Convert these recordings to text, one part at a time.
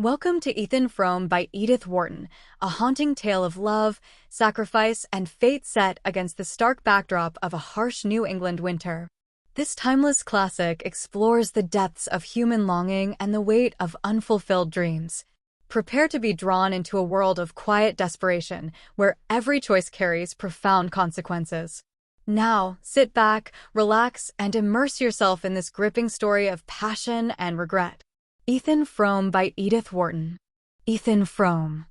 Welcome to Ethan Frome by Edith Wharton, a haunting tale of love, sacrifice, and fate set against the stark backdrop of a harsh New England winter. This timeless classic explores the depths of human longing and the weight of unfulfilled dreams. Prepare to be drawn into a world of quiet desperation, where every choice carries profound consequences. Now, sit back, relax, and immerse yourself in this gripping story of passion and regret. Ethan Frome by Edith Wharton. Ethan Frome.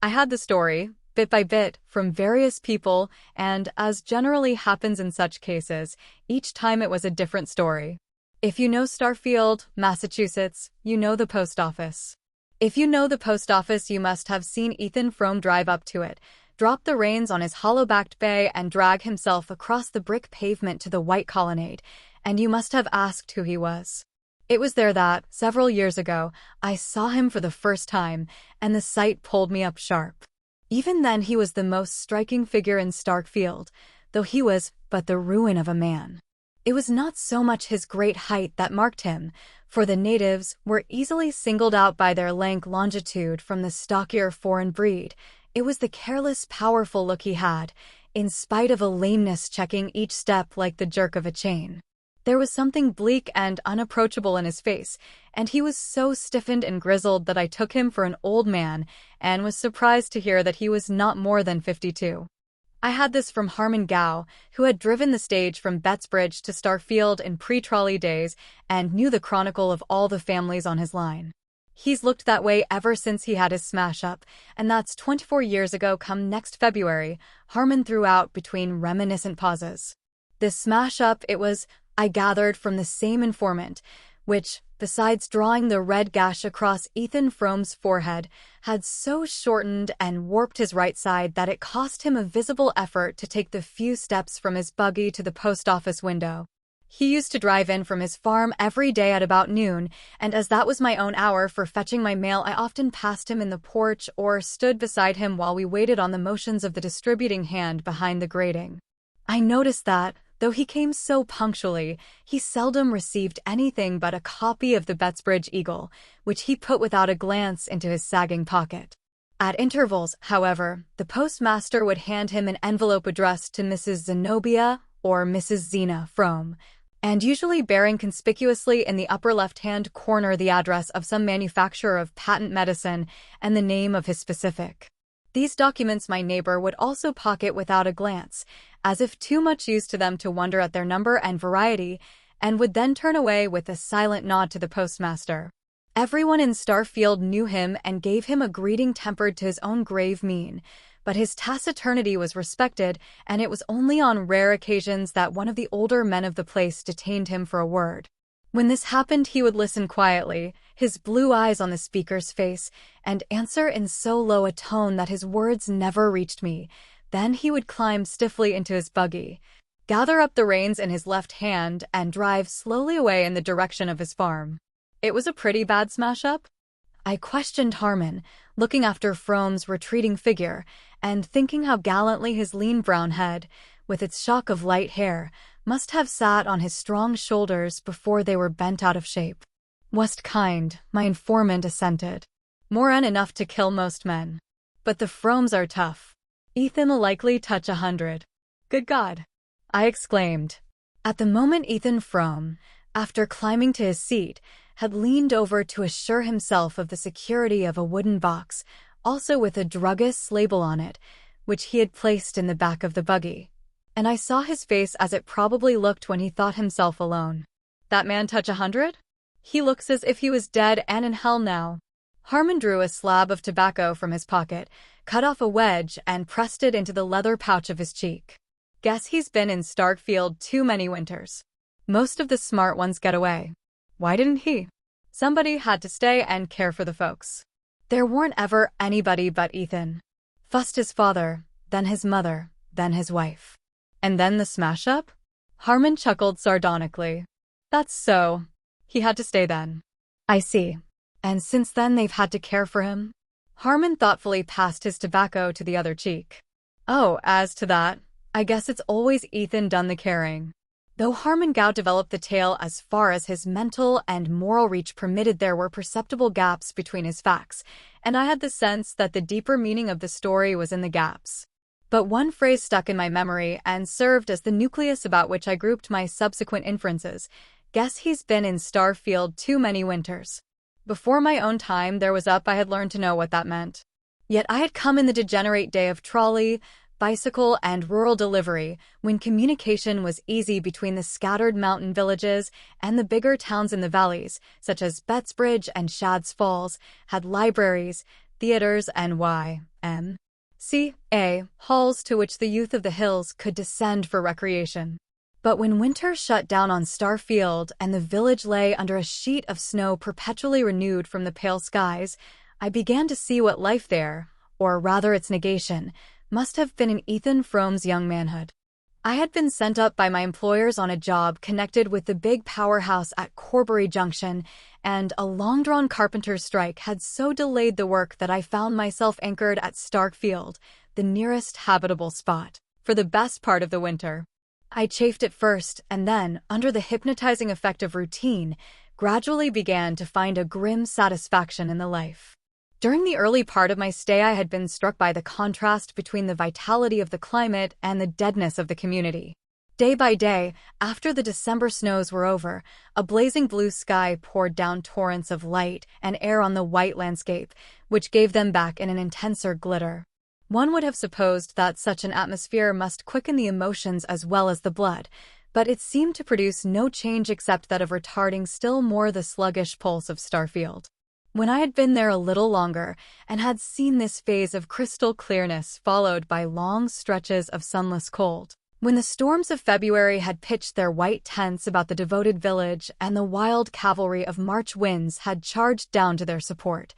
I had the story, bit by bit, from various people, and, as generally happens in such cases, each time it was a different story. If you know Starfield, Massachusetts, you know the post office. If you know the post office, you must have seen Ethan Frome drive up to it, drop the reins on his hollow-backed bay, and drag himself across the brick pavement to the white colonnade, and you must have asked who he was. It was there that, several years ago, I saw him for the first time, and the sight pulled me up sharp. Even then he was the most striking figure in Starkfield, though he was but the ruin of a man. It was not so much his great height that marked him, for the natives were easily singled out by their lank longitude from the stockier foreign breed. It was the careless, powerful look he had, in spite of a lameness checking each step like the jerk of a chain. There was something bleak and unapproachable in his face, and he was so stiffened and grizzled that I took him for an old man and was surprised to hear that he was not more than 52. I had this from Harmon Gow, who had driven the stage from Bettsbridge to Starfield in pre-trolley days and knew the chronicle of all the families on his line. He's looked that way ever since he had his smash-up, and that's 24 years ago come next February, Harmon threw out between reminiscent pauses. This smash-up, it was, I gathered from the same informant, which, besides drawing the red gash across Ethan Frome's forehead, had so shortened and warped his right side that it cost him a visible effort to take the few steps from his buggy to the post office window. He used to drive in from his farm every day at about noon, and as that was my own hour for fetching my mail, I often passed him in the porch or stood beside him while we waited on the motions of the distributing hand behind the grating. I noticed that, though he came so punctually, he seldom received anything but a copy of the Bettsbridge Eagle, which he put without a glance into his sagging pocket. At intervals, however, the postmaster would hand him an envelope addressed to Mrs. Zenobia or Mrs. Zena Frome, and usually bearing conspicuously in the upper left-hand corner the address of some manufacturer of patent medicine and the name of his specific. These documents my neighbor would also pocket without a glance, as if too much used to them to wonder at their number and variety, and would then turn away with a silent nod to the postmaster. Everyone in Starfield knew him and gave him a greeting tempered to his own grave mien, but his taciturnity was respected, and it was only on rare occasions that one of the older men of the place detained him for a word. When this happened, he would listen quietly, his blue eyes on the speaker's face, and answer in so low a tone that his words never reached me. Then he would climb stiffly into his buggy, gather up the reins in his left hand, and drive slowly away in the direction of his farm. It was a pretty bad smash-up? I questioned Harmon, looking after Frome's retreating figure, and thinking how gallantly his lean brown head, with its shock of light hair, must have sat on his strong shoulders before they were bent out of shape. "Wast kind," my informant assented. "More'n enough to kill most men. But the Fromes are tough. Ethan'll likely touch 100. Good God!" I exclaimed. At the moment Ethan Frome, after climbing to his seat, had leaned over to assure himself of the security of a wooden box, also with a druggist's label on it, which he had placed in the back of the buggy. And I saw his face as it probably looked when he thought himself alone. "That man touch 100? He looks as if he was dead and in hell now." Harmon drew a slab of tobacco from his pocket, cut off a wedge, and pressed it into the leather pouch of his cheek. "Guess he's been in Starkfield too many winters. Most of the smart ones get away. Why didn't he? Somebody had to stay and care for the folks. There weren't ever anybody but Ethan. First his father, then his mother, then his wife. And then the smash-up?" Harmon chuckled sardonically. "That's so. He had to stay then." "I see. And since then they've had to care for him?" Harmon thoughtfully passed his tobacco to the other cheek. "Oh, as to that, I guess it's always Ethan done the caring. Though Harmon Gow developed the tale as far as his mental and moral reach permitted, there were perceptible gaps between his facts, and I had the sense that the deeper meaning of the story was in the gaps. But one phrase stuck in my memory and served as the nucleus about which I grouped my subsequent inferences. "Guess he's been in Starfield too many winters." Before my own time there was up, I had learned to know what that meant. Yet I had come in the degenerate day of trolley, bicycle, and rural delivery, when communication was easy between the scattered mountain villages, and the bigger towns in the valleys, such as Bettsbridge and Shadd's Falls, had libraries, theaters, and halls to which the youth of the hills could descend for recreation. But when winter shut down on Starfield and the village lay under a sheet of snow perpetually renewed from the pale skies, I began to see what life there, or rather its negation, must have been in Ethan Frome's young manhood. I had been sent up by my employers on a job connected with the big powerhouse at Corbury Junction, and a long-drawn carpenter's strike had so delayed the work that I found myself anchored at Starfield, the nearest habitable spot, for the best part of the winter. I chafed at first, and then, under the hypnotizing effect of routine, gradually began to find a grim satisfaction in the life. During the early part of my stay, I had been struck by the contrast between the vitality of the climate and the deadness of the community. Day by day, after the December snows were over, a blazing blue sky poured down torrents of light and air on the white landscape, which gave them back in an intenser glitter. One would have supposed that such an atmosphere must quicken the emotions as well as the blood, but it seemed to produce no change except that of retarding still more the sluggish pulse of Starfield. When I had been there a little longer, and had seen this phase of crystal clearness followed by long stretches of sunless cold, when the storms of February had pitched their white tents about the devoted village and the wild cavalry of March winds had charged down to their support,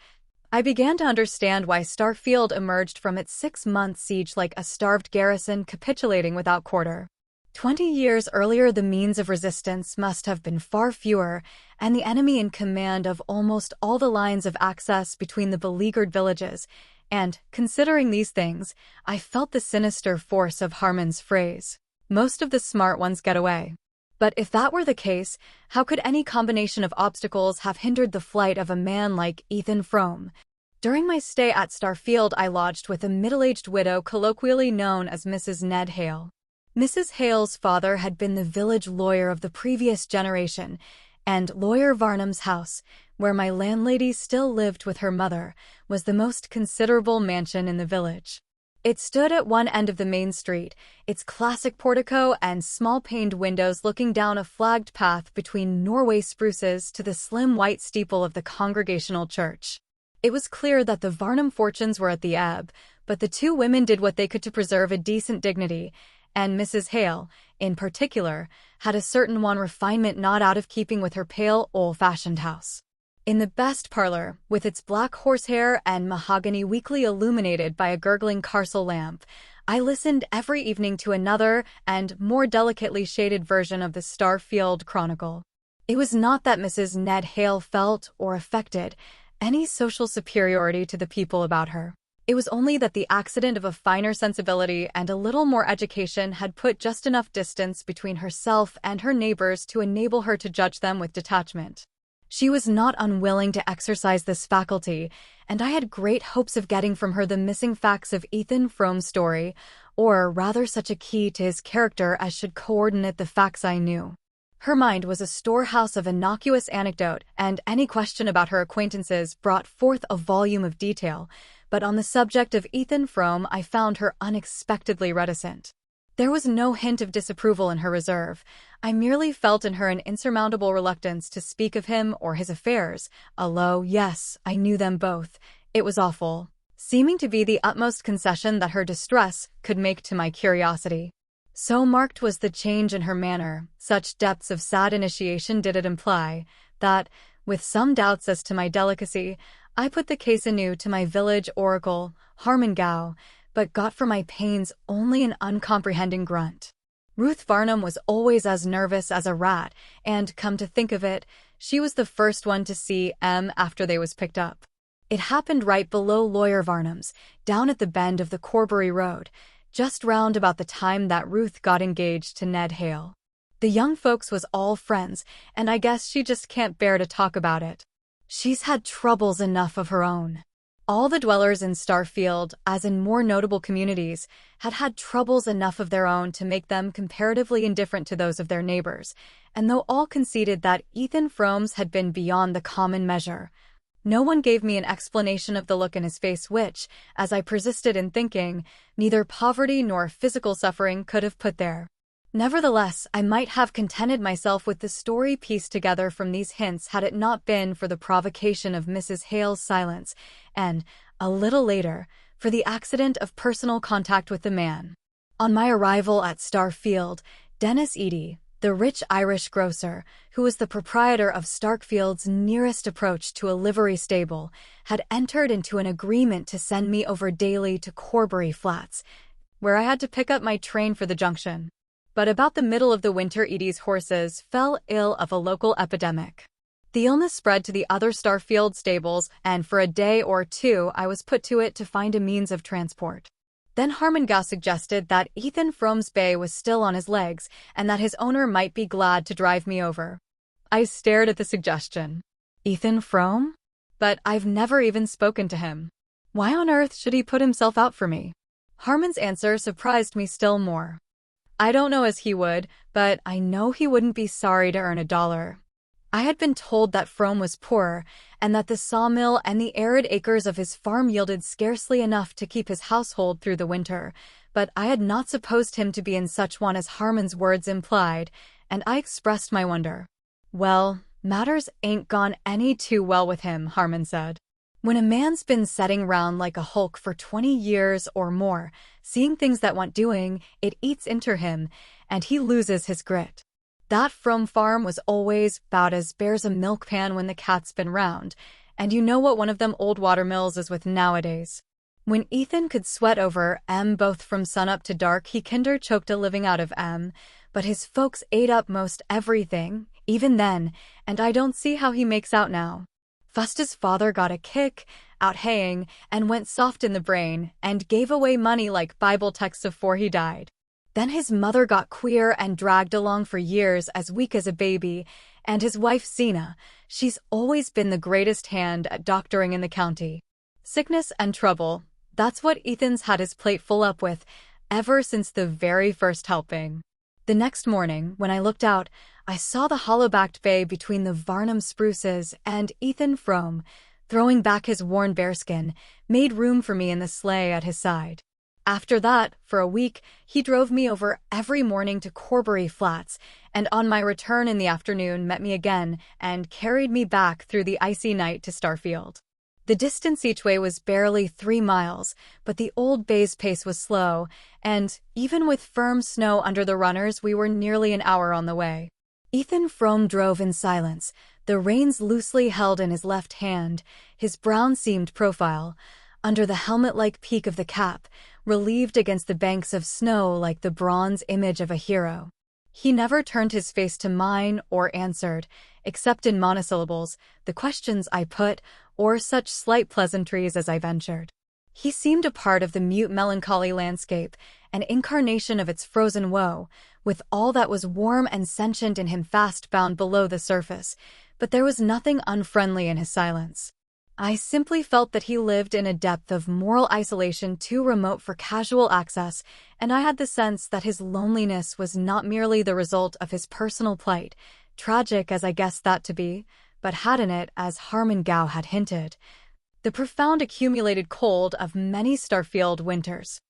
I began to understand why Starfield emerged from its 6-month siege like a starved garrison capitulating without quarter. 20 years earlier, the means of resistance must have been far fewer, and the enemy in command of almost all the lines of access between the beleaguered villages, and, considering these things, I felt the sinister force of Harmon's phrase, "Most of the smart ones get away." But if that were the case, how could any combination of obstacles have hindered the flight of a man like Ethan Frome? During my stay at Starfield, I lodged with a middle-aged widow colloquially known as Mrs. Ned Hale. Mrs. Hale's father had been the village lawyer of the previous generation, and Lawyer Varnum's house, where my landlady still lived with her mother, was the most considerable mansion in the village. It stood at one end of the main street, its classic portico and small-paned windows looking down a flagged path between Norway spruces to the slim white steeple of the Congregational Church. It was clear that the Varnum fortunes were at the ebb, but the two women did what they could to preserve a decent dignity, and Mrs. Hale, in particular, had a certain refinement not out of keeping with her pale, old-fashioned house. In the best parlor, with its black horsehair and mahogany weakly illuminated by a gurgling carcel lamp, I listened every evening to another and more delicately shaded version of the Starfield Chronicle. It was not that Mrs. Ned Hale felt or affected any social superiority to the people about her. It was only that the accident of a finer sensibility and a little more education had put just enough distance between herself and her neighbors to enable her to judge them with detachment. She was not unwilling to exercise this faculty, and I had great hopes of getting from her the missing facts of Ethan Frome's story, or rather such a key to his character as should coordinate the facts I knew. Her mind was a storehouse of innocuous anecdote, and any question about her acquaintances brought forth a volume of detail, but on the subject of Ethan Frome I found her unexpectedly reticent. There was no hint of disapproval in her reserve. I merely felt in her an insurmountable reluctance to speak of him or his affairs. A low, "Yes, I knew them both. It was awful," seeming to be the utmost concession that her distress could make to my curiosity. So marked was the change in her manner, such depths of sad initiation did it imply, that, with some doubts as to my delicacy, I put the case anew to my village oracle, Harmon Gow, but got for my pains only an uncomprehending grunt. Ruth Varnum was always as nervous as a rat, and, come to think of it, she was the first one to see M after they was picked up. It happened right below Lawyer Varnum's, down at the bend of the Corbury Road, just round about the time that Ruth got engaged to Ned Hale. The young folks was all friends, and I guess she just can't bear to talk about it. She's had troubles enough of her own. All the dwellers in Starfield, as in more notable communities, had had troubles enough of their own to make them comparatively indifferent to those of their neighbors, and though all conceded that Ethan Frome's had been beyond the common measure, no one gave me an explanation of the look in his face which, as I persisted in thinking, neither poverty nor physical suffering could have put there. Nevertheless, I might have contented myself with the story pieced together from these hints had it not been for the provocation of Mrs. Hale's silence, and, a little later, for the accident of personal contact with the man. On my arrival at Starfield, Dennis Eady, the rich Irish grocer, who was the proprietor of Starkfield's nearest approach to a livery stable, had entered into an agreement to send me over daily to Corbury Flats, where I had to pick up my train for the junction. But about the middle of the winter, Edie's horses fell ill of a local epidemic. The illness spread to the other Starfield stables, and for a day or two I was put to it to find a means of transport. Then Harmongau suggested that Ethan Frome's bay was still on his legs, and that his owner might be glad to drive me over. I stared at the suggestion. Ethan Frome? But I've never even spoken to him. Why on earth should he put himself out for me? Harmon's answer surprised me still more. I don't know as he would, but I know he wouldn't be sorry to earn $1. I had been told that Frome was poor, and that the sawmill and the arid acres of his farm yielded scarcely enough to keep his household through the winter, but I had not supposed him to be in such one as Harmon's words implied, and I expressed my wonder. Well, matters ain't gone any too well with him, Harmon said. When a man's been setting round like a hulk for 20 years or more, seeing things that want doing, it eats into him, and he loses his grit. That Frome farm was always 'bout as bare's a milk pan when the cat's been round, and you know what one of them old watermills is with nowadays. When Ethan could sweat over both from sunup to dark, he kinder choked a living out of but his folks ate up most everything, even then, and I don't see how he makes out now. Fusta's father got a kick out haying and went soft in the brain and gave away money like Bible texts afore he died. Then his mother got queer and dragged along for years as weak as a baby, and his wife Zena, she's always been the greatest hand at doctoring in the county. Sickness and trouble, that's what Ethan's had his plate full up with, ever since the very first helping. The next morning, when I looked out, I saw the hollow-backed bay between the Varnum spruces, and Ethan Frome, throwing back his worn bearskin, made room for me in the sleigh at his side. After that, for a week, he drove me over every morning to Corbury Flats, and on my return in the afternoon met me again and carried me back through the icy night to Starfield. The distance each way was barely 3 miles, but the old bay's pace was slow, and, even with firm snow under the runners, we were nearly an hour on the way. Ethan Frome drove in silence, the reins loosely held in his left hand, his brown-seamed profile, under the helmet-like peak of the cap, relieved against the banks of snow like the bronze image of a hero. He never turned his face to mine or answered, except in monosyllables, the questions I put, or such slight pleasantries as I ventured. He seemed a part of the mute melancholy landscape, an incarnation of its frozen woe, with all that was warm and sentient in him fast bound below the surface, but there was nothing unfriendly in his silence. I simply felt that he lived in a depth of moral isolation too remote for casual access, and I had the sense that his loneliness was not merely the result of his personal plight, tragic as I guessed that to be, but had in it, as Harmongau had hinted, the profound accumulated cold of many Starfield winters.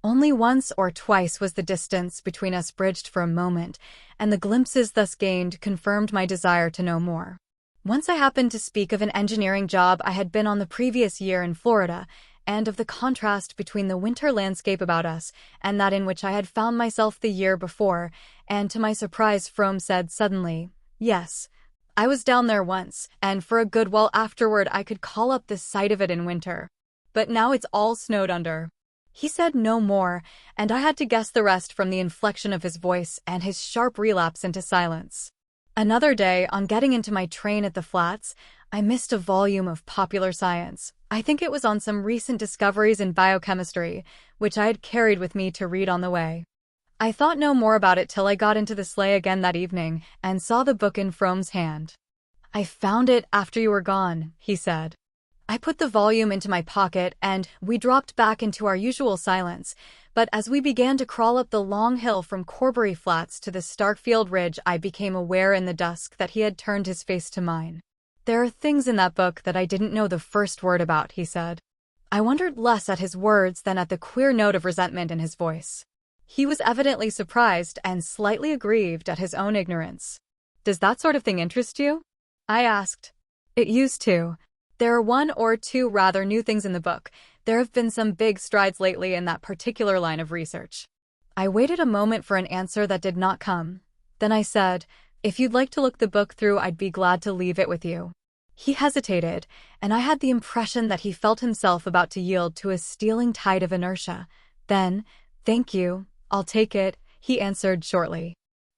Only once or twice was the distance between us bridged for a moment, and the glimpses thus gained confirmed my desire to know more. Once I happened to speak of an engineering job I had been on the previous year in Florida, and of the contrast between the winter landscape about us and that in which I had found myself the year before, and to my surprise Frome said suddenly, "Yes, I was down there once, and for a good while afterward I could call up the sight of it in winter. But now it's all snowed under." He said no more, and I had to guess the rest from the inflection of his voice and his sharp relapse into silence. Another day, on getting into my train at the Flats, I missed a volume of popular science. I think it was on some recent discoveries in biochemistry, which I had carried with me to read on the way. I thought no more about it till I got into the sleigh again that evening and saw the book in Frome's hand. "I found it after you were gone," he said. I put the volume into my pocket and we dropped back into our usual silence, but as we began to crawl up the long hill from Corbury Flats to the Starkfield Ridge, I became aware in the dusk that he had turned his face to mine. "There are things in that book that I didn't know the first word about," he said. I wondered less at his words than at the queer note of resentment in his voice. He was evidently surprised and slightly aggrieved at his own ignorance. "Does that sort of thing interest you?" I asked. "It used to. There are one or two rather new things in the book. There have been some big strides lately in that particular line of research." I waited a moment for an answer that did not come. Then I said, "If you'd like to look the book through, I'd be glad to leave it with you." He hesitated, and I had the impression that he felt himself about to yield to a stealing tide of inertia. Then, "Thank you, I'll take it," he answered shortly.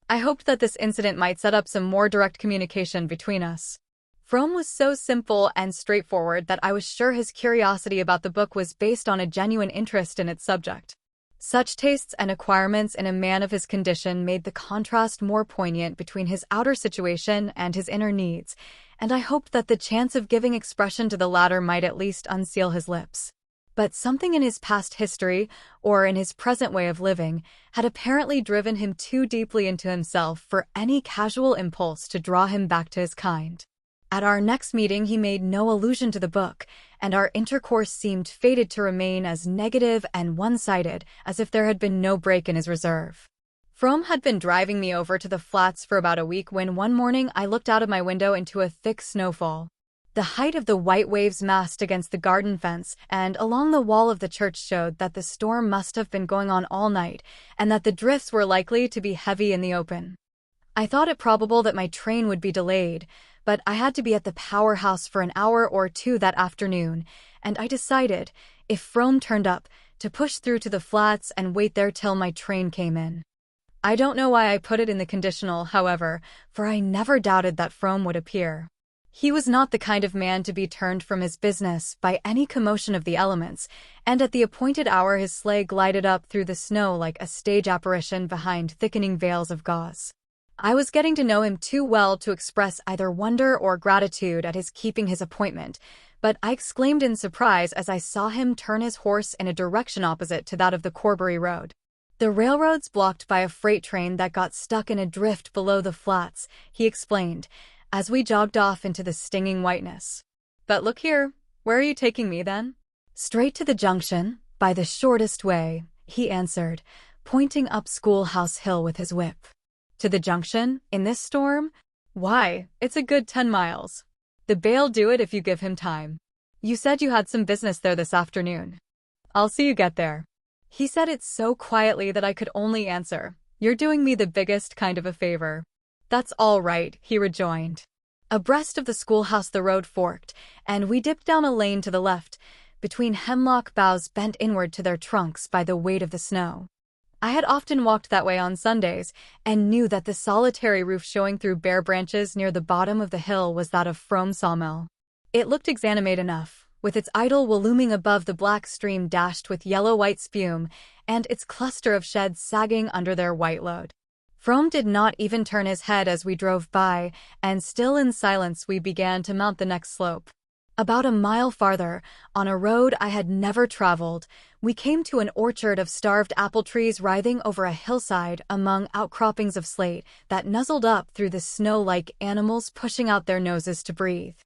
I hoped that this incident might set up some more direct communication between us. Frome was so simple and straightforward that I was sure his curiosity about the book was based on a genuine interest in its subject. Such tastes and acquirements in a man of his condition made the contrast more poignant between his outer situation and his inner needs, and I hoped that the chance of giving expression to the latter might at least unseal his lips. But something in his past history, or in his present way of living, had apparently driven him too deeply into himself for any casual impulse to draw him back to his kind. At our next meeting, he made no allusion to the book, and our intercourse seemed fated to remain as negative and one-sided as if there had been no break in his reserve. Frome had been driving me over to the flats for about a week when one morning I looked out of my window into a thick snowfall. The height of the white waves massed against the garden fence and along the wall of the church showed that the storm must have been going on all night and that the drifts were likely to be heavy in the open. I thought it probable that my train would be delayed, but I had to be at the powerhouse for an hour or two that afternoon, and I decided, if Frome turned up, to push through to the flats and wait there till my train came in. I don't know why I put it in the conditional, however, for I never doubted that Frome would appear. He was not the kind of man to be turned from his business by any commotion of the elements, and at the appointed hour his sleigh glided up through the snow like a stage apparition behind thickening veils of gauze. I was getting to know him too well to express either wonder or gratitude at his keeping his appointment, but I exclaimed in surprise as I saw him turn his horse in a direction opposite to that of the Corbury Road. "The railroad's blocked by a freight train that got stuck in a drift below the flats," he explained, as we jogged off into the stinging whiteness. "But look here, where are you taking me then?" "Straight to the junction, by the shortest way," he answered, pointing up Schoolhouse Hill with his whip. "To the junction, in this storm? Why, it's a good 10 miles. The bay'll do it if you give him time. You said you had some business there this afternoon." "I'll see you get there." He said it so quietly that I could only answer, "You're doing me the biggest kind of a favor." "That's all right," he rejoined. Abreast of the schoolhouse the road forked, and we dipped down a lane to the left, between hemlock boughs bent inward to their trunks by the weight of the snow. I had often walked that way on Sundays, and knew that the solitary roof showing through bare branches near the bottom of the hill was that of Frome's sawmill. It looked exanimate enough, with its idol looming above the black stream dashed with yellow-white spume, and its cluster of sheds sagging under their white load. Frome did not even turn his head as we drove by, and still in silence we began to mount the next slope. About a mile farther, on a road I had never traveled, we came to an orchard of starved apple trees writhing over a hillside among outcroppings of slate that nuzzled up through the snow like animals pushing out their noses to breathe.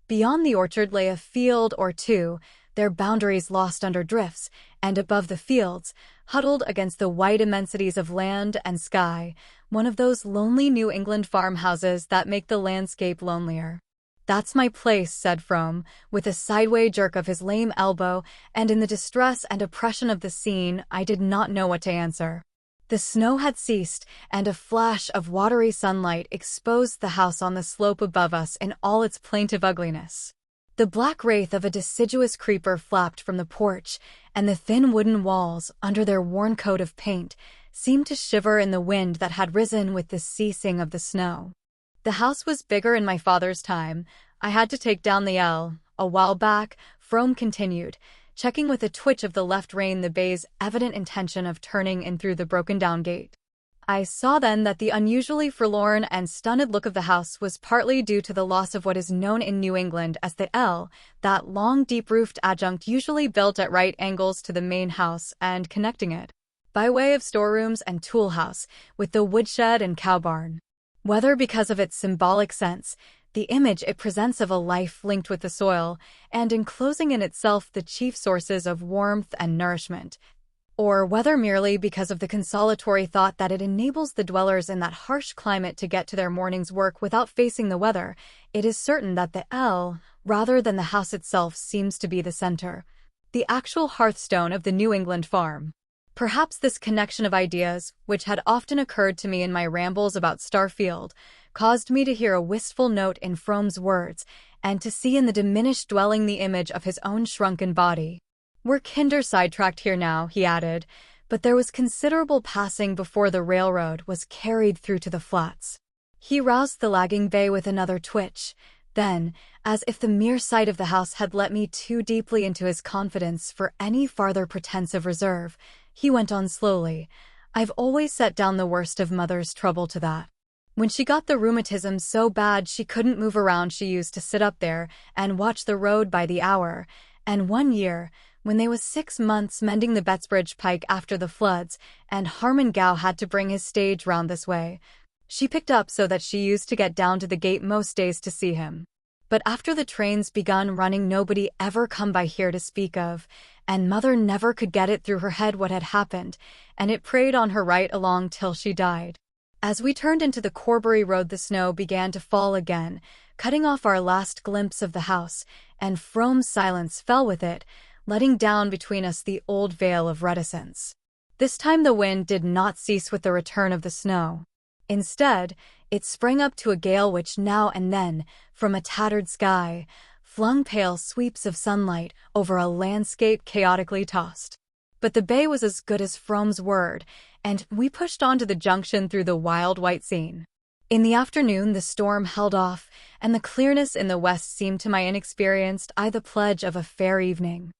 Beyond the orchard lay a field or two, their boundaries lost under drifts, and above the fields, huddled against the white immensities of land and sky, one of those lonely New England farmhouses that make the landscape lonelier. "That's my place," said Frome, with a sideway jerk of his lame elbow, and in the distress and oppression of the scene, I did not know what to answer. The snow had ceased, and a flash of watery sunlight exposed the house on the slope above us in all its plaintive ugliness. The black wraith of a deciduous creeper flapped from the porch, and the thin wooden walls, under their worn coat of paint, seemed to shiver in the wind that had risen with the ceasing of the snow. "The house was bigger in my father's time. I had to take down the L. A while back," Frome continued, checking with a twitch of the left rein the bay's evident intention of turning in through the broken-down gate. I saw then that the unusually forlorn and stunned look of the house was partly due to the loss of what is known in New England as the L, that long, deep-roofed adjunct usually built at right angles to the main house and connecting it, by way of storerooms and tool house, with the woodshed and cow barn. Whether because of its symbolic sense, the image it presents of a life linked with the soil, and enclosing in itself the chief sources of warmth and nourishment, or whether merely because of the consolatory thought that it enables the dwellers in that harsh climate to get to their morning's work without facing the weather, it is certain that the L, rather than the house itself, seems to be the center, the actual hearthstone of the New England farm. Perhaps this connection of ideas, which had often occurred to me in my rambles about Starfield, caused me to hear a wistful note in Frome's words, and to see in the diminished dwelling the image of his own shrunken body. "We're kinder sidetracked here now," he added, but there was considerable passing before the railroad was carried through to the flats. He roused the lagging bay with another twitch. Then, as if the mere sight of the house had let me too deeply into his confidence for any farther pretense of reserve, he went on slowly, "I've always set down the worst of Mother's trouble to that. When she got the rheumatism so bad she couldn't move around, she used to sit up there and watch the road by the hour, and one year, when they was 6 months mending the Bettsbridge pike after the floods, and Harmon Gow had to bring his stage round this way, she picked up so that she used to get down to the gate most days to see him. But after the trains begun running nobody ever come by here to speak of, and Mother never could get it through her head what had happened, and it preyed on her right along till she died." As we turned into the Corbury Road, the snow began to fall again, cutting off our last glimpse of the house, and Frome's silence fell with it, letting down between us the old veil of reticence. This time the wind did not cease with the return of the snow. Instead, it sprang up to a gale which now and then, from a tattered sky, flung pale sweeps of sunlight over a landscape chaotically tossed. But the bay was as good as Frome's word, and we pushed on to the junction through the wild white scene. In the afternoon the storm held off, and the clearness in the west seemed to my inexperienced eye the pledge of a fair evening.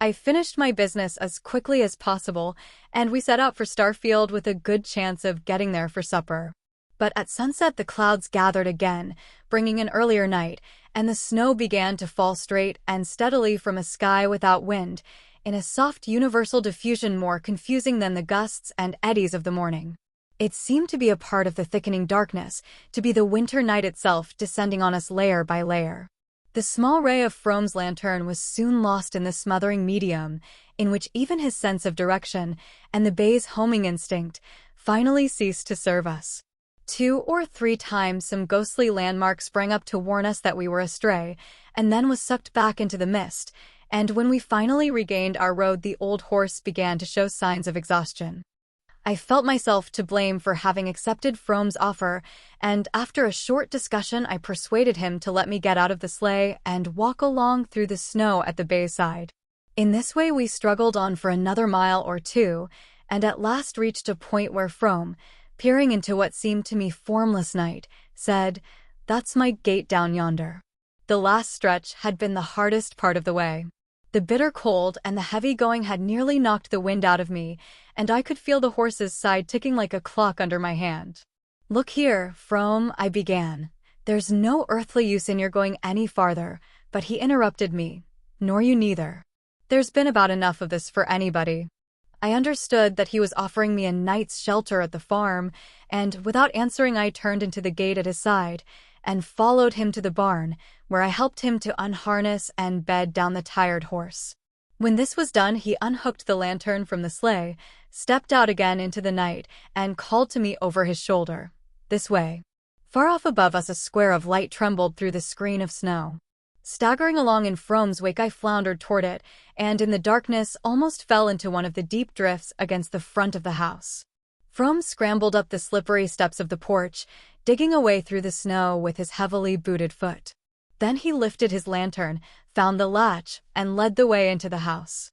I finished my business as quickly as possible, and we set out for Starfield with a good chance of getting there for supper. But at sunset the clouds gathered again, bringing an earlier night, and the snow began to fall straight and steadily from a sky without wind, in a soft universal diffusion more confusing than the gusts and eddies of the morning. It seemed to be a part of the thickening darkness, to be the winter night itself descending on us layer by layer. The small ray of Frome's lantern was soon lost in the smothering medium, in which even his sense of direction, and the bay's homing instinct, finally ceased to serve us. 2 or 3 times some ghostly landmark sprang up to warn us that we were astray, and then was sucked back into the mist, and when we finally regained our road the old horse began to show signs of exhaustion. I felt myself to blame for having accepted Frome's offer, and after a short discussion I persuaded him to let me get out of the sleigh and walk along through the snow at the bay side. In this way we struggled on for another mile or 2, and at last reached a point where Frome, peering into what seemed to me formless night, said, "That's my gate down yonder." The last stretch had been the hardest part of the way. The bitter cold and the heavy going had nearly knocked the wind out of me, and I could feel the horse's side ticking like a clock under my hand. "Look here, Frome," I began. "There's no earthly use in your going any farther," but he interrupted me. "Nor you neither. There's been about enough of this for anybody." I understood that he was offering me a night's shelter at the farm, and without answering I turned into the gate at his side, and followed him to the barn, where I helped him to unharness and bed down the tired horse. When this was done he unhooked the lantern from the sleigh, stepped out again into the night, and called to me over his shoulder, "This way." Far off above us a square of light trembled through the screen of snow. Staggering along in Frome's wake I floundered toward it, and in the darkness almost fell into one of the deep drifts against the front of the house. Frome scrambled up the slippery steps of the porch, digging a way through the snow with his heavily booted foot. Then he lifted his lantern, found the latch, and led the way into the house.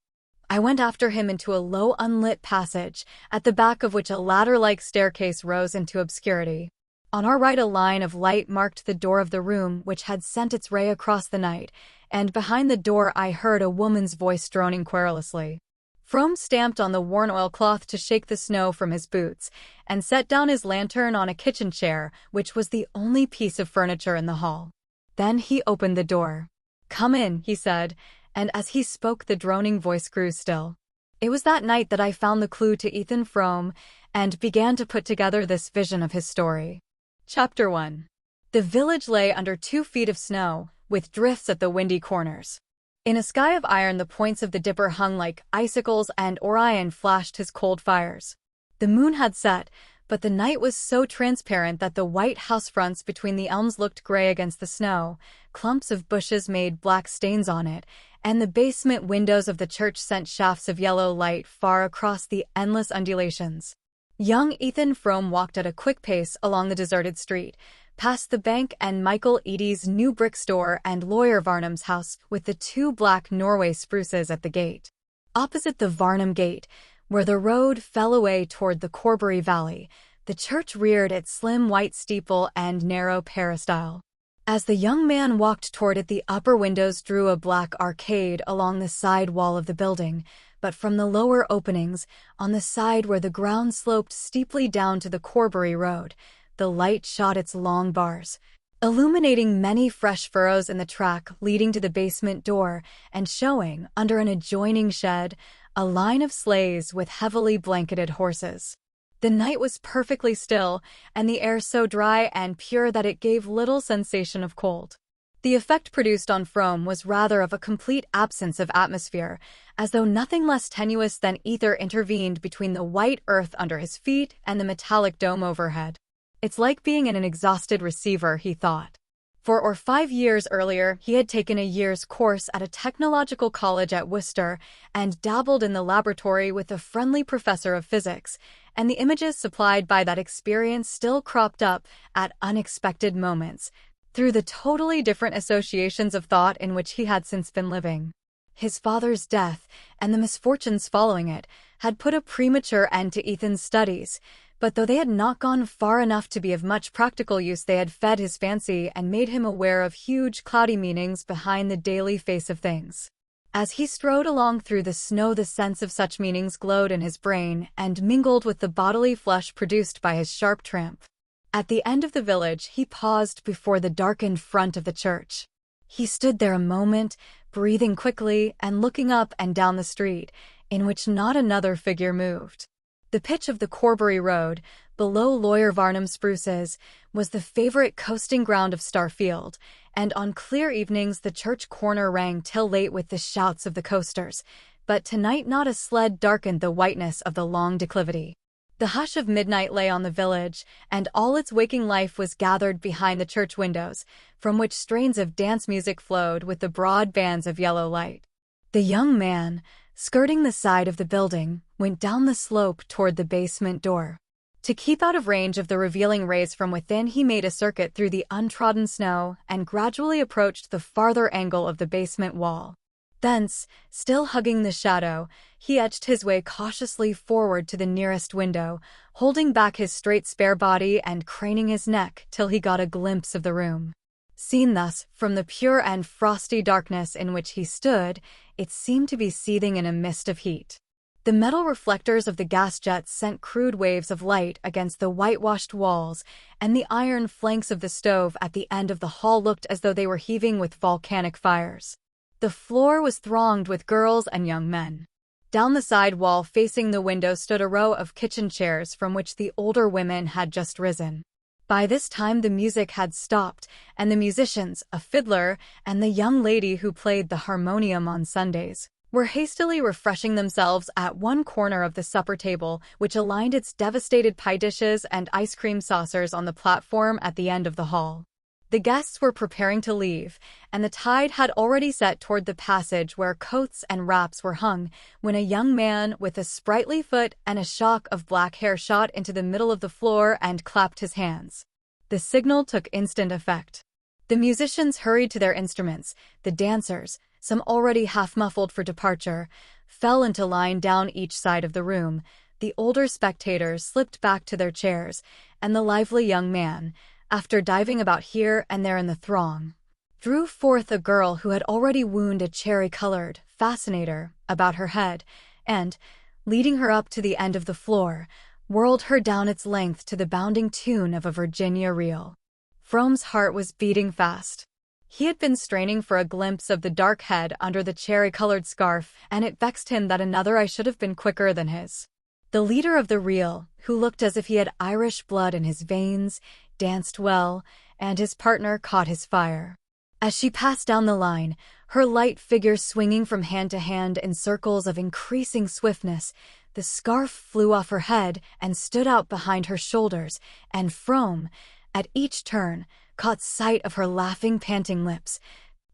I went after him into a low unlit passage, at the back of which a ladder-like staircase rose into obscurity. On our right a line of light marked the door of the room which had sent its ray across the night, and behind the door I heard a woman's voice droning querulously. Frome stamped on the worn oilcloth to shake the snow from his boots, and set down his lantern on a kitchen chair, which was the only piece of furniture in the hall. Then he opened the door. "Come in," he said, and as he spoke the droning voice grew still. "It was that night that I found the clue to Ethan Frome, and began to put together this vision of his story." Chapter 1. The village lay under 2 feet of snow, with drifts at the windy corners. In a sky of iron the points of the dipper hung like icicles and Orion flashed his cold fires. The moon had set, but the night was so transparent that the white house fronts between the elms looked gray against the snow, clumps of bushes made black stains on it, and the basement windows of the church sent shafts of yellow light far across the endless undulations. Young Ethan Frome walked at a quick pace along the deserted street, past the bank and Michael Eady's new brick store and Lawyer Varnum's house with the 2 black Norway spruces at the gate. Opposite the Varnum gate, where the road fell away toward the Corbury Valley, the church reared its slim white steeple and narrow peristyle. As the young man walked toward it, the upper windows drew a black arcade along the side wall of the building, but from the lower openings, on the side where the ground sloped steeply down to the Corbury Road, the light shot its long bars, illuminating many fresh furrows in the track leading to the basement door and showing, under an adjoining shed, a line of sleighs with heavily blanketed horses. The night was perfectly still, and the air so dry and pure that it gave little sensation of cold. The effect produced on Frome was rather of a complete absence of atmosphere, as though nothing less tenuous than ether intervened between the white earth under his feet and the metallic dome overhead. "It's like being in an exhausted receiver," he thought. 4 or 5 years earlier, he had taken a year's course at a technological college at Worcester and dabbled in the laboratory with a friendly professor of physics, and the images supplied by that experience still cropped up at unexpected moments, through the totally different associations of thought in which he had since been living. His father's death, and the misfortunes following it, had put a premature end to Ethan's studies, but though they had not gone far enough to be of much practical use, they had fed his fancy and made him aware of huge cloudy meanings behind the daily face of things. As he strode along through the snow, the sense of such meanings glowed in his brain and mingled with the bodily flush produced by his sharp tramp. At the end of the village, he paused before the darkened front of the church. He stood there a moment, breathing quickly and looking up and down the street, in which not another figure moved. The pitch of the Corbury Road, below Lawyer Varnum's spruces, was the favorite coasting ground of Starfield, and on clear evenings the church corner rang till late with the shouts of the coasters, but tonight not a sled darkened the whiteness of the long declivity. The hush of midnight lay on the village, and all its waking life was gathered behind the church windows, from which strains of dance music flowed with the broad bands of yellow light. The young man, skirting the side of the building, went down the slope toward the basement door. To keep out of range of the revealing rays from within, he made a circuit through the untrodden snow and gradually approached the farther angle of the basement wall. Thence, still hugging the shadow, he edged his way cautiously forward to the nearest window, holding back his straight spare body and craning his neck till he got a glimpse of the room. Seen thus, from the pure and frosty darkness in which he stood, it seemed to be seething in a mist of heat. The metal reflectors of the gas jets sent crude waves of light against the whitewashed walls, and the iron flanks of the stove at the end of the hall looked as though they were heaving with volcanic fires. The floor was thronged with girls and young men. Down the side wall facing the window stood a row of kitchen chairs from which the older women had just risen. By this time the music had stopped, and the musicians, a fiddler, and the young lady who played the harmonium on Sundays, were hastily refreshing themselves at one corner of the supper table, which aligned its devastated pie dishes and ice cream saucers on the platform at the end of the hall. The guests were preparing to leave, and the tide had already set toward the passage where coats and wraps were hung, when a young man with a sprightly foot and a shock of black hair shot into the middle of the floor and clapped his hands. The signal took instant effect. The musicians hurried to their instruments. The dancers, some already half-muffled for departure, fell into line down each side of the room. The older spectators slipped back to their chairs, and the lively young man, after diving about here and there in the throng, drew forth a girl who had already wound a cherry-colored fascinator about her head, and, leading her up to the end of the floor, whirled her down its length to the bounding tune of a Virginia reel. Frome's heart was beating fast. He had been straining for a glimpse of the dark head under the cherry-colored scarf, and it vexed him that another eye should have been quicker than his. The leader of the reel, who looked as if he had Irish blood in his veins, danced well, and his partner caught his fire. As she passed down the line, her light figure swinging from hand to hand in circles of increasing swiftness, the scarf flew off her head and stood out behind her shoulders, and Frome, at each turn, caught sight of her laughing, panting lips,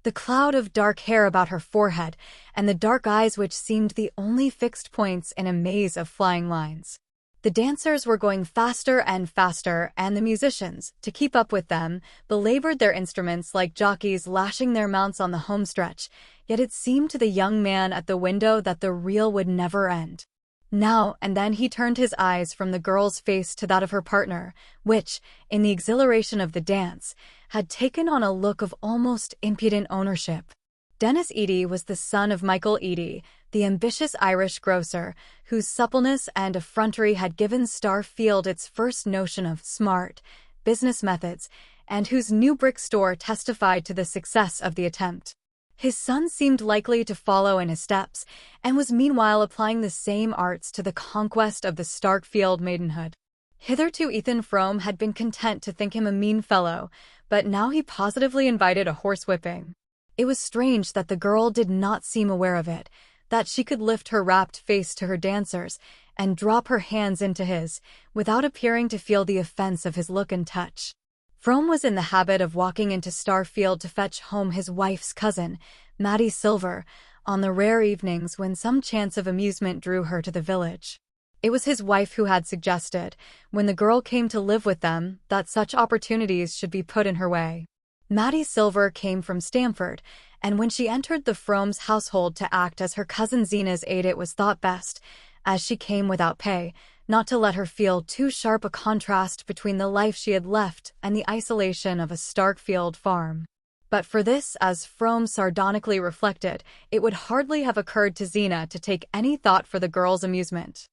the cloud of dark hair about her forehead, and the dark eyes which seemed the only fixed points in a maze of flying lines. The dancers were going faster and faster, and the musicians, to keep up with them, belabored their instruments like jockeys lashing their mounts on the home stretch, yet it seemed to the young man at the window that the reel would never end. Now and then he turned his eyes from the girl's face to that of her partner, which, in the exhilaration of the dance, had taken on a look of almost impudent ownership. Dennis Eady was the son of Michael Eady, the ambitious Irish grocer, whose suppleness and effrontery had given Starfield its first notion of smart business methods, and whose new brick store testified to the success of the attempt. His son seemed likely to follow in his steps, and was meanwhile applying the same arts to the conquest of the Starkfield maidenhood. Hitherto Ethan Frome had been content to think him a mean fellow, but now he positively invited a horsewhipping. It was strange that the girl did not seem aware of it, that she could lift her rapt face to her dancers and drop her hands into his, without appearing to feel the offense of his look and touch. Frome was in the habit of walking into Starfield to fetch home his wife's cousin, Maddie Silver, on the rare evenings when some chance of amusement drew her to the village. It was his wife who had suggested, when the girl came to live with them, that such opportunities should be put in her way. Maddie Silver came from Stamford, and when she entered the Fromes' household to act as her cousin Zena's aide, it was thought best, as she came without pay, not to let her feel too sharp a contrast between the life she had left and the isolation of a Starkfield farm. But for this, as Frome sardonically reflected, it would hardly have occurred to Zena to take any thought for the girl's amusement.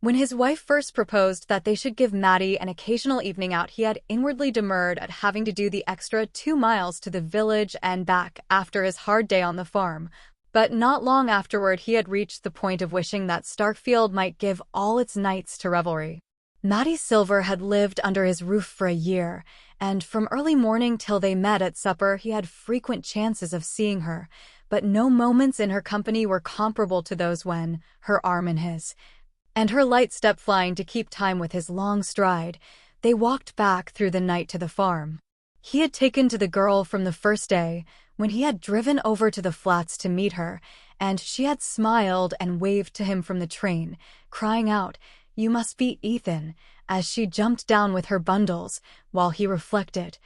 When his wife first proposed that they should give Maddie an occasional evening out, he had inwardly demurred at having to do the extra 2 miles to the village and back after his hard day on the farm. But not long afterward he had reached the point of wishing that Starkfield might give all its nights to revelry. Maddie Silver had lived under his roof for a year, and from early morning till they met at supper he had frequent chances of seeing her, but no moments in her company were comparable to those when, her arm in his, and her light step flying to keep time with his long stride, they walked back through the night to the farm. He had taken to the girl from the first day, when he had driven over to the flats to meet her, and she had smiled and waved to him from the train, crying out, "You must be Ethan," as she jumped down with her bundles, while he reflected,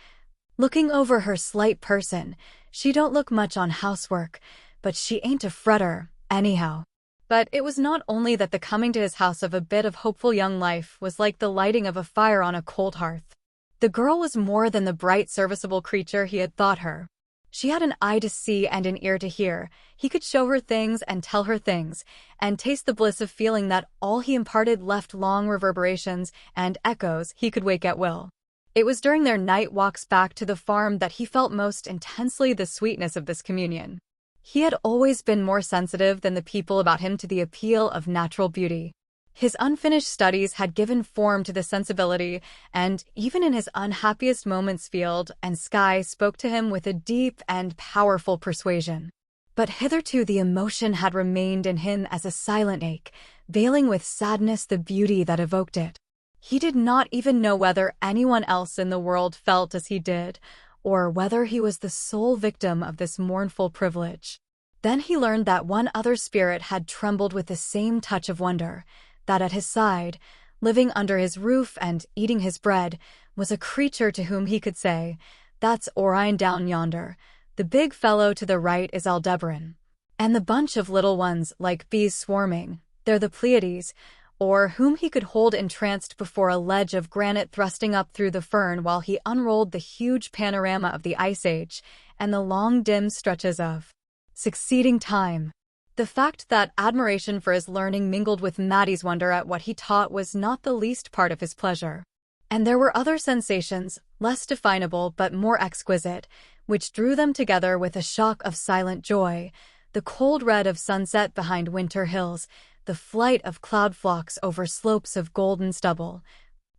looking over her slight person, "She don't look much on housework, but she ain't a fretter, anyhow." But it was not only that the coming to his house of a bit of hopeful young life was like the lighting of a fire on a cold hearth. The girl was more than the bright, serviceable creature he had thought her. She had an eye to see and an ear to hear. He could show her things and tell her things, and taste the bliss of feeling that all he imparted left long reverberations and echoes he could wake at will. It was during their night walks back to the farm that he felt most intensely the sweetness of this communion. He had always been more sensitive than the people about him to the appeal of natural beauty. His unfinished studies had given form to the sensibility, and even in his unhappiest moments field and sky spoke to him with a deep and powerful persuasion. But hitherto the emotion had remained in him as a silent ache, veiling with sadness the beauty that evoked it. He did not even know whether anyone else in the world felt as he did, or whether he was the sole victim of this mournful privilege. Then he learned that one other spirit had trembled with the same touch of wonder, that at his side, living under his roof and eating his bread, was a creature to whom he could say, "That's Orion down yonder, the big fellow to the right is Aldebaran, and the bunch of little ones like bees swarming, they're the Pleiades," or whom he could hold entranced before a ledge of granite thrusting up through the fern while he unrolled the huge panorama of the Ice Age, and the long dim stretches of succeeding time. The fact that admiration for his learning mingled with Maddie's wonder at what he taught was not the least part of his pleasure. And there were other sensations, less definable but more exquisite, which drew them together with a shock of silent joy: the cold red of sunset behind winter hills, the flight of cloud flocks over slopes of golden stubble,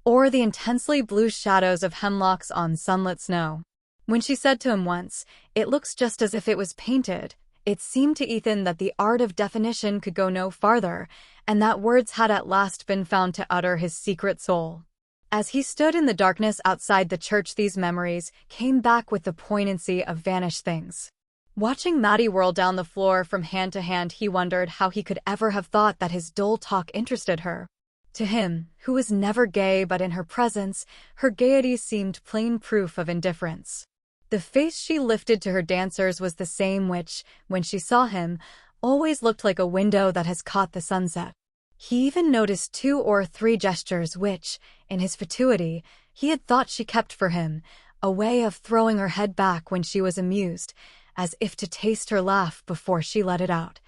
or the intensely blue shadows of hemlocks on sunlit snow. When she said to him once, "It looks just as if it was painted," it seemed to Ethan that the art of definition could go no farther, and that words had at last been found to utter his secret soul. As he stood in the darkness outside the church, these memories came back with the poignancy of vanished things. Watching Maddie whirl down the floor from hand to hand, he wondered how he could ever have thought that his dull talk interested her. To him, who was never gay but in her presence, her gaiety seemed plain proof of indifference. The face she lifted to her dancers was the same which, when she saw him, always looked like a window that has caught the sunset. He even noticed 2 or 3 gestures which, in his fatuity, he had thought she kept for him, a way of throwing her head back when she was amused, as if to taste her laugh before she let it out,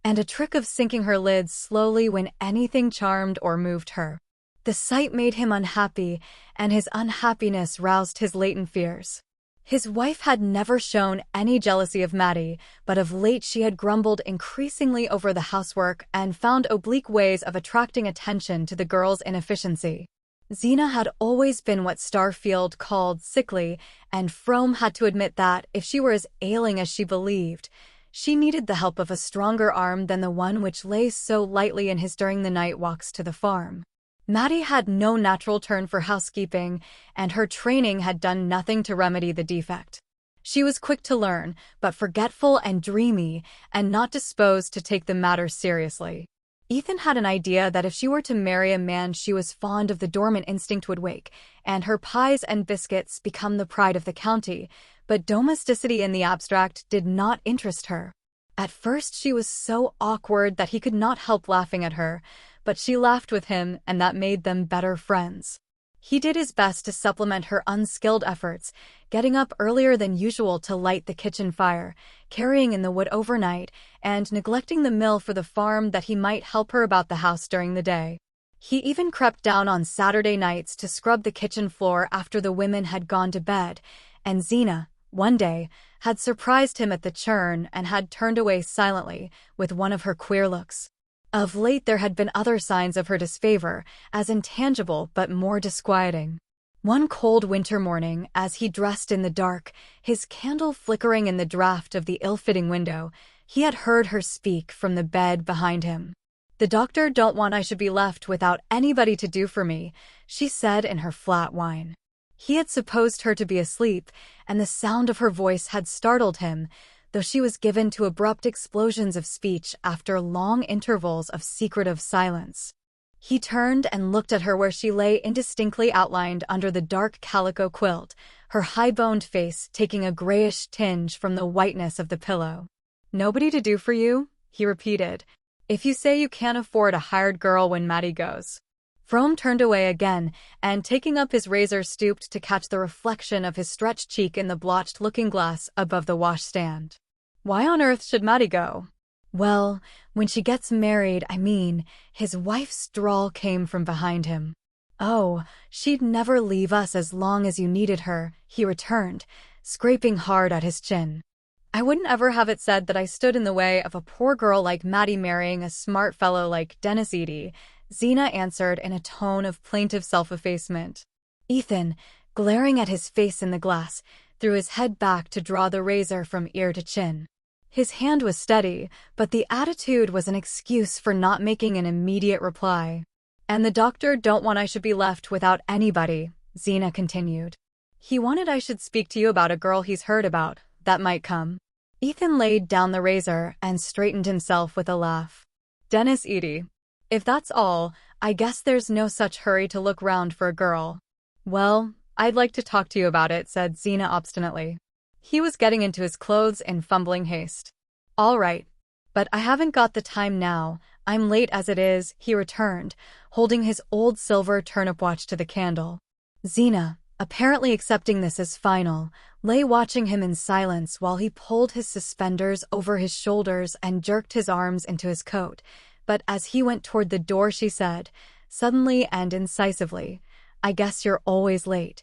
and a trick of sinking her lids slowly when anything charmed or moved her. The sight made him unhappy, and his unhappiness roused his latent fears. His wife had never shown any jealousy of Maddie, but of late she had grumbled increasingly over the housework and found oblique ways of attracting attention to the girl's inefficiency. Zena had always been what Starfield called sickly, and Frome had to admit that, if she were as ailing as she believed, she needed the help of a stronger arm than the one which lay so lightly in his during the night walks to the farm. Maddie had no natural turn for housekeeping, and her training had done nothing to remedy the defect. She was quick to learn, but forgetful and dreamy, and not disposed to take the matter seriously. Ethan had an idea that if she were to marry a man she was fond of, the dormant instinct would wake, and her pies and biscuits become the pride of the county, but domesticity in the abstract did not interest her. At first she was so awkward that he could not help laughing at her, but she laughed with him, and that made them better friends. He did his best to supplement her unskilled efforts, getting up earlier than usual to light the kitchen fire, carrying in the wood overnight, and neglecting the mill for the farm that he might help her about the house during the day. He even crept down on Saturday nights to scrub the kitchen floor after the women had gone to bed, and Zena, one day, had surprised him at the churn and had turned away silently, with one of her queer looks. Of late there had been other signs of her disfavor, as intangible but more disquieting. One cold winter morning, as he dressed in the dark, his candle flickering in the draught of the ill-fitting window, he had heard her speak from the bed behind him. "The doctor don't want I should be left without anybody to do for me," she said in her flat whine. He had supposed her to be asleep, and the sound of her voice had startled him, though she was given to abrupt explosions of speech after long intervals of secretive silence. He turned and looked at her where she lay indistinctly outlined under the dark calico quilt, her high-boned face taking a grayish tinge from the whiteness of the pillow. "Nobody to do for you?" he repeated. "If you say you can't afford a hired girl when Maddie goes." Frome turned away again, and taking up his razor stooped to catch the reflection of his stretched cheek in the blotched looking-glass above the washstand. "Why on earth should Maddie go?" "Well, when she gets married, I mean," his wife's drawl came from behind him. "Oh, she'd never leave us as long as you needed her," he returned, scraping hard at his chin. "I wouldn't ever have it said that I stood in the way of a poor girl like Maddie marrying a smart fellow like Dennis Edie," Zena answered in a tone of plaintive self-effacement. Ethan, glaring at his face in the glass, threw his head back to draw the razor from ear to chin. His hand was steady, but the attitude was an excuse for not making an immediate reply. "And the doctor don't want I should be left without anybody," Zena continued. "He wanted I should speak to you about a girl he's heard about, that might come." Ethan laid down the razor and straightened himself with a laugh. "Dennis Edie. If that's all, I guess there's no such hurry to look round for a girl." "Well, I'd like to talk to you about it," said Zena obstinately. He was getting into his clothes in fumbling haste. "All right. But I haven't got the time now. I'm late as it is," he returned, holding his old silver turnip watch to the candle. Zena, apparently accepting this as final, lay watching him in silence while he pulled his suspenders over his shoulders and jerked his arms into his coat. But as he went toward the door, she said, suddenly and incisively, "I guess you're always late.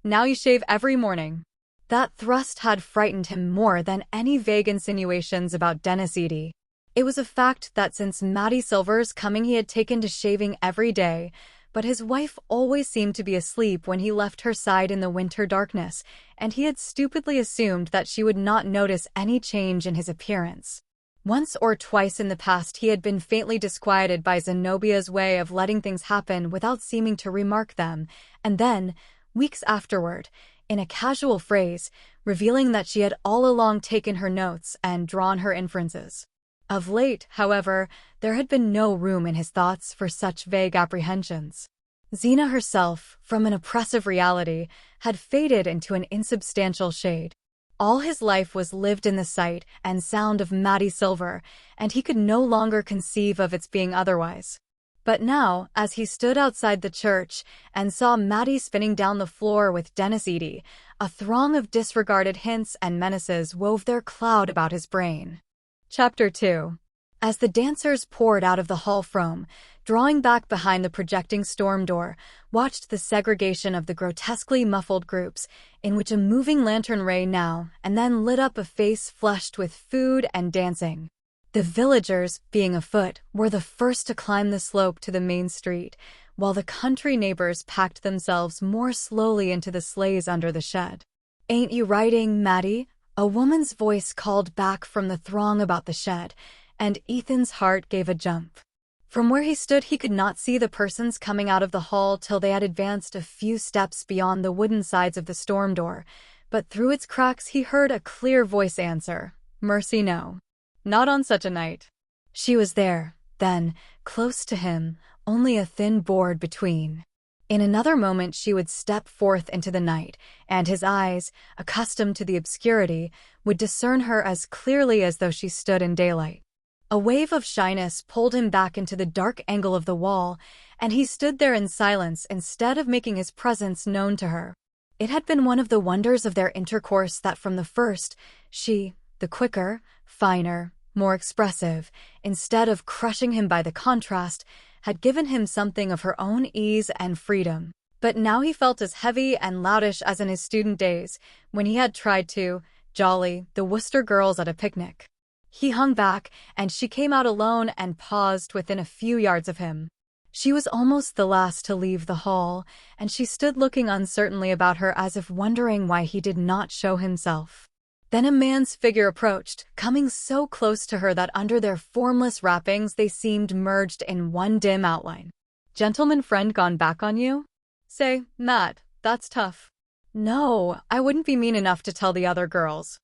Now you shave every morning." That thrust had frightened him more than any vague insinuations about Dennis Eady. It was a fact that since Maddie Silver's coming he had taken to shaving every day, but his wife always seemed to be asleep when he left her side in the winter darkness, and he had stupidly assumed that she would not notice any change in his appearance. Once or twice in the past he had been faintly disquieted by Zenobia's way of letting things happen without seeming to remark them, and then, weeks afterward, in a casual phrase, revealing that she had all along taken her notes and drawn her inferences. Of late, however, there had been no room in his thoughts for such vague apprehensions. Xena herself, from an oppressive reality, had faded into an insubstantial shade. All his life was lived in the sight and sound of Maddie Silver, and he could no longer conceive of its being otherwise. But now, as he stood outside the church and saw Maddie spinning down the floor with Dennis Eady, a throng of disregarded hints and menaces wove their cloud about his brain. Chapter 2. As the dancers poured out of the hall, Frome, drawing back behind the projecting storm door, watched the segregation of the grotesquely muffled groups, in which a moving lantern ray now and then lit up a face flushed with food and dancing. The villagers, being afoot, were the first to climb the slope to the main street, while the country neighbors packed themselves more slowly into the sleighs under the shed. "Ain't you riding, Maddie?" A woman's voice called back from the throng about the shed, and Ethan's heart gave a jump. From where he stood he could not see the persons coming out of the hall till they had advanced a few steps beyond the wooden sides of the storm door, but through its cracks he heard a clear voice answer, "Mercy, no. Not on such a night." She was there, then, close to him, only a thin board between. In another moment she would step forth into the night, and his eyes, accustomed to the obscurity, would discern her as clearly as though she stood in daylight. A wave of shyness pulled him back into the dark angle of the wall, and he stood there in silence instead of making his presence known to her. It had been one of the wonders of their intercourse that from the first, she, the quicker, finer, more expressive, instead of crushing him by the contrast, had given him something of her own ease and freedom. But now he felt as heavy and loudish as in his student days, when he had tried to jolly the Worcester girls at a picnic. He hung back, and she came out alone and paused within a few yards of him. She was almost the last to leave the hall, and she stood looking uncertainly about her as if wondering why he did not show himself. Then a man's figure approached, coming so close to her that under their formless wrappings they seemed merged in one dim outline. "Gentleman friend gone back on you?" "Say, Matt, that's tough." "No, I wouldn't be mean enough to tell the other girls.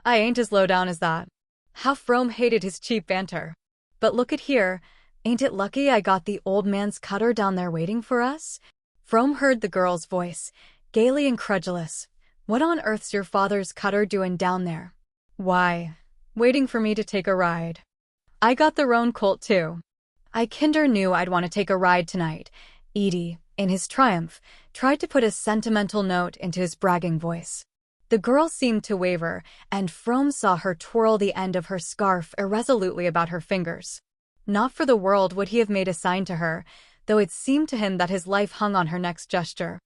I ain't as low down as that." How Frome hated his cheap banter. "But look at here, ain't it lucky I got the old man's cutter down there waiting for us?" Frome heard the girl's voice, gaily incredulous. "What on earth's your father's cutter doing down there?" "Why, waiting for me to take a ride. I got the roan colt too. I kinder knew I'd want to take a ride tonight." Eady, in his triumph, tried to put a sentimental note into his bragging voice. The girl seemed to waver, and Frome saw her twirl the end of her scarf irresolutely about her fingers. Not for the world would he have made a sign to her, though it seemed to him that his life hung on her next gesture.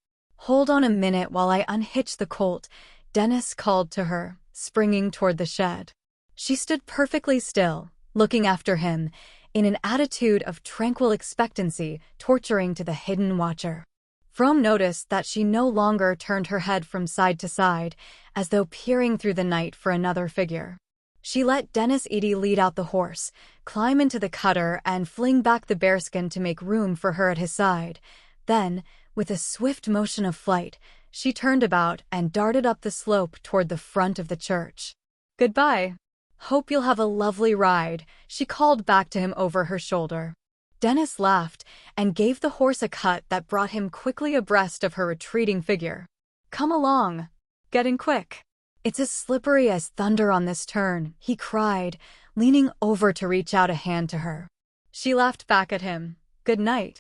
"Hold on a minute while I unhitch the colt," Dennis called to her, springing toward the shed. She stood perfectly still, looking after him, in an attitude of tranquil expectancy torturing to the hidden watcher. Frome noticed that she no longer turned her head from side to side, as though peering through the night for another figure. She let Dennis Eady lead out the horse, climb into the cutter, and fling back the bearskin to make room for her at his side. Then, with a swift motion of flight, she turned about and darted up the slope toward the front of the church. "Goodbye. Hope you'll have a lovely ride," she called back to him over her shoulder. Dennis laughed and gave the horse a cut that brought him quickly abreast of her retreating figure. "Come along. Get in quick. It's as slippery as thunder on this turn," he cried, leaning over to reach out a hand to her. She laughed back at him. "Good night.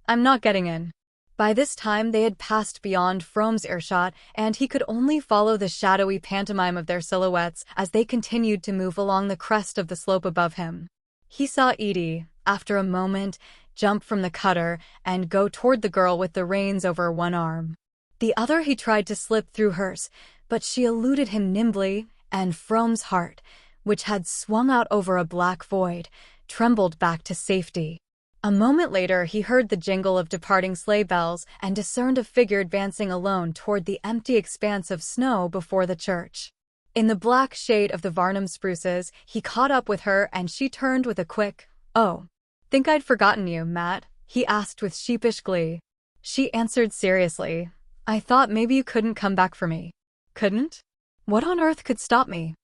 I'm not getting in." By this time, they had passed beyond Frome's earshot, and he could only follow the shadowy pantomime of their silhouettes as they continued to move along the crest of the slope above him. He saw Edie, after a moment, jump from the cutter and go toward the girl with the reins over one arm. The other he tried to slip through hers, but she eluded him nimbly, and Frome's heart, which had swung out over a black void, trembled back to safety. A moment later, he heard the jingle of departing sleigh bells and discerned a figure advancing alone toward the empty expanse of snow before the church. In the black shade of the Varnum spruces, he caught up with her and she turned with a quick, "Oh, think I'd forgotten you, Matt?" he asked with sheepish glee. She answered seriously, "I thought maybe you couldn't come back for me." "Couldn't? What on earth could stop me?"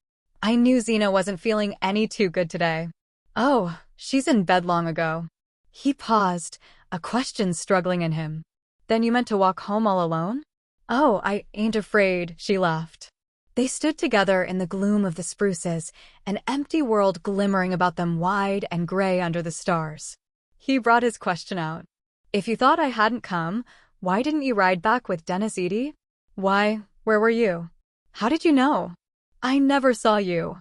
"I knew Zena wasn't feeling any too good today." "Oh, she's in bed long ago." He paused, a question struggling in him. "Then you meant to walk home all alone?" "Oh, I ain't afraid," she laughed. They stood together in the gloom of the spruces, an empty world glimmering about them wide and gray under the stars. He brought his question out. "If you thought I hadn't come, why didn't you ride back with Dennis Edie?" "Why, where were you?" "How did you know?" "I never saw you."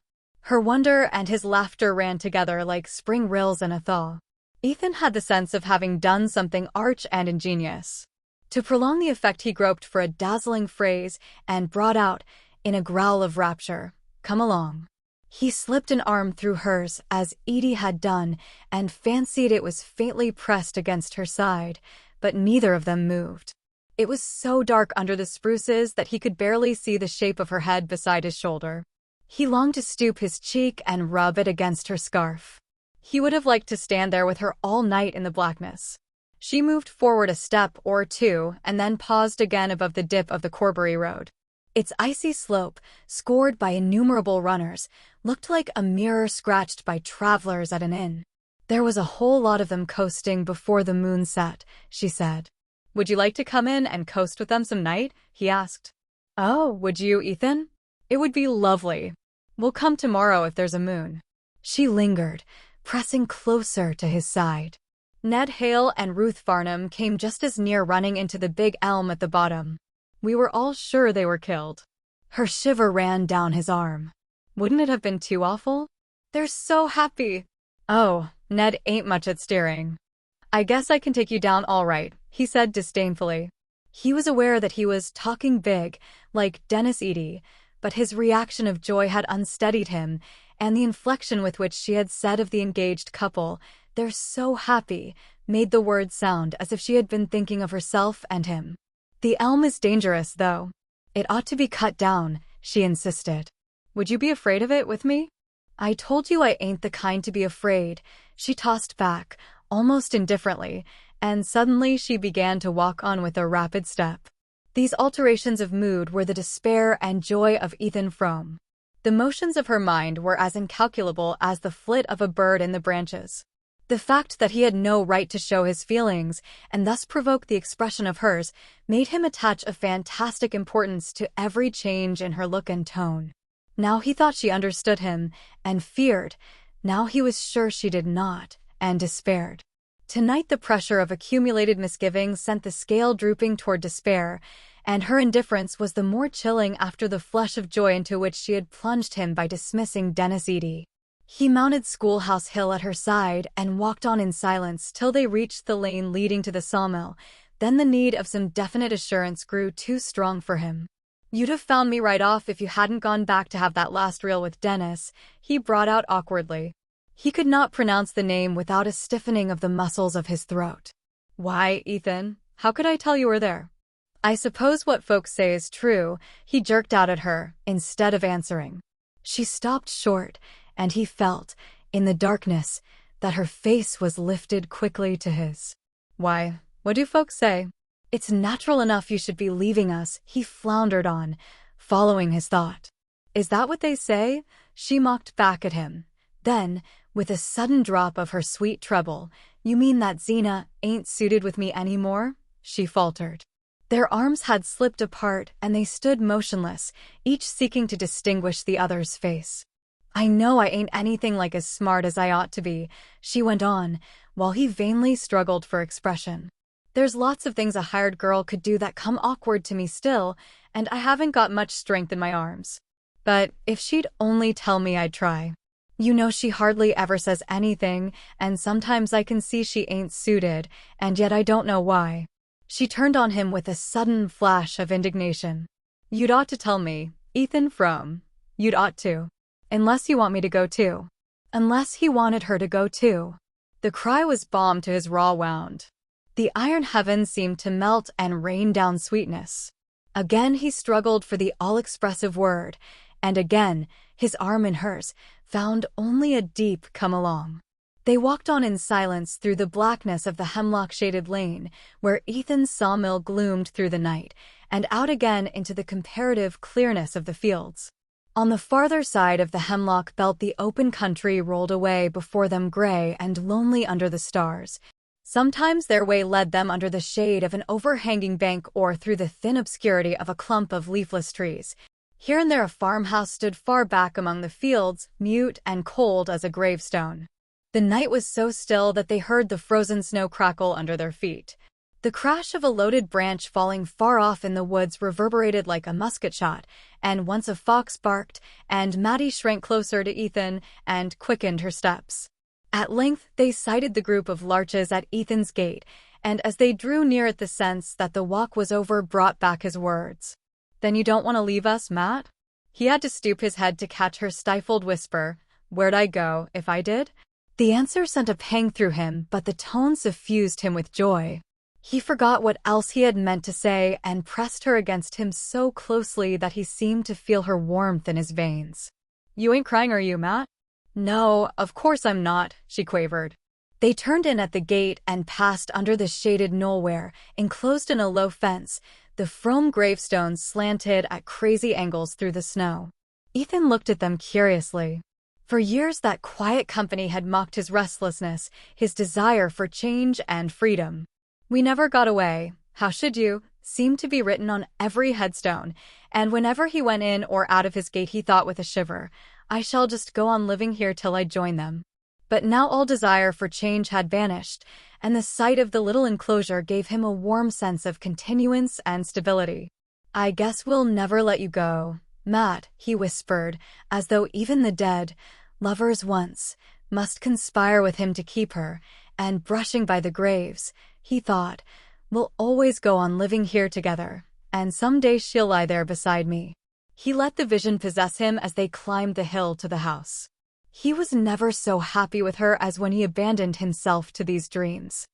Her wonder and his laughter ran together like spring rills in a thaw. Ethan had the sense of having done something arch and ingenious. To prolong the effect, he groped for a dazzling phrase and brought out, in a growl of rapture, "Come along." He slipped an arm through hers, as Edie had done, and fancied it was faintly pressed against her side, but neither of them moved. It was so dark under the spruces that he could barely see the shape of her head beside his shoulder. He longed to stoop his cheek and rub it against her scarf. He would have liked to stand there with her all night in the blackness. She moved forward a step or two and then paused again above the dip of the Corbury Road. Its icy slope, scored by innumerable runners, looked like a mirror scratched by travelers at an inn. "There was a whole lot of them coasting before the moon set," she said. "Would you like to come in and coast with them some night?" he asked. "Oh, would you, Ethan? It would be lovely. We'll come tomorrow if there's a moon." She lingered, pressing closer to his side. Ned Hale and Ruth Farnham came just as near running into the big elm at the bottom. "We were all sure they were killed." Her shiver ran down his arm. "Wouldn't it have been too awful?" "They're so happy." "Oh, Ned ain't much at steering." "I guess I can take you down all right," he said disdainfully. He was aware that he was talking big, like Dennis Edie, but his reaction of joy had unsteadied him, and the inflection with which she had said of the engaged couple, "They're so happy," made the words sound as if she had been thinking of herself and him. "The elm is dangerous, though. It ought to be cut down," she insisted. "Would you be afraid of it with me?" "I told you I ain't the kind to be afraid," she tossed back, almost indifferently, and suddenly she began to walk on with a rapid step. These alterations of mood were the despair and joy of Ethan Frome. The motions of her mind were as incalculable as the flit of a bird in the branches. The fact that he had no right to show his feelings, and thus provoke the expression of hers, made him attach a fantastic importance to every change in her look and tone. Now he thought she understood him, and feared. Now he was sure she did not, and despaired. Tonight the pressure of accumulated misgivings sent the scale drooping toward despair, and her indifference was the more chilling after the flush of joy into which she had plunged him by dismissing Dennis Edie. He mounted Schoolhouse Hill at her side and walked on in silence till they reached the lane leading to the sawmill. Then the need of some definite assurance grew too strong for him. "You'd have found me right off if you hadn't gone back to have that last reel with Dennis," he brought out awkwardly. He could not pronounce the name without a stiffening of the muscles of his throat. "Why, Ethan, how could I tell you were there?" "I suppose what folks say is true," he jerked out at her, instead of answering. She stopped short, and he felt, in the darkness, that her face was lifted quickly to his. "Why, what do folks say?" "It's natural enough you should be leaving us," he floundered on, following his thought. "Is that what they say?" she mocked back at him. Then, with a sudden drop of her sweet treble, "You mean that Zena ain't suited with me anymore?" she faltered. Their arms had slipped apart and they stood motionless, each seeking to distinguish the other's face. "I know I ain't anything like as smart as I ought to be," she went on, while he vainly struggled for expression. There's lots of things a hired girl could do that come awkward to me still, and I haven't got much strength in my arms. But if she'd only tell me, I'd try. You know, she hardly ever says anything, and sometimes I can see she ain't suited, and yet I don't know why." She turned on him with a sudden flash of indignation. "You'd ought to tell me, Ethan Frome. You'd ought to. Unless you want me to go too." Unless he wanted her to go too. The cry was balm to his raw wound. The iron heavens seemed to melt and rain down sweetness. Again he struggled for the all-expressive word, and again, his arm in hers, found only a deep come-along. They walked on in silence through the blackness of the hemlock-shaded lane, where Ethan's sawmill gloomed through the night, and out again into the comparative clearness of the fields. On the farther side of the hemlock belt the open country rolled away before them gray and lonely under the stars. Sometimes their way led them under the shade of an overhanging bank or through the thin obscurity of a clump of leafless trees. Here and there a farmhouse stood far back among the fields, mute and cold as a gravestone. The night was so still that they heard the frozen snow crackle under their feet. The crash of a loaded branch falling far off in the woods reverberated like a musket shot, and once a fox barked, and Maddie shrank closer to Ethan and quickened her steps. At length they sighted the group of larches at Ethan's gate, and as they drew near it the sense that the walk was over brought back his words. "Then you don't want to leave us, Matt?" He had to stoop his head to catch her stifled whisper, "Where'd I go, if I did?" The answer sent a pang through him, but the tone suffused him with joy. He forgot what else he had meant to say and pressed her against him so closely that he seemed to feel her warmth in his veins. "You ain't crying, are you, Matt?" "No, of course I'm not," she quavered. They turned in at the gate and passed under the shaded knoll where, enclosed in a low fence, the Frome gravestones slanted at crazy angles through the snow. Ethan looked at them curiously. For years that quiet company had mocked his restlessness, his desire for change and freedom. "We never got away, how should you?" seemed to be written on every headstone, and whenever he went in or out of his gate he thought with a shiver, "I shall just go on living here till I join them." But now all desire for change had vanished, and the sight of the little enclosure gave him a warm sense of continuance and stability. "I guess we'll never let you go, Matt," he whispered, as though even the dead, lovers once, must conspire with him to keep her, and brushing by the graves, he thought, "We'll always go on living here together, and someday she'll lie there beside me." He let the vision possess him as they climbed the hill to the house. He was never so happy with her as when he abandoned himself to these dreams.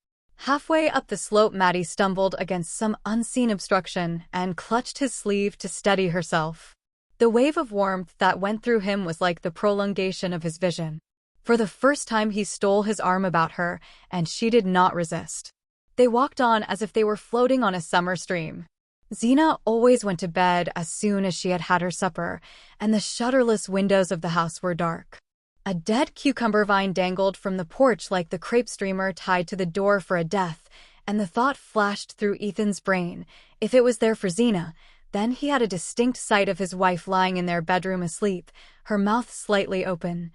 Halfway up the slope Maddie stumbled against some unseen obstruction and clutched his sleeve to steady herself. The wave of warmth that went through him was like the prolongation of his vision. For the first time he stole his arm about her, and she did not resist. They walked on as if they were floating on a summer stream. Zena always went to bed as soon as she had had her supper, and the shutterless windows of the house were dark. A dead cucumber vine dangled from the porch like the crepe streamer tied to the door for a death, and the thought flashed through Ethan's brain, if it was there for Zena, then he had a distinct sight of his wife lying in their bedroom asleep, her mouth slightly open,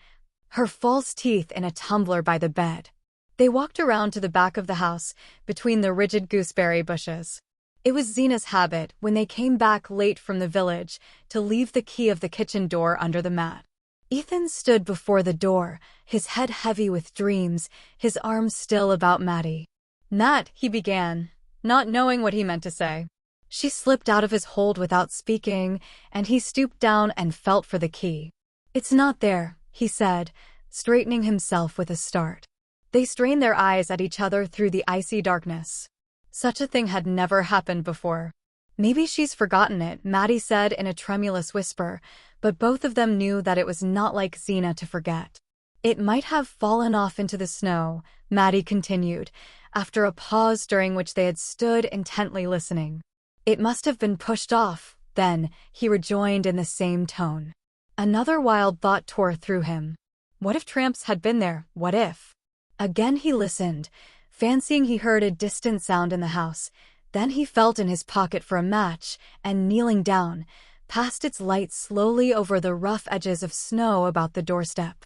her false teeth in a tumbler by the bed. They walked around to the back of the house, between the rigid gooseberry bushes. It was Zena's habit, when they came back late from the village, to leave the key of the kitchen door under the mat. Ethan stood before the door, his head heavy with dreams, his arms still about Maddie. "Matt," he began, not knowing what he meant to say. She slipped out of his hold without speaking, and he stooped down and felt for the key. "It's not there," he said, straightening himself with a start. They strained their eyes at each other through the icy darkness. Such a thing had never happened before. "Maybe she's forgotten it," Maddie said in a tremulous whisper, but both of them knew that it was not like Zena to forget. "It might have fallen off into the snow," Maddie continued, after a pause during which they had stood intently listening. "It must have been pushed off, then," he rejoined in the same tone. Another wild thought tore through him. What if tramps had been there? What if? Again he listened, fancying he heard a distant sound in the house. Then he felt in his pocket for a match, and kneeling down, passed its light slowly over the rough edges of snow about the doorstep.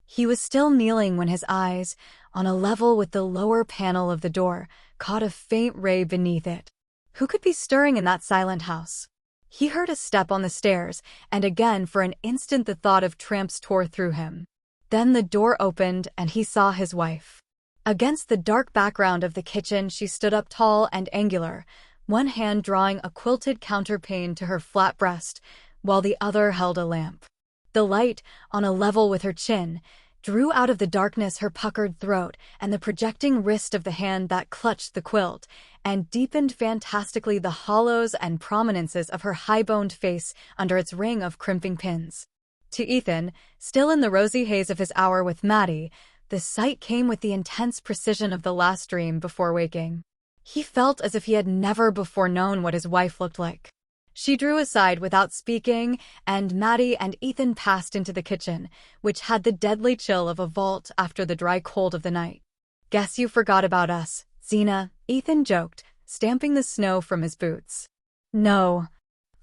He was still kneeling when his eyes, on a level with the lower panel of the door, caught a faint ray beneath it. Who could be stirring in that silent house? He heard a step on the stairs, and again for an instant the thought of tramps tore through him. Then the door opened, and he saw his wife. Against the dark background of the kitchen, she stood up tall and angular, one hand drawing a quilted counterpane to her flat breast, while the other held a lamp. The light, on a level with her chin, drew out of the darkness her puckered throat and the projecting wrist of the hand that clutched the quilt, and deepened fantastically the hollows and prominences of her high-boned face under its ring of crimping pins. To Ethan, still in the rosy haze of his hour with Maddie, the sight came with the intense precision of the last dream before waking. He felt as if he had never before known what his wife looked like. She drew aside without speaking, and Maddie and Ethan passed into the kitchen, which had the deadly chill of a vault after the dry cold of the night. "Guess you forgot about us, Zena," Ethan joked, stamping the snow from his boots. "No.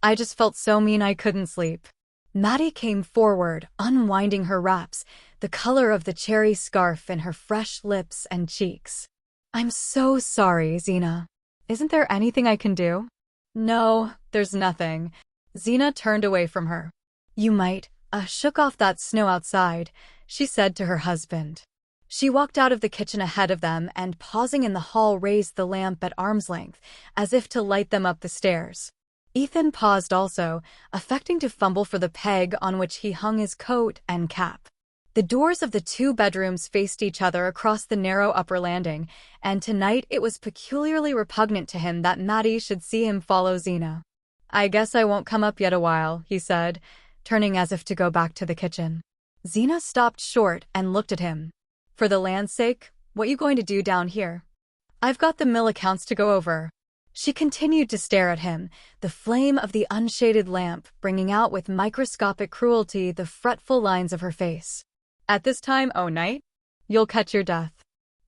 I just felt so mean I couldn't sleep." Maddie came forward, unwinding her wraps, the color of the cherry scarf in her fresh lips and cheeks. "I'm so sorry, Zena. Isn't there anything I can do?" "No, there's nothing." Zena turned away from her. "You might, shook off that snow outside," she said to her husband. She walked out of the kitchen ahead of them and, pausing in the hall, raised the lamp at arm's length, as if to light them up the stairs. Ethan paused also, affecting to fumble for the peg on which he hung his coat and cap. The doors of the two bedrooms faced each other across the narrow upper landing, and tonight it was peculiarly repugnant to him that Maddie should see him follow Zena. "I guess I won't come up yet a while," he said, turning as if to go back to the kitchen. Zena stopped short and looked at him. "For the land's sake, what you going to do down here?" "I've got the mill accounts to go over." She continued to stare at him, the flame of the unshaded lamp bringing out with microscopic cruelty the fretful lines of her face. "At this time o' night? You'll catch your death.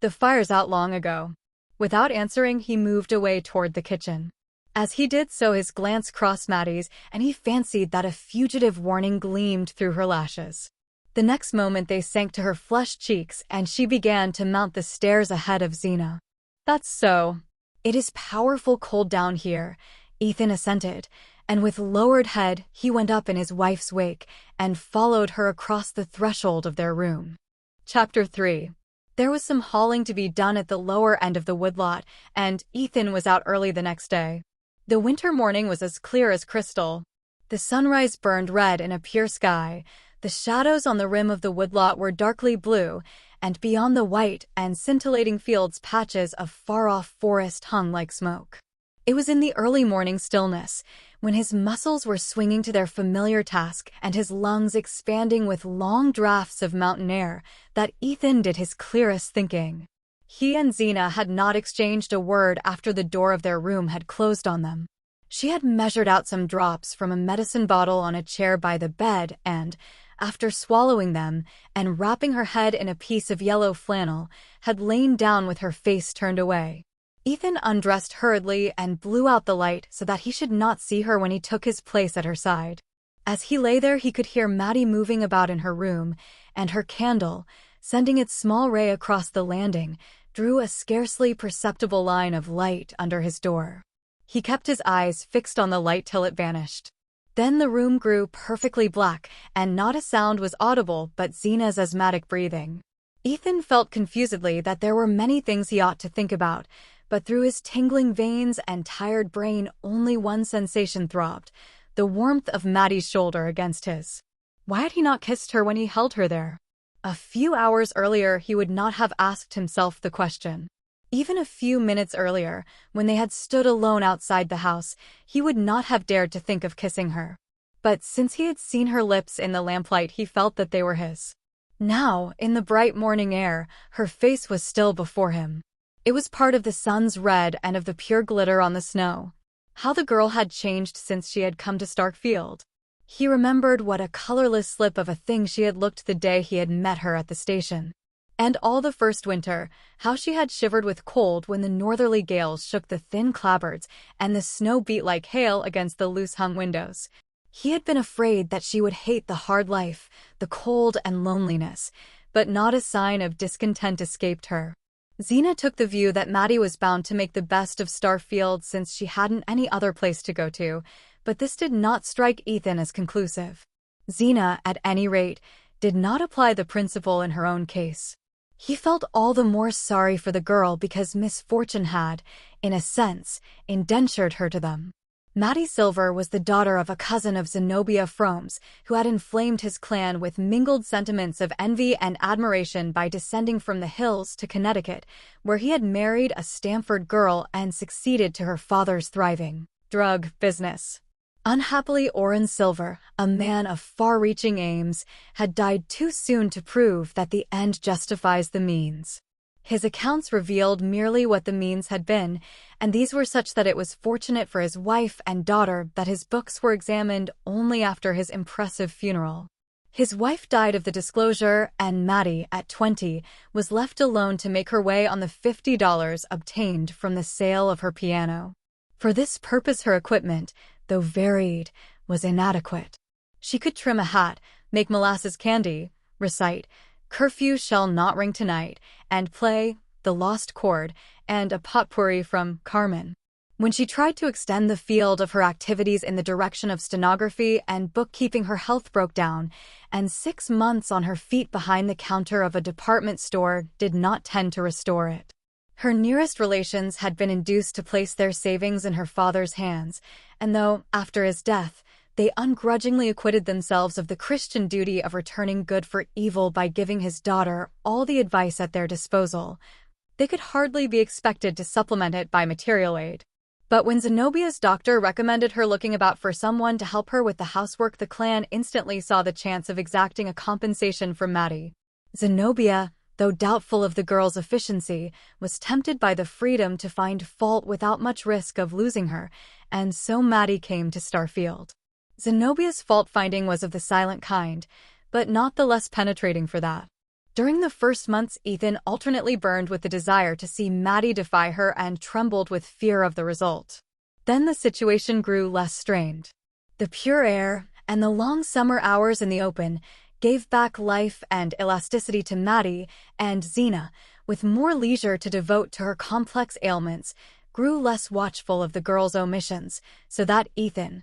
The fire's out long ago." Without answering, he moved away toward the kitchen. As he did so, his glance crossed Maddie's, and he fancied that a fugitive warning gleamed through her lashes. The next moment they sank to her flushed cheeks, and she began to mount the stairs ahead of Zena. "That's so. It is powerful cold down here," Ethan assented, and with lowered head he went up in his wife's wake and followed her across the threshold of their room. Chapter 3. There was some hauling to be done at the lower end of the woodlot, and Ethan was out early the next day. The winter morning was as clear as crystal. The sunrise burned red in a pure sky, the shadows on the rim of the woodlot were darkly blue, and beyond the white and scintillating fields patches of far-off forest hung like smoke. It was in the early morning stillness, when his muscles were swinging to their familiar task and his lungs expanding with long draughts of mountain air, that Ethan did his clearest thinking. He and Zena had not exchanged a word after the door of their room had closed on them. She had measured out some drops from a medicine bottle on a chair by the bed and, after swallowing them and wrapping her head in a piece of yellow flannel, had lain down with her face turned away. Ethan undressed hurriedly and blew out the light so that he should not see her when he took his place at her side. As he lay there, he could hear Maddie moving about in her room, and her candle, sending its small ray across the landing, drew a scarcely perceptible line of light under his door. He kept his eyes fixed on the light till it vanished. Then the room grew perfectly black, and not a sound was audible but Zena's asthmatic breathing. Ethan felt confusedly that there were many things he ought to think about, but through his tingling veins and tired brain only one sensation throbbed, the warmth of Maddie's shoulder against his. Why had he not kissed her when he held her there? A few hours earlier he would not have asked himself the question. Even a few minutes earlier, when they had stood alone outside the house, he would not have dared to think of kissing her. But since he had seen her lips in the lamplight, he felt that they were his. Now, in the bright morning air, her face was still before him. It was part of the sun's red and of the pure glitter on the snow. How the girl had changed since she had come to Starkfield. He remembered what a colorless slip of a thing she had looked the day he had met her at the station. And all the first winter, how she had shivered with cold when the northerly gales shook the thin clapboards and the snow beat like hail against the loose-hung windows. He had been afraid that she would hate the hard life, the cold and loneliness, but not a sign of discontent escaped her. Xena took the view that Maddie was bound to make the best of Starfield since she hadn't any other place to go to, but this did not strike Ethan as conclusive. Xena, at any rate, did not apply the principle in her own case. He felt all the more sorry for the girl because misfortune had, in a sense, indentured her to them. Maddie Silver was the daughter of a cousin of Zenobia Frome's, who had inflamed his clan with mingled sentiments of envy and admiration by descending from the hills to Connecticut, where he had married a Stamford girl and succeeded to her father's thriving drug business. Unhappily, Orrin Silver, a man of far-reaching aims, had died too soon to prove that the end justifies the means. His accounts revealed merely what the means had been, and these were such that it was fortunate for his wife and daughter that his books were examined only after his impressive funeral. His wife died of the disclosure, and Maddie, at 20, was left alone to make her way on the $50 obtained from the sale of her piano. For this purpose her equipment, though varied, was inadequate. She could trim a hat, make molasses candy, recite, "Curfew shall not ring tonight," and play "The Lost Chord" and a potpourri from Carmen. When she tried to extend the field of her activities in the direction of stenography and bookkeeping, her health broke down, and 6 months on her feet behind the counter of a department store did not tend to restore it. Her nearest relations had been induced to place their savings in her father's hands, and though, after his death, they ungrudgingly acquitted themselves of the Christian duty of returning good for evil by giving his daughter all the advice at their disposal, they could hardly be expected to supplement it by material aid. But when Zenobia's doctor recommended her looking about for someone to help her with the housework, the clan instantly saw the chance of exacting a compensation from Maddie. Zenobia, though doubtful of the girl's efficiency, was tempted by the freedom to find fault without much risk of losing her, and so Maddie came to Starfield. Zenobia's fault-finding was of the silent kind, but not the less penetrating for that. During the first months, Ethan alternately burned with the desire to see Maddie defy her and trembled with fear of the result. Then the situation grew less strained. The pure air and the long summer hours in the open gave back life and elasticity to Maddie, and Xena, with more leisure to devote to her complex ailments, grew less watchful of the girl's omissions, so that Ethan,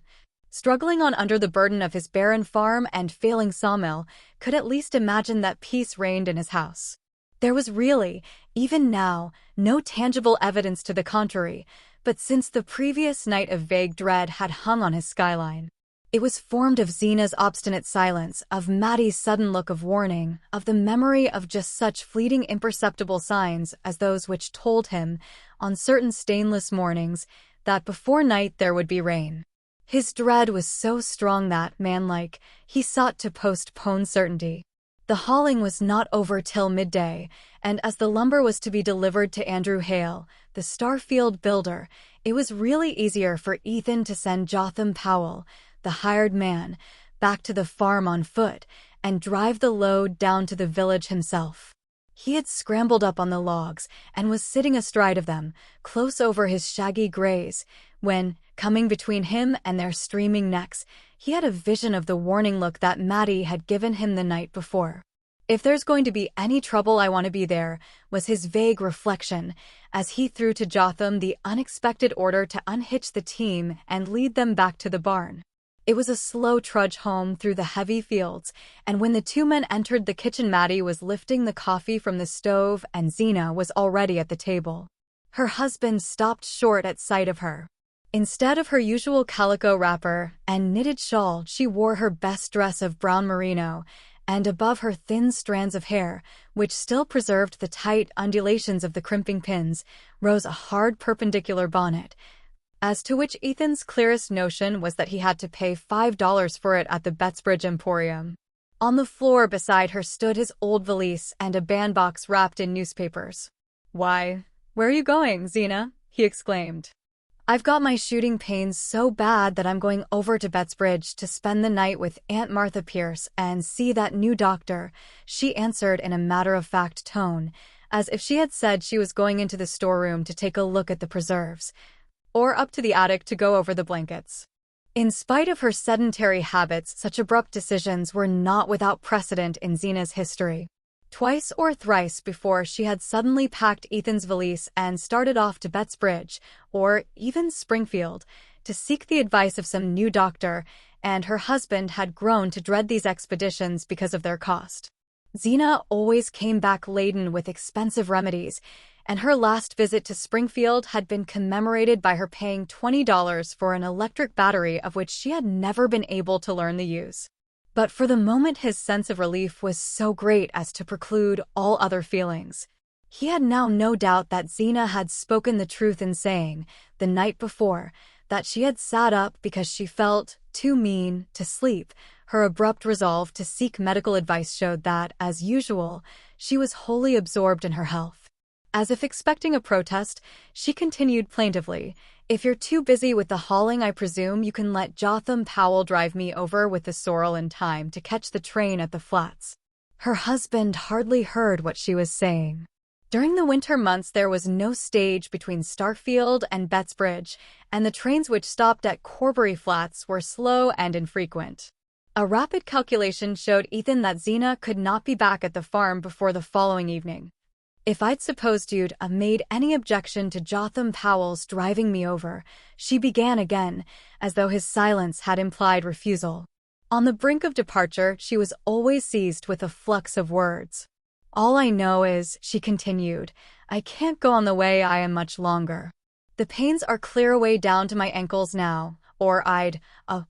struggling on under the burden of his barren farm and failing sawmill, could at least imagine that peace reigned in his house. There was really, even now, no tangible evidence to the contrary, but since the previous night of vague dread had hung on his skyline. It was formed of Xena's obstinate silence, of Maddie's sudden look of warning, of the memory of just such fleeting imperceptible signs as those which told him, on certain stainless mornings, that before night there would be rain. His dread was so strong that, manlike, he sought to postpone certainty. The hauling was not over till midday, and as the lumber was to be delivered to Andrew Hale, the Starfield builder, it was really easier for Ethan to send Jotham Powell, the hired man, back to the farm on foot and drive the load down to the village himself. He had scrambled up on the logs and was sitting astride of them, close over his shaggy grays, when, coming between him and their streaming necks, he had a vision of the warning look that Maddie had given him the night before. "If there's going to be any trouble, I want to be there," was his vague reflection, as he threw to Jotham the unexpected order to unhitch the team and lead them back to the barn. It was a slow trudge home through the heavy fields, and when the two men entered the kitchen, Maddie was lifting the coffee from the stove and Xena was already at the table. Her husband stopped short at sight of her. Instead of her usual calico wrapper and knitted shawl, she wore her best dress of brown merino, and above her thin strands of hair, which still preserved the tight undulations of the crimping pins, rose a hard perpendicular bonnet, as to which Ethan's clearest notion was that he had to pay $5 for it at the Bettsbridge Emporium. On the floor beside her stood his old valise and a bandbox wrapped in newspapers. "Why, where are you going, Xena?" he exclaimed. "I've got my shooting pains so bad that I'm going over to Bettsbridge to spend the night with Aunt Martha Pierce and see that new doctor," she answered in a matter-of-fact tone, as if she had said she was going into the storeroom to take a look at the preserves, or up to the attic to go over the blankets. In spite of her sedentary habits, such abrupt decisions were not without precedent in Xena's history. twice or thrice before she had suddenly packed Ethan's valise and started off to Bettsbridge, or even Springfield, to seek the advice of some new doctor, and her husband had grown to dread these expeditions because of their cost. Zena always came back laden with expensive remedies, and her last visit to Springfield had been commemorated by her paying $20 for an electric battery of which she had never been able to learn the use. But for the moment his sense of relief was so great as to preclude all other feelings. He had now no doubt that Zena had spoken the truth in saying, the night before, that she had sat up because she felt too mean to sleep. Her abrupt resolve to seek medical advice showed that, as usual, she was wholly absorbed in her health. As if expecting a protest, she continued plaintively, "If you're too busy with the hauling, I presume you can let Jotham Powell drive me over with the sorrel in time to catch the train at the flats." Her husband hardly heard what she was saying. During the winter months there was no stage between Starkfield and Bettsbridge, and the trains which stopped at Corbury Flats were slow and infrequent. A rapid calculation showed Ethan that Zena could not be back at the farm before the following evening. "If I'd supposed you'd made any objection to Jotham Powell's driving me over," she began again, as though his silence had implied refusal. On the brink of departure, she was always seized with a flux of words. "All I know is," she continued, "I can't go on the way I am much longer. The pains are clear away down to my ankles now, or I'd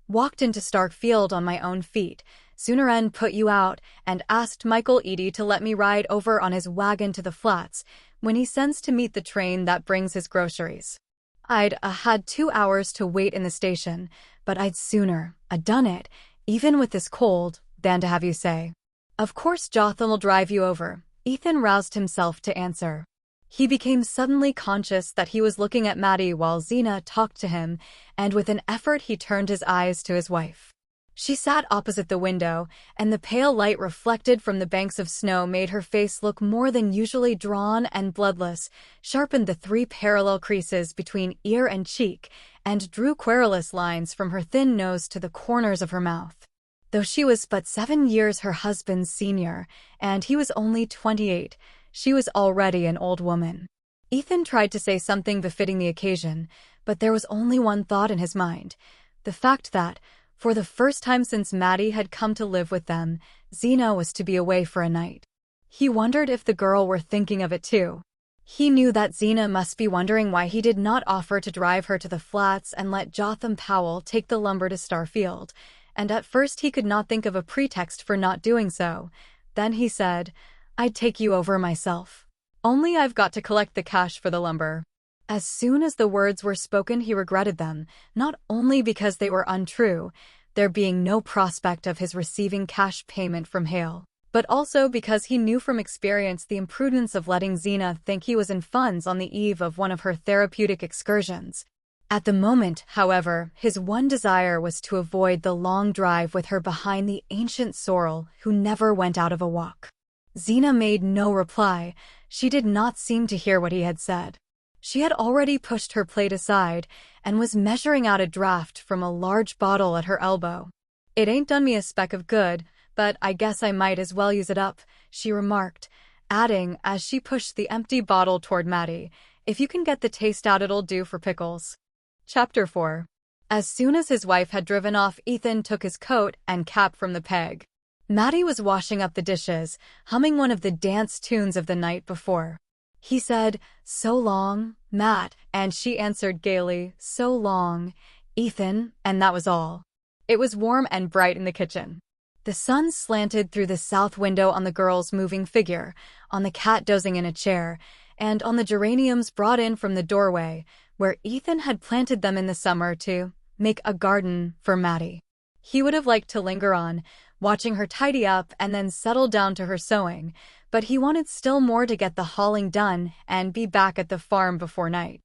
walked into Starkfield on my own feet, sooner'n put you out, and asked Michael Eady to let me ride over on his wagon to the flats, when he sends to meet the train that brings his groceries. I'd had 2 hours to wait in the station, but I'd sooner done it, even with this cold, than to have you say, 'Of course Jotham'll drive you over.'" Ethan roused himself to answer. He became suddenly conscious that he was looking at Maddie while Zena talked to him, and with an effort he turned his eyes to his wife. She sat opposite the window, and the pale light reflected from the banks of snow made her face look more than usually drawn and bloodless, sharpened the 3 parallel creases between ear and cheek, and drew querulous lines from her thin nose to the corners of her mouth. Though she was but 7 years her husband's senior, and he was only 28, she was already an old woman. Ethan tried to say something befitting the occasion, but there was only one thought in his mind, the fact that, for the first time since Maddie had come to live with them, Zena was to be away for a night. He wondered if the girl were thinking of it too. He knew that Zena must be wondering why he did not offer to drive her to the flats and let Jotham Powell take the lumber to Starfield, and at first he could not think of a pretext for not doing so. Then he said, "I'd take you over myself. Only I've got to collect the cash for the lumber." As soon as the words were spoken he regretted them, not only because they were untrue, there being no prospect of his receiving cash payment from Hale, but also because he knew from experience the imprudence of letting Zena think he was in funds on the eve of one of her therapeutic excursions. At the moment, however, his one desire was to avoid the long drive with her behind the ancient sorrel who never went out of a walk. Zena made no reply. She did not seem to hear what he had said. She had already pushed her plate aside and was measuring out a draught from a large bottle at her elbow. "It ain't done me a speck of good, but I guess I might as well use it up," she remarked, adding, as she pushed the empty bottle toward Maddie, "If you can get the taste out it'll do for pickles." Chapter 4. As soon as his wife had driven off, Ethan took his coat and cap from the peg. Maddie was washing up the dishes, humming one of the dance tunes of the night before. He said, "So long, Matt," and she answered gaily, "So long, Ethan," and that was all. It was warm and bright in the kitchen. The sun slanted through the south window on the girl's moving figure, on the cat dozing in a chair, and on the geraniums brought in from the doorway, where Ethan had planted them in the summer to make a garden for Maddie. He would have liked to linger on, watching her tidy up and then settle down to her sewing, but he wanted still more to get the hauling done and be back at the farm before night.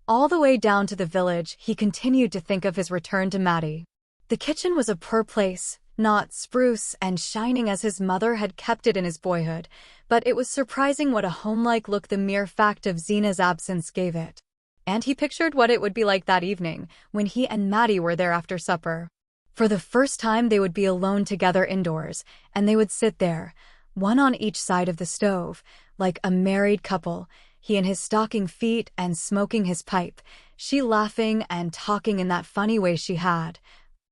All the way down to the village, he continued to think of his return to Maddie. The kitchen was a poor place, not spruce and shining as his mother had kept it in his boyhood, but it was surprising what a homelike look the mere fact of Zena's absence gave it. And he pictured what it would be like that evening, when he and Maddie were there after supper. For the first time they would be alone together indoors, and they would sit there, one on each side of the stove, like a married couple, he in his stocking feet and smoking his pipe, she laughing and talking in that funny way she had,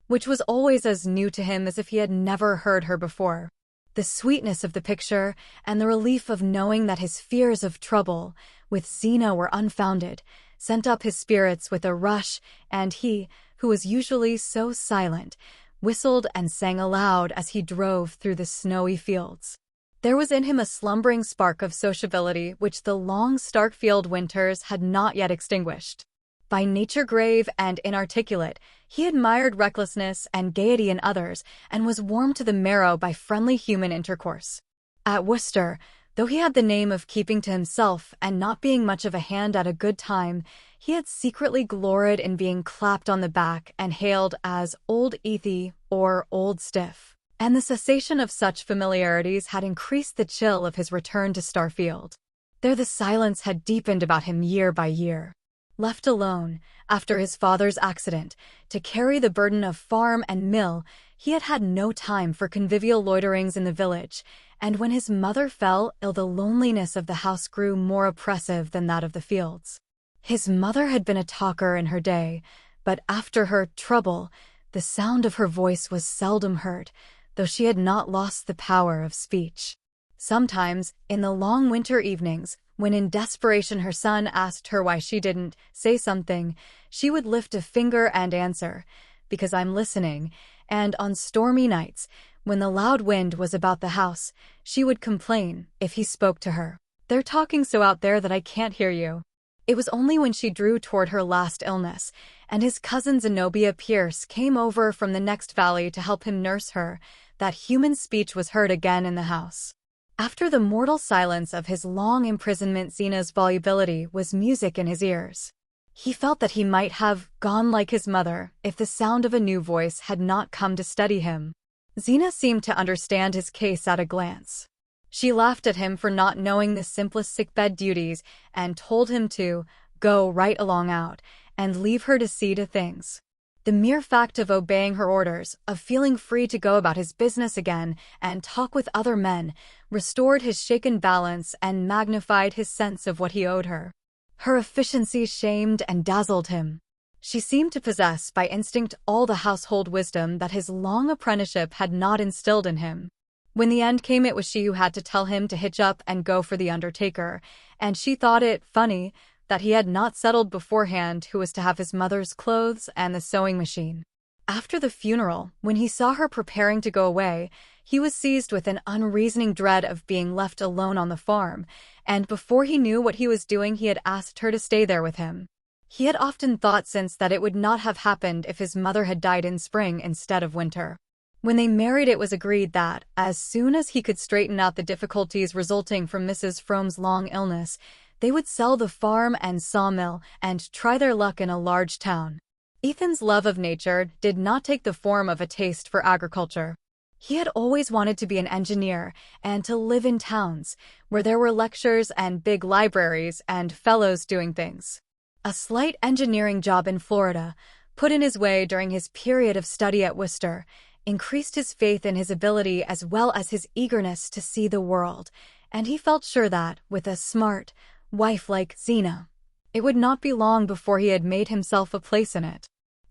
which was always as new to him as if he had never heard her before. The sweetness of the picture and the relief of knowing that his fears of trouble with Zina were unfounded sent up his spirits with a rush, and he, who was usually so silent, whistled and sang aloud as he drove through the snowy fields. There was in him a slumbering spark of sociability which the long Starkfield winters had not yet extinguished. By nature grave and inarticulate, he admired recklessness and gaiety in others, and was warmed to the marrow by friendly human intercourse. At Worcester, though he had the name of keeping to himself and not being much of a hand at a good time, he had secretly gloried in being clapped on the back and hailed as Old Ethy or Old Stiff. And the cessation of such familiarities had increased the chill of his return to Starkfield. There the silence had deepened about him year by year. Left alone, after his father's accident, to carry the burden of farm and mill, he had had no time for convivial loiterings in the village, and when his mother fell ill the loneliness of the house grew more oppressive than that of the fields. His mother had been a talker in her day, but after her trouble, the sound of her voice was seldom heard, though she had not lost the power of speech. Sometimes, in the long winter evenings, when in desperation her son asked her why she didn't say something, she would lift a finger and answer, "Because I'm listening," and on stormy nights, when the loud wind was about the house, she would complain, if he spoke to her, "They're talking so out there that I can't hear you." It was only when she drew toward her last illness, and his cousin Zenobia Pierce came over from the next valley to help him nurse her, that human speech was heard again in the house. After the mortal silence of his long imprisonment, Zina's volubility was music in his ears. He felt that he might have gone like his mother if the sound of a new voice had not come to steady him. Zina seemed to understand his case at a glance. She laughed at him for not knowing the simplest sickbed duties and told him to go right along out and leave her to see to things. The mere fact of obeying her orders, of feeling free to go about his business again and talk with other men, restored his shaken balance and magnified his sense of what he owed her. Her efficiency shamed and dazzled him. She seemed to possess by instinct all the household wisdom that his long apprenticeship had not instilled in him. When the end came, it was she who had to tell him to hitch up and go for the undertaker, and she thought it funny that he had not settled beforehand who was to have his mother's clothes and the sewing machine. After the funeral, when he saw her preparing to go away, he was seized with an unreasoning dread of being left alone on the farm, and before he knew what he was doing, he had asked her to stay there with him. He had often thought since that it would not have happened if his mother had died in spring instead of winter. When they married, it was agreed that, as soon as he could straighten out the difficulties resulting from Mrs. Frome's long illness, they would sell the farm and sawmill and try their luck in a large town. Ethan's love of nature did not take the form of a taste for agriculture. He had always wanted to be an engineer and to live in towns where there were lectures and big libraries and fellows doing things. A slight engineering job in Florida, put in his way during his period of study at Worcester, increased his faith in his ability as well as his eagerness to see the world, and he felt sure that, with a smart wife like Zina, it would not be long before he had made himself a place in it.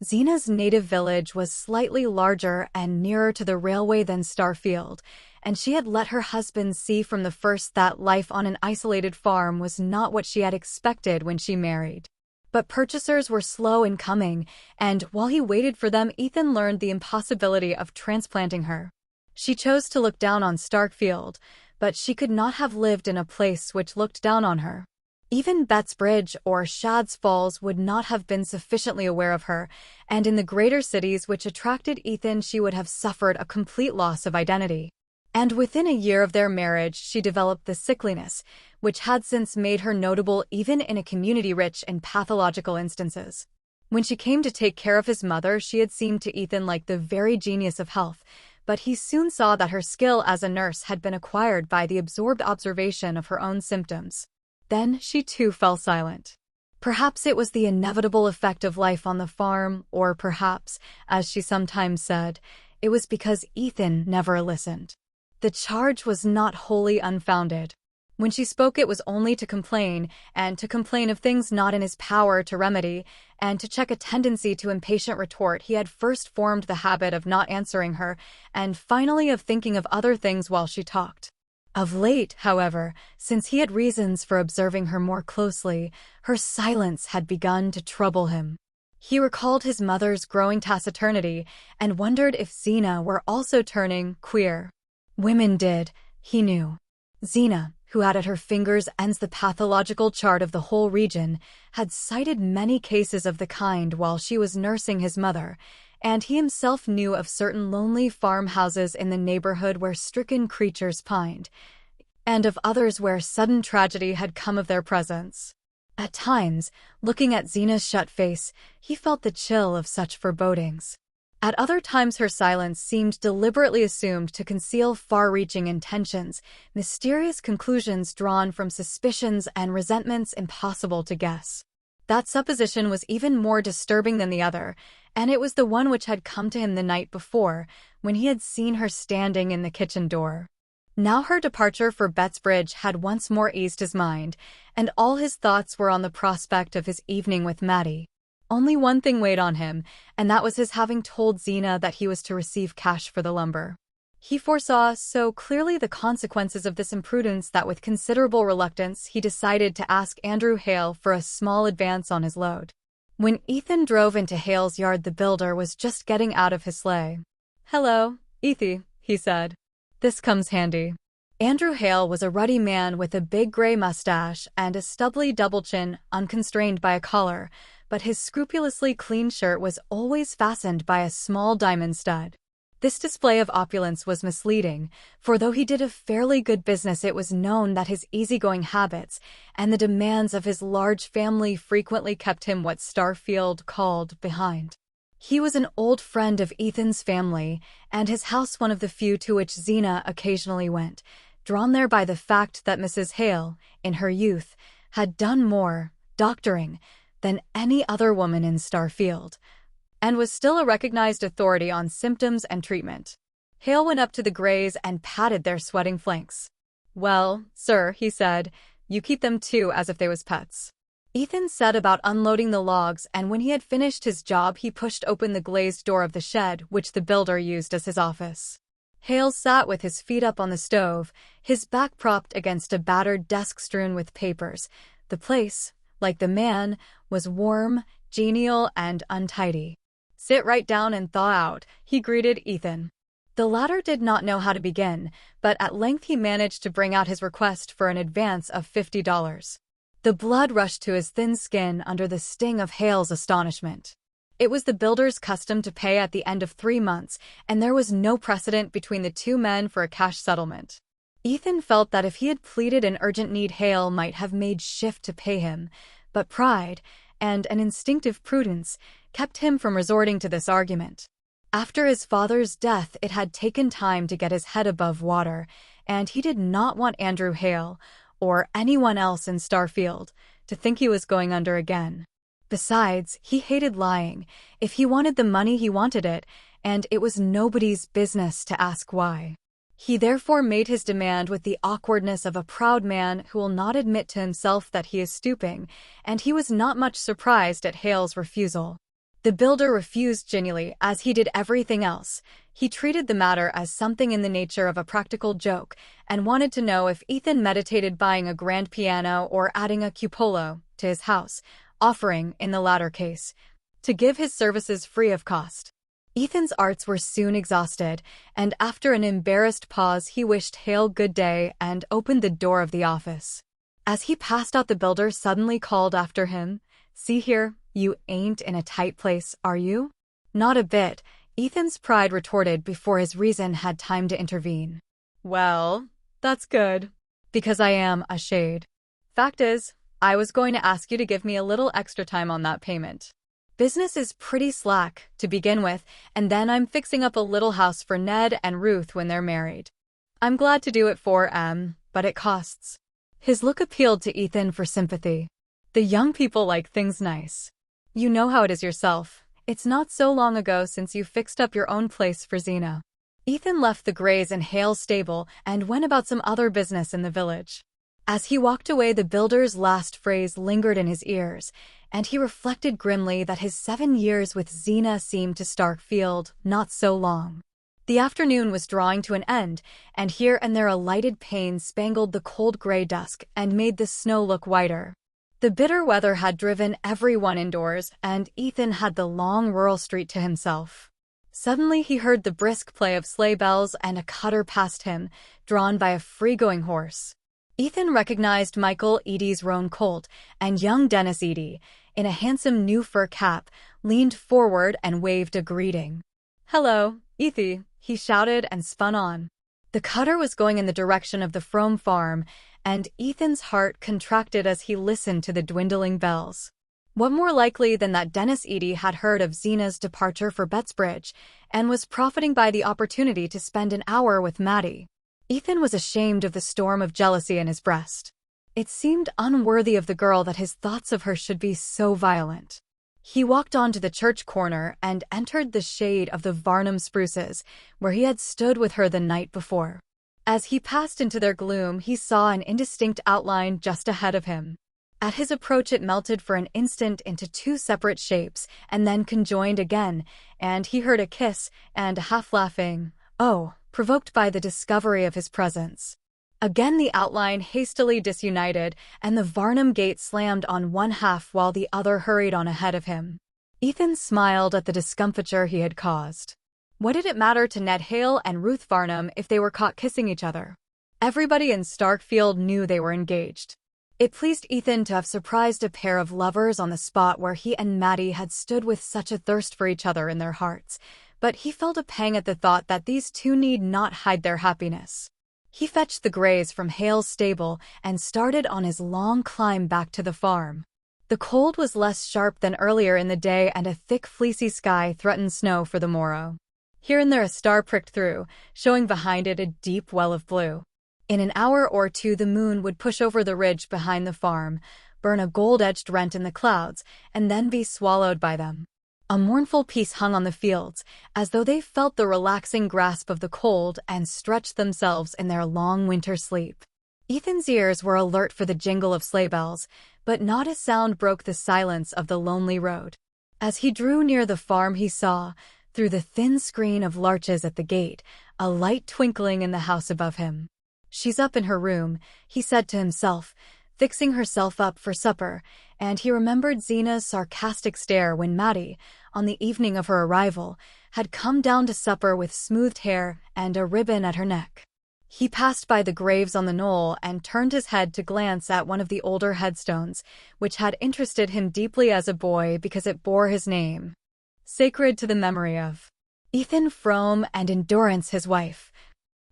Zina's native village was slightly larger and nearer to the railway than Starkfield, and she had let her husband see from the first that life on an isolated farm was not what she had expected when she married. But purchasers were slow in coming, and while he waited for them, Ethan learned the impossibility of transplanting her. She chose to look down on Starkfield, but she could not have lived in a place which looked down on her. Even Bettsbridge or Shadd's Falls would not have been sufficiently aware of her, and in the greater cities which attracted Ethan she would have suffered a complete loss of identity. And within a year of their marriage she developed the sickliness, which had since made her notable even in a community rich in pathological instances. When she came to take care of his mother, she had seemed to Ethan like the very genius of health, but he soon saw that her skill as a nurse had been acquired by the absorbed observation of her own symptoms. Then she too fell silent. Perhaps it was the inevitable effect of life on the farm, or perhaps, as she sometimes said, it was because Ethan never listened. The charge was not wholly unfounded. When she spoke, it was only to complain, and to complain of things not in his power to remedy, and to check a tendency to impatient retort. He had first formed the habit of not answering her, and finally of thinking of other things while she talked. Of late, however, since he had reasons for observing her more closely, her silence had begun to trouble him. He recalled his mother's growing taciturnity and wondered if Zina were also turning queer. Women did, he knew. Zina, who had at her fingers' ends the pathological chart of the whole region, had cited many cases of the kind while she was nursing his mother, and he himself knew of certain lonely farmhouses in the neighborhood where stricken creatures pined, and of others where sudden tragedy had come of their presence. At times, looking at Zina's shut face, he felt the chill of such forebodings. At other times her silence seemed deliberately assumed to conceal far-reaching intentions, mysterious conclusions drawn from suspicions and resentments impossible to guess. That supposition was even more disturbing than the other, and it was the one which had come to him the night before, when he had seen her standing in the kitchen door. Now her departure for Bettsbridge had once more eased his mind, and all his thoughts were on the prospect of his evening with Maddie. Only one thing weighed on him, and that was his having told Zina that he was to receive cash for the lumber. He foresaw so clearly the consequences of this imprudence that with considerable reluctance he decided to ask Andrew Hale for a small advance on his load. When Ethan drove into Hale's yard, the builder was just getting out of his sleigh. "Hello, Ethy," he said. "This comes handy." Andrew Hale was a ruddy man with a big gray mustache and a stubbly double chin, unconstrained by a collar, but his scrupulously clean shirt was always fastened by a small diamond stud. This display of opulence was misleading, for though he did a fairly good business, it was known that his easygoing habits and the demands of his large family frequently kept him what Starfield called behind. He was an old friend of Ethan's family, and his house one of the few to which Zina occasionally went, drawn there by the fact that Mrs. Hale, in her youth, had done more doctoring than any other woman in Starfield, and was still a recognized authority on symptoms and treatment. Hale went up to the Greys and patted their sweating flanks. "Well, sir," he said, "you keep them too as if they was pets." Ethan set about unloading the logs, and when he had finished his job he pushed open the glazed door of the shed which the builder used as his office. Hale sat with his feet up on the stove, his back propped against a battered desk strewn with papers. The place, like the man, was warm, genial, and untidy. "Sit right down and thaw out," he greeted Ethan. The latter did not know how to begin, but at length he managed to bring out his request for an advance of $50. The blood rushed to his thin skin under the sting of Hale's astonishment. It was the builder's custom to pay at the end of 3 months, and there was no precedent between the two men for a cash settlement. Ethan felt that if he had pleaded an urgent need, Hale might have made shift to pay him, but pride, and an instinctive prudence, kept him from resorting to this argument. After his father's death, it had taken time to get his head above water, and he did not want Andrew Hale, or anyone else in Starfield, to think he was going under again. Besides, he hated lying. If he wanted the money, he wanted it, and it was nobody's business to ask why. He therefore made his demand with the awkwardness of a proud man who will not admit to himself that he is stooping, and he was not much surprised at Hale's refusal. The builder refused genially, as he did everything else. He treated the matter as something in the nature of a practical joke, and wanted to know if Ethan meditated buying a grand piano or adding a cupola to his house, offering, in the latter case, to give his services free of cost. Ethan's arts were soon exhausted, and after an embarrassed pause he wished Hale good day and opened the door of the office. As he passed out, the builder suddenly called after him, "See here, you ain't in a tight place, are you?" "Not a bit," Ethan's pride retorted before his reason had time to intervene. "Well, that's good, because I am a shade. Fact is, I was going to ask you to give me a little extra time on that payment. Business is pretty slack, to begin with, and then I'm fixing up a little house for Ned and Ruth when they're married. I'm glad to do it for but it costs." His look appealed to Ethan for sympathy. "The young people like things nice. You know how it is yourself. It's not so long ago since you fixed up your own place for Zina." Ethan left the Greys in Hale's stable and went about some other business in the village. As he walked away, the builder's last phrase lingered in his ears, and he reflected grimly that his 7 years with Xena seemed to Starkfield not so long. The afternoon was drawing to an end, and here and there a lighted pane spangled the cold gray dusk and made the snow look whiter. The bitter weather had driven everyone indoors, and Ethan had the long rural street to himself. Suddenly he heard the brisk play of sleigh bells and a cutter passed him, drawn by a free-going horse. Ethan recognized Michael Eady's roan colt, and young Dennis Eady, in a handsome new fur cap, leaned forward and waved a greeting. "Hello, Ethy," he shouted and spun on. The cutter was going in the direction of the Frome farm, and Ethan's heart contracted as he listened to the dwindling bells. What more likely than that Dennis Eady had heard of Xena's departure for Bettsbridge and was profiting by the opportunity to spend an hour with Maddie? Ethan was ashamed of the storm of jealousy in his breast. It seemed unworthy of the girl that his thoughts of her should be so violent. He walked on to the church corner and entered the shade of the Varnum spruces, where he had stood with her the night before. As he passed into their gloom, he saw an indistinct outline just ahead of him. At his approach it melted for an instant into 2 separate shapes, and then conjoined again, and he heard a kiss and a half-laughing "oh," provoked by the discovery of his presence. Again the outline hastily disunited, and the Varnum gate slammed on one half while the other hurried on ahead of him. Ethan smiled at the discomfiture he had caused. What did it matter to Ned Hale and Ruth Varnum if they were caught kissing each other? Everybody in Starkfield knew they were engaged. It pleased Ethan to have surprised a pair of lovers on the spot where he and Maddie had stood with such a thirst for each other in their hearts, but he felt a pang at the thought that these two need not hide their happiness. He fetched the Greys from Hale's stable and started on his long climb back to the farm. The cold was less sharp than earlier in the day, and a thick fleecy sky threatened snow for the morrow. Here and there a star pricked through, showing behind it a deep well of blue. In an hour or two the moon would push over the ridge behind the farm, burn a gold-edged rent in the clouds, and then be swallowed by them. A mournful peace hung on the fields, as though they felt the relaxing grasp of the cold and stretched themselves in their long winter sleep. Ethan's ears were alert for the jingle of sleigh bells, but not a sound broke the silence of the lonely road. As he drew near the farm he saw, through the thin screen of larches at the gate, a light twinkling in the house above him. "She's up in her room," he said to himself, fixing herself up for supper, and he remembered Xena's sarcastic stare when Maddie, on the evening of her arrival, had come down to supper with smoothed hair and a ribbon at her neck. He passed by the graves on the knoll and turned his head to glance at one of the older headstones, which had interested him deeply as a boy because it bore his name. Sacred to the memory of Ethan Frome and Endurance his wife,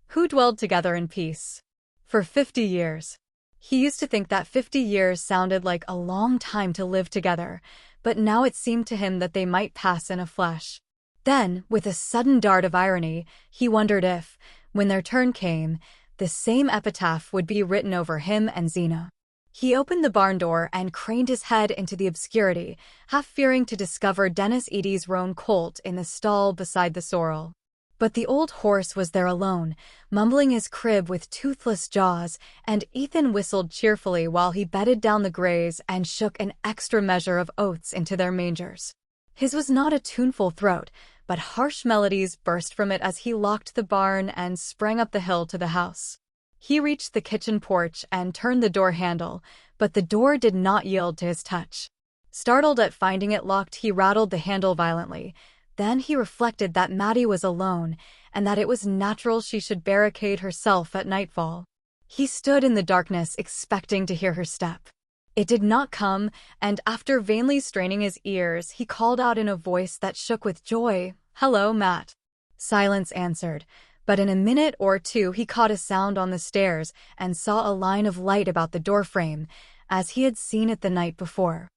who dwelled together in peace for 50 years. He used to think that 50 years sounded like a long time to live together, but now it seemed to him that they might pass in a flash. Then, with a sudden dart of irony, he wondered if, when their turn came, the same epitaph would be written over him and Xena. He opened the barn door and craned his head into the obscurity, half fearing to discover Dennis Eady's roan colt in the stall beside the sorrel. But the old horse was there alone, mumbling his crib with toothless jaws, and Ethan whistled cheerfully while he bedded down the Greys and shook an extra measure of oats into their mangers. His was not a tuneful throat, but harsh melodies burst from it as he locked the barn and sprang up the hill to the house. He reached the kitchen porch and turned the door handle, but the door did not yield to his touch. Startled at finding it locked, he rattled the handle violently. Then he reflected that Maddie was alone, and that it was natural she should barricade herself at nightfall. He stood in the darkness expecting to hear her step. It did not come, and after vainly straining his ears, he called out in a voice that shook with joy, "Hello, Matt." Silence answered, but in a minute or two he caught a sound on the stairs and saw a line of light about the doorframe, as he had seen it the night before.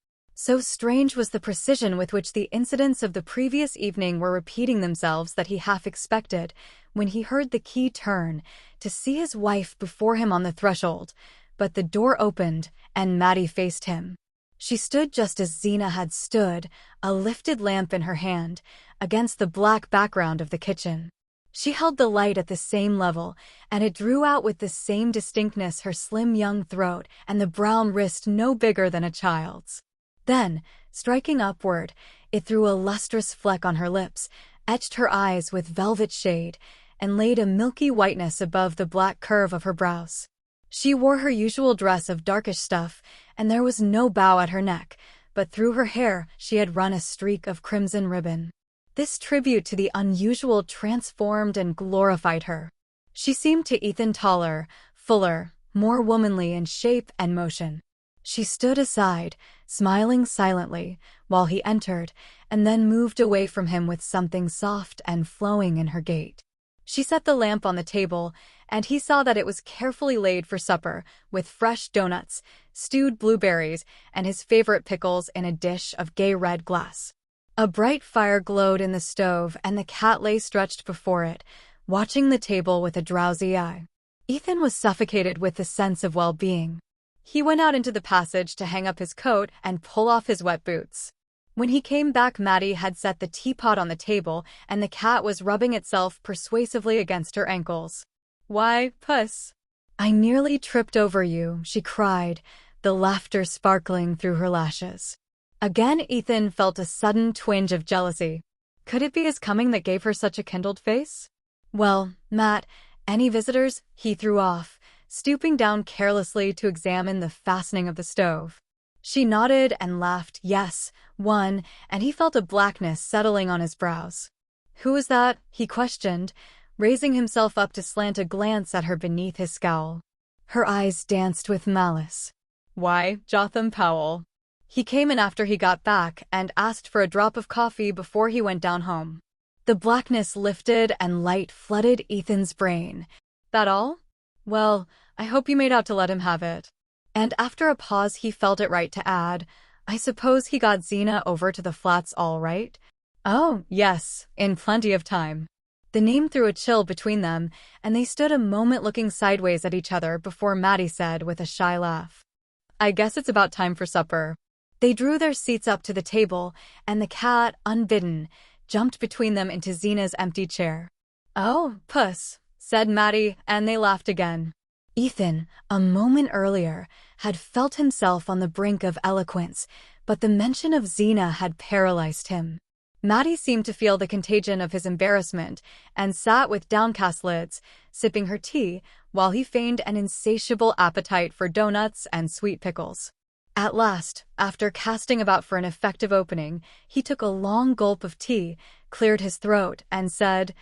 So strange was the precision with which the incidents of the previous evening were repeating themselves that he half expected, when he heard the key turn, to see his wife before him on the threshold. But the door opened, and Maddie faced him. She stood just as Xena had stood, a lifted lamp in her hand, against the black background of the kitchen. She held the light at the same level, and it drew out with the same distinctness her slim young throat and the brown wrist no bigger than a child's. Then, striking upward, it threw a lustrous fleck on her lips, etched her eyes with velvet shade, and laid a milky whiteness above the black curve of her brows. She wore her usual dress of darkish stuff, and there was no bow at her neck, but through her hair she had run a streak of crimson ribbon. This tribute to the unusual transformed and glorified her. She seemed to Ethan taller, fuller, more womanly in shape and motion. She stood aside, smiling silently, while he entered, and then moved away from him with something soft and flowing in her gait. She set the lamp on the table, and he saw that it was carefully laid for supper, with fresh doughnuts, stewed blueberries, and his favorite pickles in a dish of gay red glass. A bright fire glowed in the stove, and the cat lay stretched before it, watching the table with a drowsy eye. Ethan was suffocated with the sense of well-being. He went out into the passage to hang up his coat and pull off his wet boots. When he came back, Maddie had set the teapot on the table, and the cat was rubbing itself persuasively against her ankles. "Why, puss, I nearly tripped over you," she cried, the laughter sparkling through her lashes. Again Ethan felt a sudden twinge of jealousy. Could it be his coming that gave her such a kindled face? "Well, Matt, any visitors?" he threw off, stooping down carelessly to examine the fastening of the stove. She nodded and laughed. "Yes, one," and he felt a blackness settling on his brows. "Who is that?" he questioned, raising himself up to slant a glance at her beneath his scowl. Her eyes danced with malice. "Why, Jotham Powell." He came in after he got back and asked for a drop of coffee before he went down home. The blackness lifted and light flooded Ethan's brain. "That all? Well, I hope you made out to let him have it." And after a pause he felt it right to add, "I suppose he got Zena over to the flats all right?" "Oh, yes, in plenty of time." The name threw a chill between them, and they stood a moment looking sideways at each other before Maddie said with a shy laugh, "I guess it's about time for supper." They drew their seats up to the table, and the cat, unbidden, jumped between them into Zena's empty chair. "Oh, puss," said Maddie, and they laughed again. Ethan, a moment earlier, had felt himself on the brink of eloquence, but the mention of Zena had paralyzed him. Maddie seemed to feel the contagion of his embarrassment and sat with downcast lids, sipping her tea, while he feigned an insatiable appetite for doughnuts and sweet pickles. At last, after casting about for an effective opening, he took a long gulp of tea, cleared his throat, and said,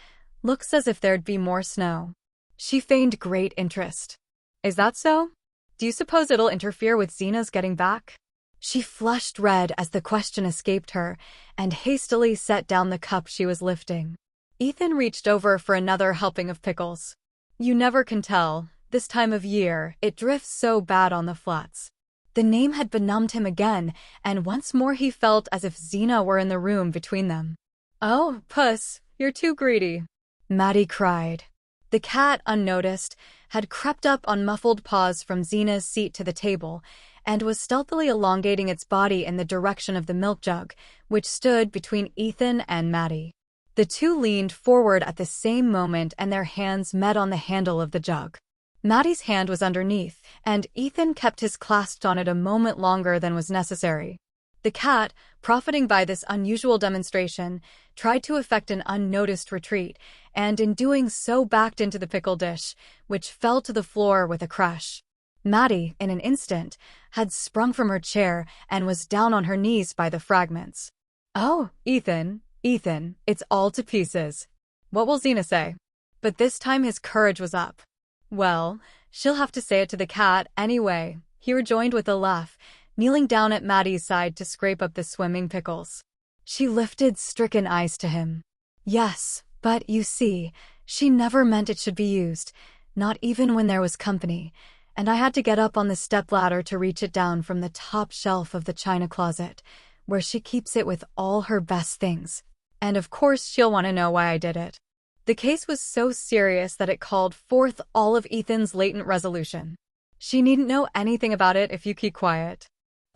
"Looks as if there'd be more snow." She feigned great interest. "Is that so? Do you suppose it'll interfere with Zena's getting back?" She flushed red as the question escaped her, and hastily set down the cup she was lifting. Ethan reached over for another helping of pickles. "You never can tell. This time of year, it drifts so bad on the flats." The name had benumbed him again, and once more he felt as if Zena were in the room between them. "Oh, puss, you're too greedy," Maddie cried. The cat, unnoticed, had crept up on muffled paws from Zena's seat to the table, and was stealthily elongating its body in the direction of the milk jug, which stood between Ethan and Maddie. The two leaned forward at the same moment, and their hands met on the handle of the jug. Maddie's hand was underneath, and Ethan kept his clasped on it a moment longer than was necessary. The cat, profiting by this unusual demonstration, tried to effect an unnoticed retreat, and in doing so backed into the pickle dish, which fell to the floor with a crash. Maddie, in an instant, had sprung from her chair and was down on her knees by the fragments. "Oh, Ethan, it's all to pieces. What will Zena say?" But this time his courage was up. "Well, she'll have to say it to the cat anyway," he rejoined with a laugh, kneeling down at Maddie's side to scrape up the swimming pickles. She lifted stricken eyes to him. "Yes, but you see, she never meant it should be used, not even when there was company, and I had to get up on the stepladder to reach it down from the top shelf of the china closet, where she keeps it with all her best things. And of course she'll want to know why I did it." The case was so serious that it called forth all of Ethan's latent resolution. "She needn't know anything about it if you keep quiet.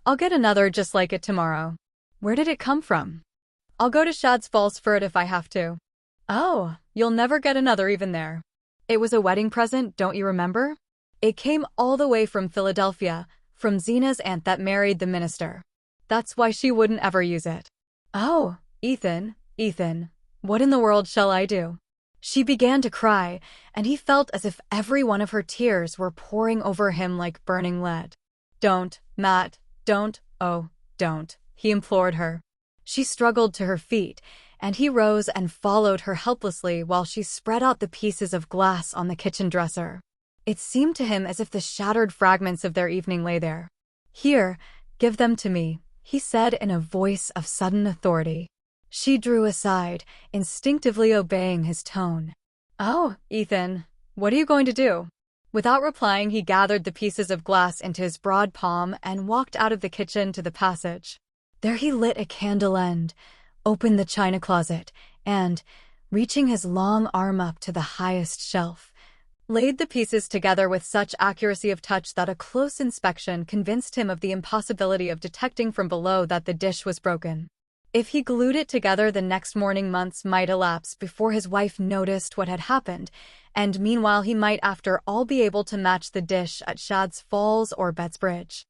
I'll get another just like it tomorrow. Where did it come from? I'll go to Shad's Falls for it if I have to." Oh, you'll never get another even there. It was a wedding present, don't you remember? It came all the way from Philadelphia, from Zena's aunt that married the minister. That's why she wouldn't ever use it. Oh, Ethan, what in the world shall I do? She began to cry, and he felt as if every one of her tears were pouring over him like burning lead. Don't, Matt, don't, oh, don't, he implored her. She struggled to her feet, and he rose and followed her helplessly while she spread out the pieces of glass on the kitchen dresser. It seemed to him as if the shattered fragments of their evening lay there. Here, give them to me, he said in a voice of sudden authority. She drew aside, instinctively obeying his tone. Oh, Ethan, what are you going to do? Without replying, he gathered the pieces of glass into his broad palm and walked out of the kitchen to the passage. There he lit a candle end, opened the china closet, and, reaching his long arm up to the highest shelf, laid the pieces together with such accuracy of touch that a close inspection convinced him of the impossibility of detecting from below that the dish was broken. If he glued it together the next morning, months might elapse before his wife noticed what had happened, and meanwhile he might after all be able to match the dish at Shad's Falls or Bettsbridge.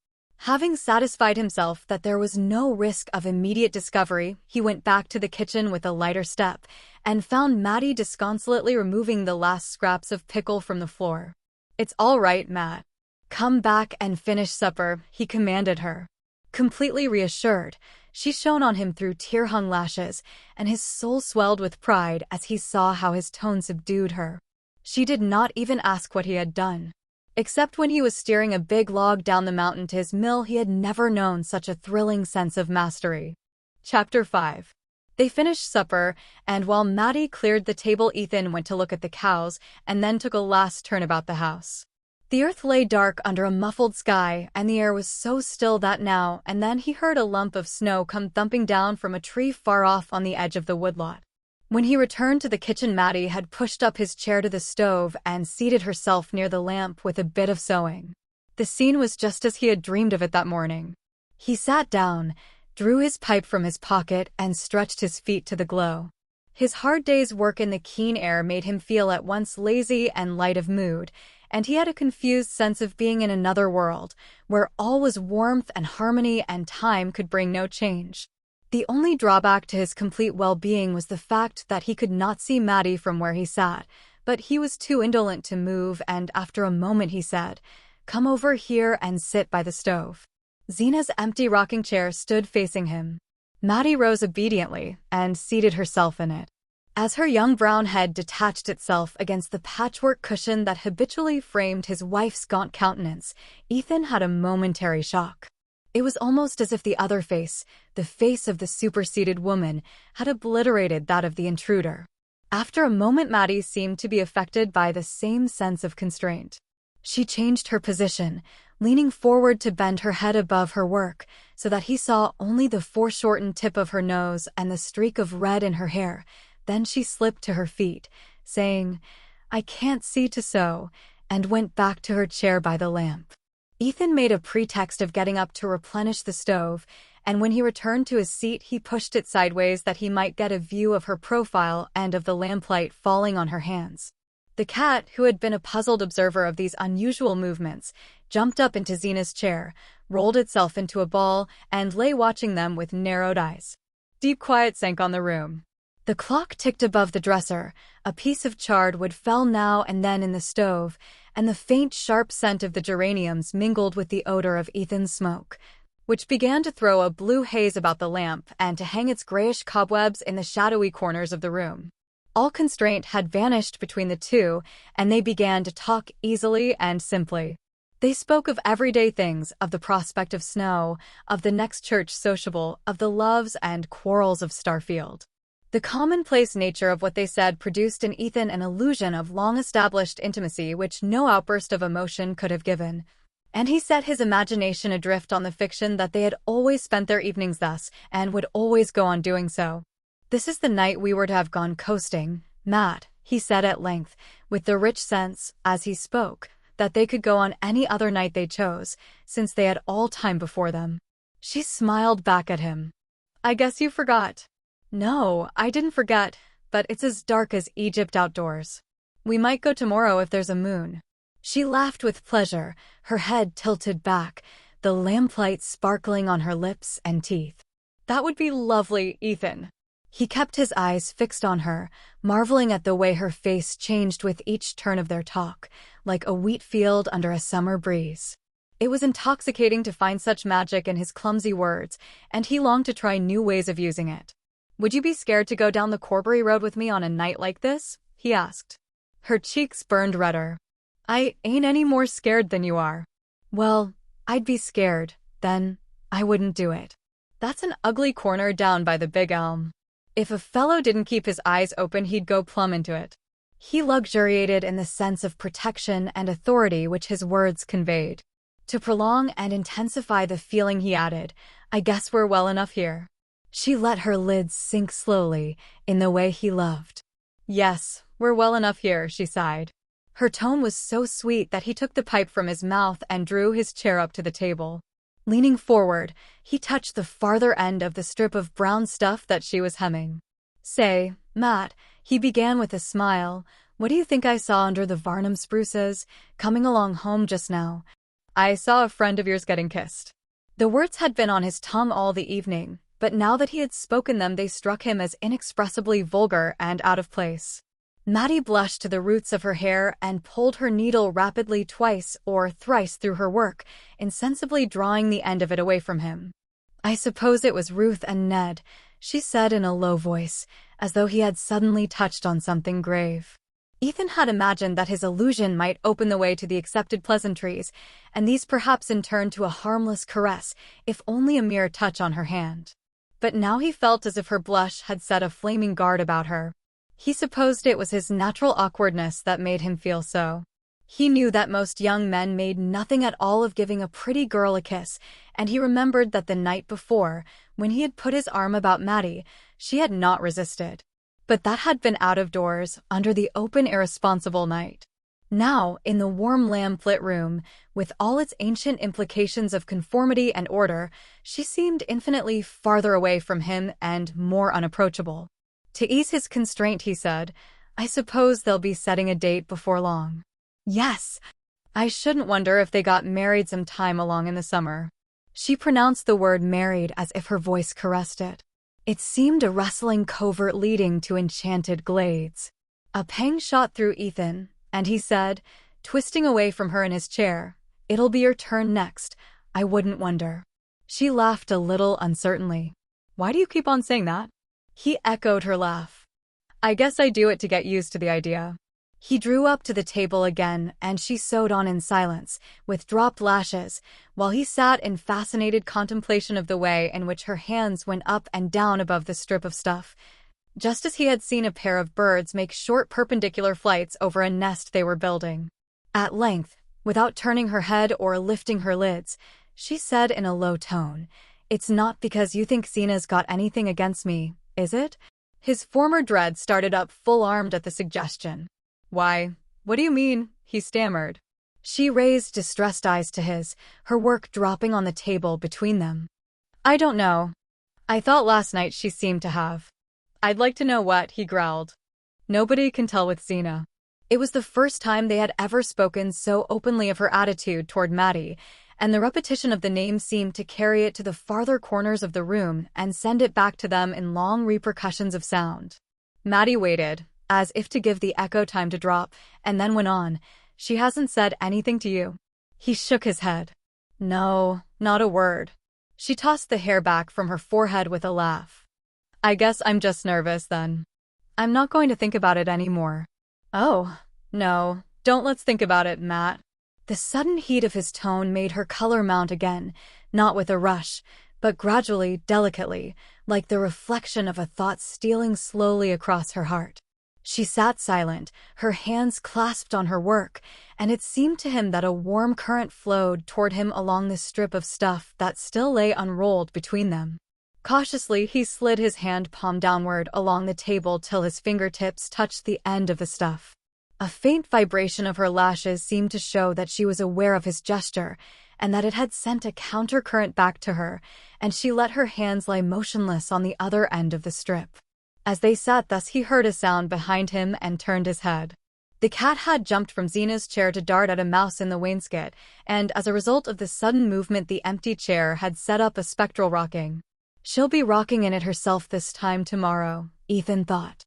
Having satisfied himself that there was no risk of immediate discovery, he went back to the kitchen with a lighter step, and found Maddie disconsolately removing the last scraps of pickle from the floor. It's all right, Matt. Come back and finish supper, he commanded her. Completely reassured, she shone on him through tear-hung lashes, and his soul swelled with pride as he saw how his tone subdued her. She did not even ask what he had done. Except when he was steering a big log down the mountain to his mill, he had never known such a thrilling sense of mastery. Chapter 5. They finished supper, and while Maddie cleared the table, Ethan went to look at the cows and then took a last turn about the house. The earth lay dark under a muffled sky, and the air was so still that now and then he heard a lump of snow come thumping down from a tree far off on the edge of the woodlot. When he returned to the kitchen, Maddie had pushed up his chair to the stove and seated herself near the lamp with a bit of sewing. The scene was just as he had dreamed of it that morning. He sat down, drew his pipe from his pocket, and stretched his feet to the glow. His hard day's work in the keen air made him feel at once lazy and light of mood, and he had a confused sense of being in another world, where all was warmth and harmony and time could bring no change. The only drawback to his complete well-being was the fact that he could not see Maddie from where he sat, but he was too indolent to move, and after a moment he said, "Come over here and sit by the stove." Zena's empty rocking chair stood facing him. Maddie rose obediently and seated herself in it. As her young brown head detached itself against the patchwork cushion that habitually framed his wife's gaunt countenance, Ethan had a momentary shock. It was almost as if the other face, the face of the superseded woman, had obliterated that of the intruder. After a moment, Maddie seemed to be affected by the same sense of constraint. She changed her position, leaning forward to bend her head above her work, so that he saw only the foreshortened tip of her nose and the streak of red in her hair. Then she slipped to her feet, saying, "I can't see to sew," and went back to her chair by the lamp. Ethan made a pretext of getting up to replenish the stove, and when he returned to his seat, he pushed it sideways that he might get a view of her profile and of the lamplight falling on her hands. The cat, who had been a puzzled observer of these unusual movements, jumped up into Zena's chair, rolled itself into a ball, and lay watching them with narrowed eyes. Deep quiet sank on the room. The clock ticked above the dresser, a piece of charred wood fell now and then in the stove, and the faint, sharp scent of the geraniums mingled with the odor of Ethan's smoke, which began to throw a blue haze about the lamp and to hang its grayish cobwebs in the shadowy corners of the room. All constraint had vanished between the two, and they began to talk easily and simply. They spoke of everyday things, of the prospect of snow, of the next church sociable, of the loves and quarrels of Starfield. The commonplace nature of what they said produced in Ethan an illusion of long-established intimacy which no outburst of emotion could have given, and he set his imagination adrift on the fiction that they had always spent their evenings thus, and would always go on doing so. "This is the night we were to have gone coasting, Matt," he said at length, with the rich sense, as he spoke, that they could go on any other night they chose, since they had all time before them. She smiled back at him. "I guess you forgot." "No, I didn't forget, but it's as dark as Egypt outdoors. We might go tomorrow if there's a moon." She laughed with pleasure, her head tilted back, the lamplight sparkling on her lips and teeth. "That would be lovely, Ethan." He kept his eyes fixed on her, marveling at the way her face changed with each turn of their talk, like a wheat field under a summer breeze. It was intoxicating to find such magic in his clumsy words, and he longed to try new ways of using it. "Would you be scared to go down the Corbury Road with me on a night like this?" he asked. Her cheeks burned redder. "I ain't any more scared than you are." "Well, I'd be scared, then I wouldn't do it." "That's an ugly corner down by the big elm. If a fellow didn't keep his eyes open, he'd go plumb into it." He luxuriated in the sense of protection and authority which his words conveyed. To prolong and intensify the feeling, he added, "I guess we're well enough here." She let her lids sink slowly, in the way he loved. "Yes, we're well enough here," she sighed. Her tone was so sweet that he took the pipe from his mouth and drew his chair up to the table. Leaning forward, he touched the farther end of the strip of brown stuff that she was hemming. "Say, Matt," he began with a smile, "what do you think I saw under the Varnum spruces, coming along home just now?" "I saw a friend of yours getting kissed." The words had been on his tongue all the evening, but now that he had spoken them they struck him as inexpressibly vulgar and out of place. Maddie blushed to the roots of her hair and pulled her needle rapidly twice or thrice through her work, insensibly drawing the end of it away from him. "I suppose it was Ruth and Ned," she said in a low voice, as though he had suddenly touched on something grave. Ethan had imagined that his allusion might open the way to the accepted pleasantries, and these perhaps in turn to a harmless caress, if only a mere touch on her hand. But now he felt as if her blush had set a flaming guard about her. He supposed it was his natural awkwardness that made him feel so. He knew that most young men made nothing at all of giving a pretty girl a kiss, and he remembered that the night before, when he had put his arm about Maddie, she had not resisted. But that had been out of doors, under the open, irresponsible night. Now, in the warm lamp-lit room, with all its ancient implications of conformity and order, she seemed infinitely farther away from him and more unapproachable. To ease his constraint, he said, "I suppose they'll be setting a date before long." "Yes. I shouldn't wonder if they got married some time along in the summer." She pronounced the word married as if her voice caressed it. It seemed a rustling covert leading to enchanted glades. A pang shot through Ethan, and he said, twisting away from her in his chair, "It'll be your turn next. I wouldn't wonder." She laughed a little uncertainly. "Why do you keep on saying that?" He echoed her laugh. "I guess I do it to get used to the idea." He drew up to the table again, and she sewed on in silence, with dropped lashes, while he sat in fascinated contemplation of the way in which her hands went up and down above the strip of stuff, just as he had seen a pair of birds make short perpendicular flights over a nest they were building. At length, without turning her head or lifting her lids, she said in a low tone, "It's not because you think Zena's got anything against me, is it?" His former dread started up full-armed at the suggestion. "Why, what do you mean?" he stammered. She raised distressed eyes to his, her work dropping on the table between them. "I don't know. I thought last night she seemed to have." "I'd like to know what," he growled. "Nobody can tell with Zena." It was the first time they had ever spoken so openly of her attitude toward Maddie, and the repetition of the name seemed to carry it to the farther corners of the room and send it back to them in long repercussions of sound. Maddie waited, as if to give the echo time to drop, and then went on, "She hasn't said anything to you?" He shook his head. "No, not a word." She tossed the hair back from her forehead with a laugh. "I guess I'm just nervous, then. I'm not going to think about it anymore." "Oh, no, don't let's think about it, Matt." The sudden heat of his tone made her color mount again, not with a rush, but gradually, delicately, like the reflection of a thought stealing slowly across her heart. She sat silent, her hands clasped on her work, and it seemed to him that a warm current flowed toward him along the strip of stuff that still lay unrolled between them. Cautiously, he slid his hand palm downward along the table till his fingertips touched the end of the stuff. A faint vibration of her lashes seemed to show that she was aware of his gesture, and that it had sent a countercurrent back to her, and she let her hands lie motionless on the other end of the strip. As they sat thus, he heard a sound behind him and turned his head. The cat had jumped from Zena's chair to dart at a mouse in the wainscot, and as a result of the sudden movement, the empty chair had set up a spectral rocking. "She'll be rocking in it herself this time tomorrow," Ethan thought.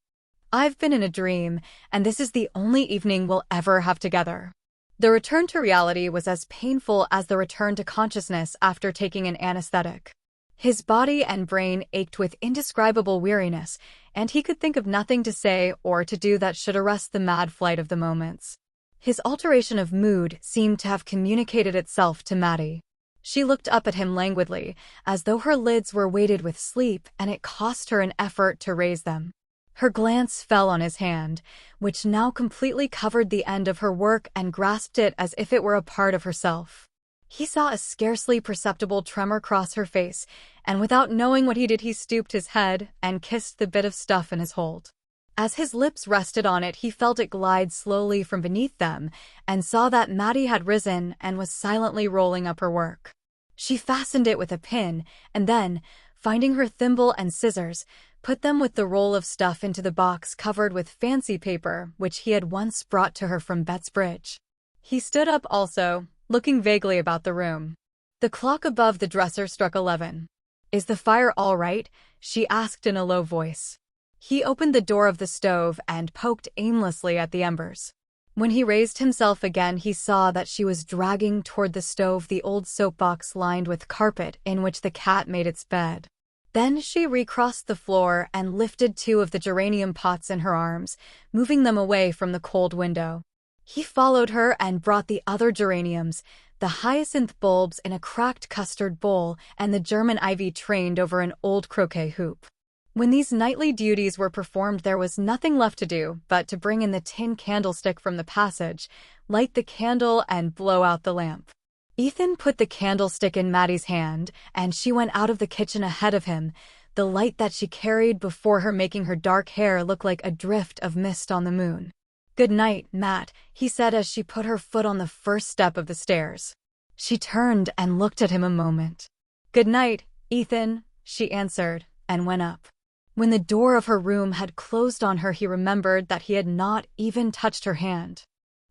"I've been in a dream, and this is the only evening we'll ever have together." The return to reality was as painful as the return to consciousness after taking an anesthetic. His body and brain ached with indescribable weariness, and he could think of nothing to say or to do that should arrest the mad flight of the moments. His alteration of mood seemed to have communicated itself to Maddie. She looked up at him languidly, as though her lids were weighted with sleep and it cost her an effort to raise them. Her glance fell on his hand, which now completely covered the end of her work, and grasped it as if it were a part of herself. He saw a scarcely perceptible tremor cross her face, and without knowing what he did, he stooped his head and kissed the bit of stuff in his hold. As his lips rested on it, he felt it glide slowly from beneath them, and saw that Maddie had risen and was silently rolling up her work. She fastened it with a pin, and then, finding her thimble and scissors, put them with the roll of stuff into the box covered with fancy paper which he had once brought to her from Bettsbridge. He stood up also, looking vaguely about the room. The clock above the dresser struck 11. "Is the fire all right?" she asked in a low voice. He opened the door of the stove and poked aimlessly at the embers. When he raised himself again, he saw that she was dragging toward the stove the old soapbox lined with carpet in which the cat made its bed. Then she recrossed the floor and lifted 2 of the geranium pots in her arms, moving them away from the cold window. He followed her and brought the other geraniums, the hyacinth bulbs in a cracked custard bowl, and the German ivy trained over an old croquet hoop. When these nightly duties were performed, there was nothing left to do but to bring in the tin candlestick from the passage, light the candle, and blow out the lamp. Ethan put the candlestick in Maddie's hand, and she went out of the kitchen ahead of him, the light that she carried before her making her dark hair look like a drift of mist on the moon. "Good night, Matt," he said as she put her foot on the first step of the stairs. She turned and looked at him a moment. "Good night, Ethan," she answered, and went up. When the door of her room had closed on her, he remembered that he had not even touched her hand.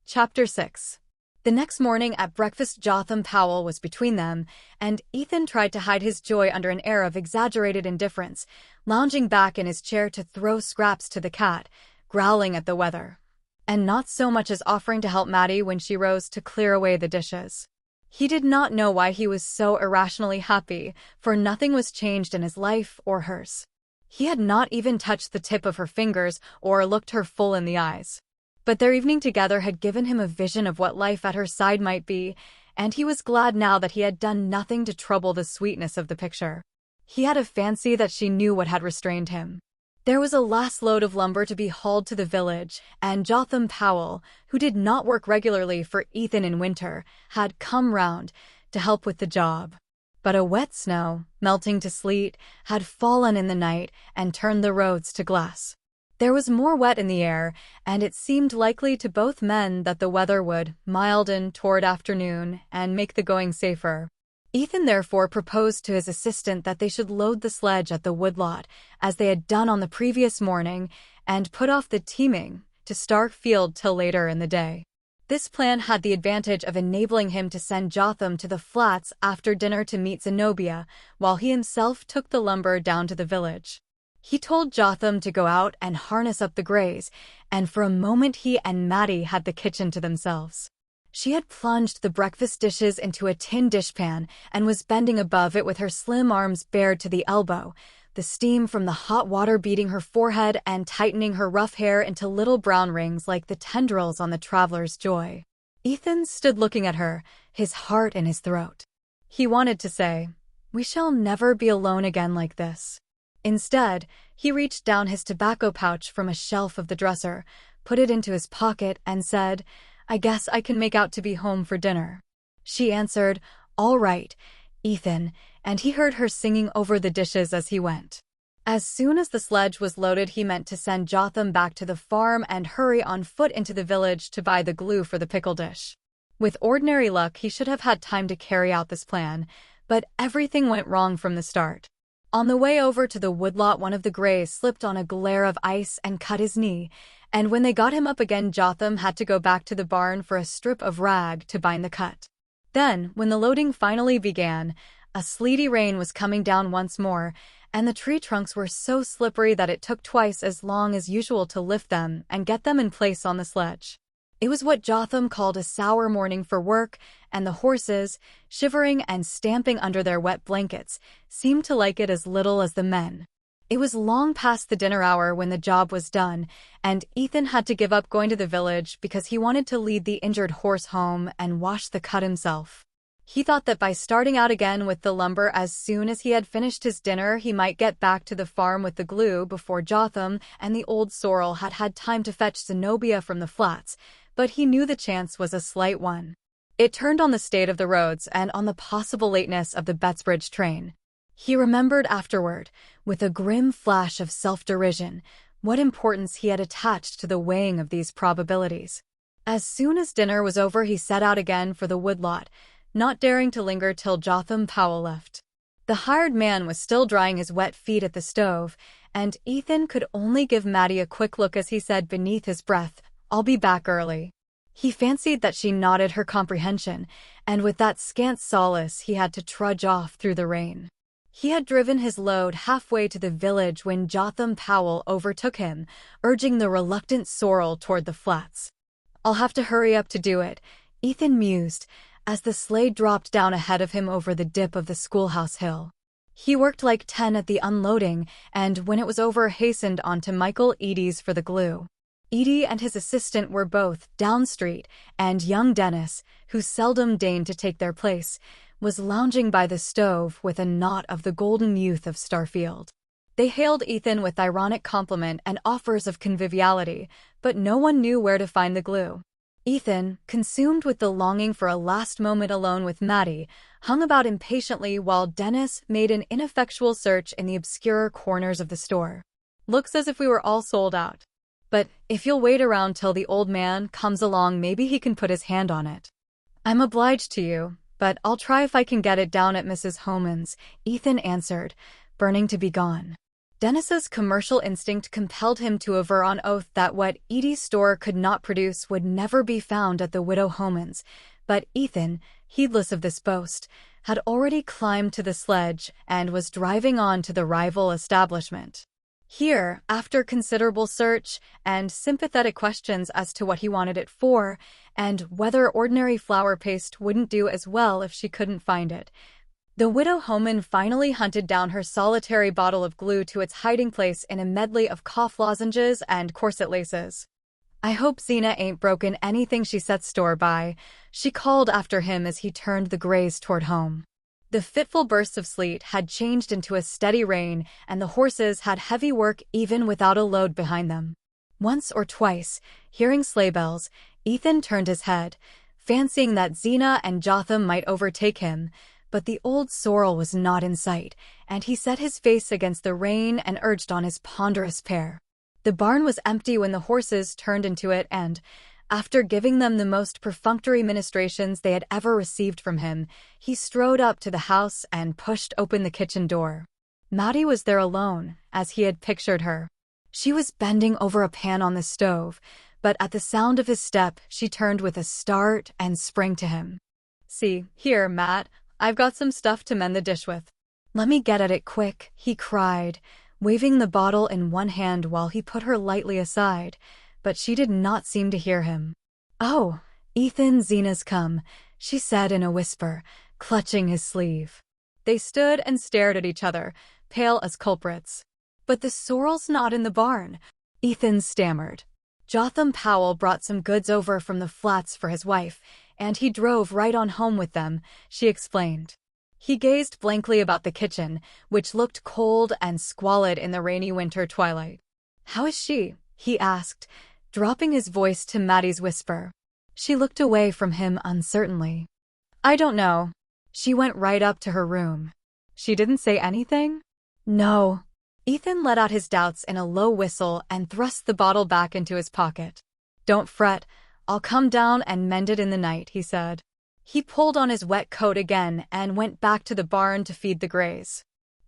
Chapter 6. The next morning at breakfast, Jotham Powell was between them, and Ethan tried to hide his joy under an air of exaggerated indifference, lounging back in his chair to throw scraps to the cat, growling at the weather, and not so much as offering to help Maddie when she rose to clear away the dishes. He did not know why he was so irrationally happy, for nothing was changed in his life or hers. He had not even touched the tip of her fingers or looked her full in the eyes. But their evening together had given him a vision of what life at her side might be, and he was glad now that he had done nothing to trouble the sweetness of the picture. He had a fancy that she knew what had restrained him. There was a last load of lumber to be hauled to the village, and Jotham Powell, who did not work regularly for Ethan in winter, had come round to help with the job. But a wet snow, melting to sleet, had fallen in the night and turned the roads to glass. There was more wet in the air, and it seemed likely to both men that the weather would milden toward afternoon and make the going safer. Ethan therefore proposed to his assistant that they should load the sledge at the woodlot, as they had done on the previous morning, and put off the teaming to Stark Field till later in the day. This plan had the advantage of enabling him to send Jotham to the flats after dinner to meet Zenobia, while he himself took the lumber down to the village. He told Jotham to go out and harness up the greys, and for a moment he and Maddie had the kitchen to themselves. She had plunged the breakfast dishes into a tin dishpan and was bending above it with her slim arms bared to the elbow, the steam from the hot water beating her forehead and tightening her rough hair into little brown rings like the tendrils on the traveler's joy. Ethan stood looking at her, his heart in his throat. He wanted to say, "We shall never be alone again like this." Instead, he reached down his tobacco pouch from a shelf of the dresser, put it into his pocket, and said, "I guess I can make out to be home for dinner." She answered, "All right, Ethan," and he heard her singing over the dishes as he went. As soon as the sledge was loaded, he meant to send Jotham back to the farm and hurry on foot into the village to buy the glue for the pickle dish. With ordinary luck, he should have had time to carry out this plan, but everything went wrong from the start. On the way over to the woodlot, one of the greys slipped on a glare of ice and cut his knee, and when they got him up again, Jotham had to go back to the barn for a strip of rag to bind the cut. Then, when the loading finally began, a sleety rain was coming down once more, and the tree trunks were so slippery that it took twice as long as usual to lift them and get them in place on the sledge. It was what Jotham called a sour morning for work, and the horses, shivering and stamping under their wet blankets, seemed to like it as little as the men. It was long past the dinner hour when the job was done, and Ethan had to give up going to the village because he wanted to lead the injured horse home and wash the cut himself. He thought that by starting out again with the lumber as soon as he had finished his dinner, he might get back to the farm with the glue before Jotham and the old sorrel had had time to fetch Zenobia from the flats, but he knew the chance was a slight one. It turned on the state of the roads and on the possible lateness of the Bettsbridge train. He remembered afterward, with a grim flash of self-derision, what importance he had attached to the weighing of these probabilities. As soon as dinner was over, he set out again for the woodlot, not daring to linger till Jotham Powell left. The hired man was still drying his wet feet at the stove, and Ethan could only give Maddie a quick look as he said beneath his breath, "I'll be back early." He fancied that she nodded her comprehension, and with that scant solace he had to trudge off through the rain. He had driven his load halfway to the village when Jotham Powell overtook him, urging the reluctant sorrel toward the flats. "I'll have to hurry up to do it," Ethan mused, as the sleigh dropped down ahead of him over the dip of the schoolhouse hill. He worked like 10 at the unloading, and when it was over hastened on to Michael Eady's for the glue. Edie and his assistant were both down street, and young Dennis, who seldom deigned to take their place, was lounging by the stove with a knot of the golden youth of Starfield. They hailed Ethan with ironic compliment and offers of conviviality, but no one knew where to find the glue. Ethan, consumed with the longing for a last moment alone with Maddie, hung about impatiently while Dennis made an ineffectual search in the obscure corners of the store. "Looks as if we were all sold out. But if you'll wait around till the old man comes along, maybe he can put his hand on it." "I'm obliged to you, but I'll try if I can get it down at Mrs. Homan's," Ethan answered, burning to be gone. Dennis's commercial instinct compelled him to aver on oath that what Edie's store could not produce would never be found at the widow Homan's, but Ethan, heedless of this boast, had already climbed to the sledge and was driving on to the rival establishment. Here, after considerable search and sympathetic questions as to what he wanted it for, and whether ordinary flour paste wouldn't do as well if she couldn't find it, the widow Homan finally hunted down her solitary bottle of glue to its hiding place in a medley of cough lozenges and corset laces. "I hope Zena ain't broken anything she sets store by," she called after him as he turned the greys toward home. The fitful bursts of sleet had changed into a steady rain, and the horses had heavy work even without a load behind them. Once or twice, hearing sleigh bells, Ethan turned his head, fancying that Zena and Jotham might overtake him, but the old sorrel was not in sight, and he set his face against the rain and urged on his ponderous pair. The barn was empty when the horses turned into it, and, after giving them the most perfunctory ministrations they had ever received from him, he strode up to the house and pushed open the kitchen door. Maddie was there alone, as he had pictured her. She was bending over a pan on the stove, but at the sound of his step, she turned with a start and sprang to him. "See, here, Matt, I've got some stuff to mend the dish with." "Let me get at it quick," he cried, waving the bottle in one hand while he put her lightly aside, but she did not seem to hear him. "Oh, Ethan, Zena's come," she said in a whisper, clutching his sleeve. They stood and stared at each other, pale as culprits. "But the sorrel's not in the barn," Ethan stammered. "Jotham Powell brought some goods over from the flats for his wife, and he drove right on home with them," she explained. He gazed blankly about the kitchen, which looked cold and squalid in the rainy winter twilight. "How is she?" he asked, dropping his voice to Maddie's whisper. She looked away from him uncertainly. "I don't know. She went right up to her room." "She didn't say anything?" "No." Ethan let out his doubts in a low whistle and thrust the bottle back into his pocket. "Don't fret. I'll come down and mend it in the night," he said. He pulled on his wet coat again and went back to the barn to feed the greys.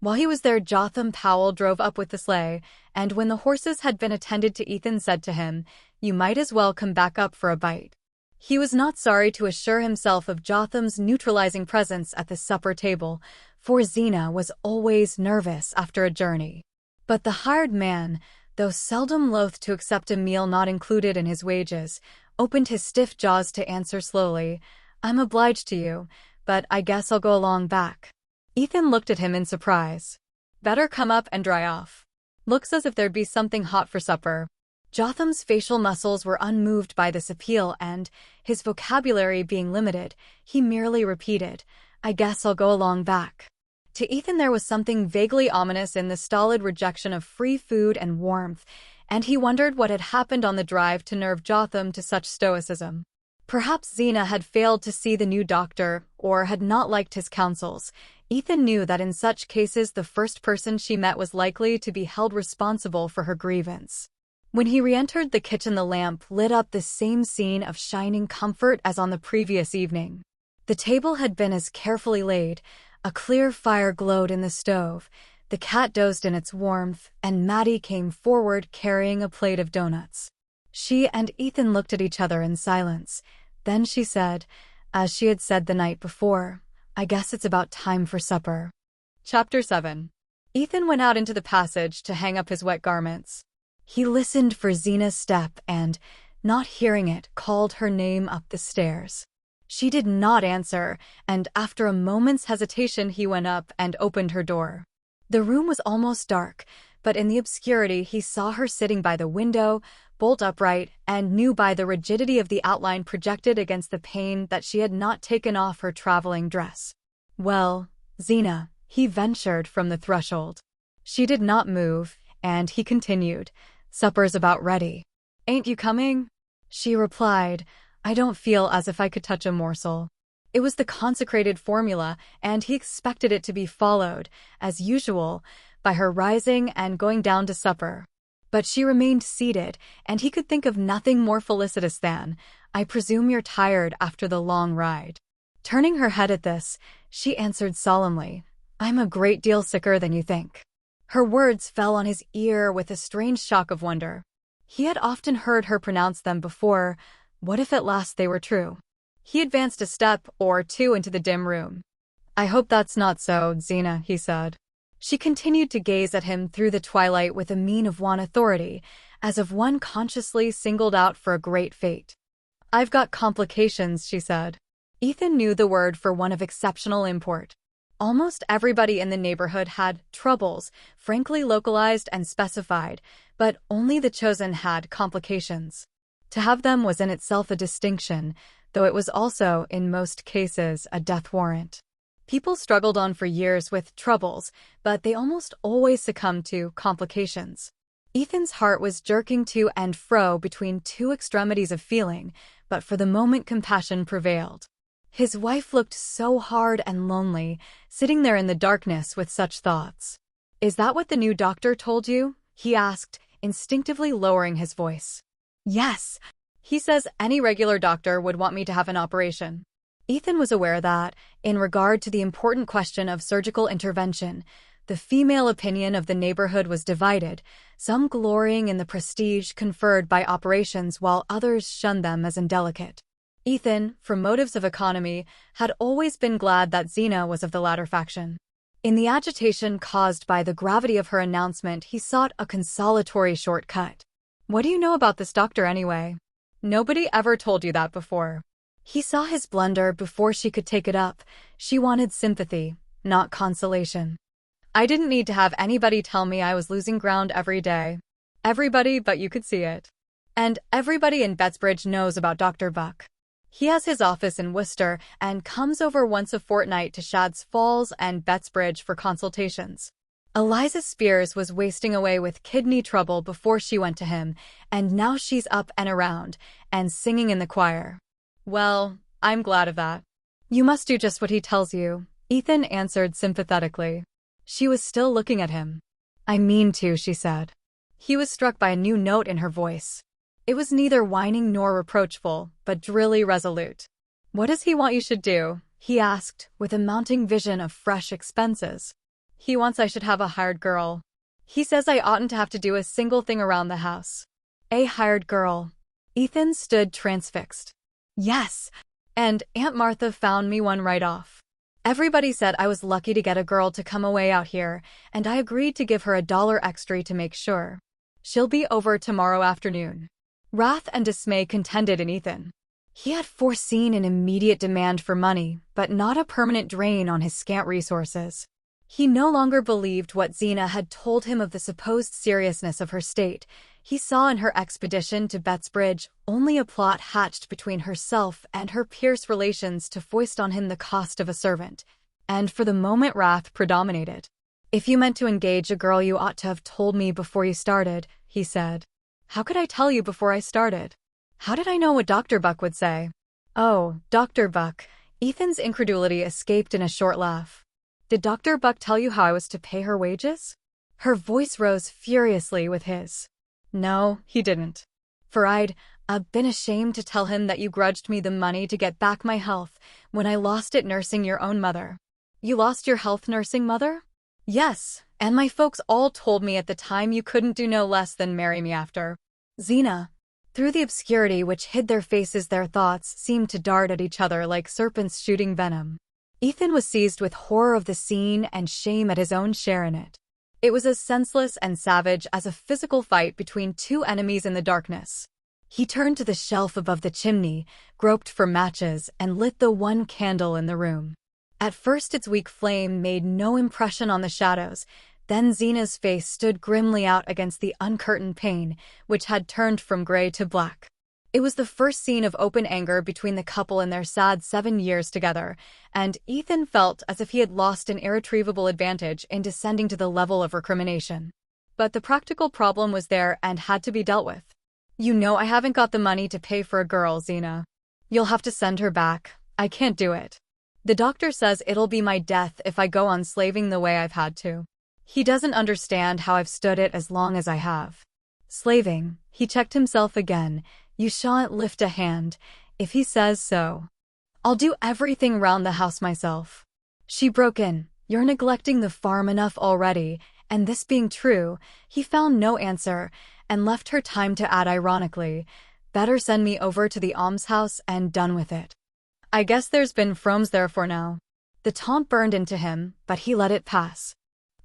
While he was there, Jotham Powell drove up with the sleigh, and when the horses had been attended to, Ethan said to him, "You might as well come back up for a bite." He was not sorry to assure himself of Jotham's neutralizing presence at the supper table, for Zena was always nervous after a journey. But the hired man, though seldom loath to accept a meal not included in his wages, opened his stiff jaws to answer slowly, "I'm obliged to you, but I guess I'll go along back." Ethan looked at him in surprise. "Better come up and dry off. Looks as if there'd be something hot for supper." Jotham's facial muscles were unmoved by this appeal and, his vocabulary being limited, he merely repeated, "I guess I'll go along back." To Ethan there was something vaguely ominous in the stolid rejection of free food and warmth, and he wondered what had happened on the drive to nerve Jotham to such stoicism. Perhaps Zena had failed to see the new doctor, or had not liked his counsels. Ethan knew that in such cases the first person she met was likely to be held responsible for her grievance. When he re-entered the kitchen, the lamp lit up the same scene of shining comfort as on the previous evening. The table had been as carefully laid, a clear fire glowed in the stove, the cat dozed in its warmth, and Maddie came forward carrying a plate of donuts. She and Ethan looked at each other in silence. Then she said, as she had said the night before, "I guess it's about time for supper." Chapter 7. Ethan went out into the passage to hang up his wet garments. He listened for Zena's step and, not hearing it, called her name up the stairs. She did not answer, and after a moment's hesitation he went up and opened her door. The room was almost dark, but in the obscurity he saw her sitting by the window, bolt upright, and knew by the rigidity of the outline projected against the pane that she had not taken off her traveling dress. "Well, Zena," he ventured from the threshold. She did not move, and he continued, "Supper's about ready. Ain't you coming?" She replied, "I don't feel as if I could touch a morsel." It was the consecrated formula, and he expected it to be followed, as usual, by her rising and going down to supper. But she remained seated, and he could think of nothing more felicitous than, "I presume you're tired after the long ride." Turning her head at this, she answered solemnly, "I'm a great deal sicker than you think." Her words fell on his ear with a strange shock of wonder. He had often heard her pronounce them before. What if at last they were true? He advanced a step or two into the dim room. "I hope that's not so, Zena," he said. She continued to gaze at him through the twilight with a mien of wan authority, as of one consciously singled out for a great fate. "I've got complications," she said. Ethan knew the word for one of exceptional import. Almost everybody in the neighborhood had troubles, frankly localized and specified, but only the chosen had complications. To have them was in itself a distinction, though it was also, in most cases, a death warrant. People struggled on for years with troubles, but they almost always succumbed to complications. Ethan's heart was jerking to and fro between two extremities of feeling, but for the moment compassion prevailed. His wife looked so hard and lonely, sitting there in the darkness with such thoughts. "Is that what the new doctor told you?" he asked, instinctively lowering his voice. "Yes. He says any regular doctor would want me to have an operation." Ethan was aware that, in regard to the important question of surgical intervention, the female opinion of the neighborhood was divided, some glorying in the prestige conferred by operations while others shunned them as indelicate. Ethan, for motives of economy, had always been glad that Zena was of the latter faction. In the agitation caused by the gravity of her announcement, he sought a consolatory shortcut. "What do you know about this doctor anyway? Nobody ever told you that before." He saw his blunder before she could take it up. She wanted sympathy, not consolation. "I didn't need to have anybody tell me I was losing ground every day. Everybody but you could see it. And everybody in Bettsbridge knows about Dr. Buck. He has his office in Worcester and comes over once a fortnight to Shad's Falls and Bettsbridge for consultations. Eliza Spears was wasting away with kidney trouble before she went to him, and now she's up and around, and singing in the choir." "Well, I'm glad of that." "You must do just what he tells you," Ethan answered sympathetically. She was still looking at him. "I mean to," she said. He was struck by a new note in her voice. It was neither whining nor reproachful, but drily resolute. "What does he want you should do?" he asked, with a mounting vision of fresh expenses. He wants I should have a hired girl. He says I oughtn't to have to do a single thing around the house. A hired girl. Ethan stood transfixed. Yes, and Aunt Martha found me one right off. Everybody said I was lucky to get a girl to come away out here, and I agreed to give her $1 extra to make sure. She'll be over tomorrow afternoon. Wrath and dismay contended in Ethan. He had foreseen an immediate demand for money, but not a permanent drain on his scant resources. He no longer believed what Zena had told him of the supposed seriousness of her state. He saw in her expedition to Bettsbridge only a plot hatched between herself and her Pierce relations to foist on him the cost of a servant, and for the moment wrath predominated. If you meant to engage a girl, you ought to have told me before you started, he said. How could I tell you before I started? How did I know what Dr. Buck would say? Oh, Dr. Buck. Ethan's incredulity escaped in a short laugh. Did Dr. Buck tell you how I was to pay her wages? Her voice rose furiously with his. No, he didn't. For I'd been ashamed to tell him that you grudged me the money to get back my health when I lost it nursing your own mother. You lost your health nursing mother? Yes, and my folks all told me at the time you couldn't do no less than marry me after. Zena. Through the obscurity which hid their faces, their thoughts seemed to dart at each other like serpents shooting venom. Ethan was seized with horror of the scene and shame at his own share in it. It was as senseless and savage as a physical fight between two enemies in the darkness. He turned to the shelf above the chimney, groped for matches, and lit the one candle in the room. At first its weak flame made no impression on the shadows. Then Zena's face stood grimly out against the uncurtained pane, which had turned from gray to black. It was the first scene of open anger between the couple in their sad 7 years together, and Ethan felt as if he had lost an irretrievable advantage in descending to the level of recrimination. But the practical problem was there and had to be dealt with. You know I haven't got the money to pay for a girl, Zena. You'll have to send her back. I can't do it. The doctor says it'll be my death if I go on slaving the way I've had to. He doesn't understand how I've stood it as long as I have. Slaving, he checked himself again. You shan't lift a hand, if he says so. I'll do everything round the house myself. She broke in. You're neglecting the farm enough already, and this being true, he found no answer, and left her time to add ironically, better send me over to the almshouse and done with it. I guess there's been Fromes there for now. The taunt burned into him, but he let it pass.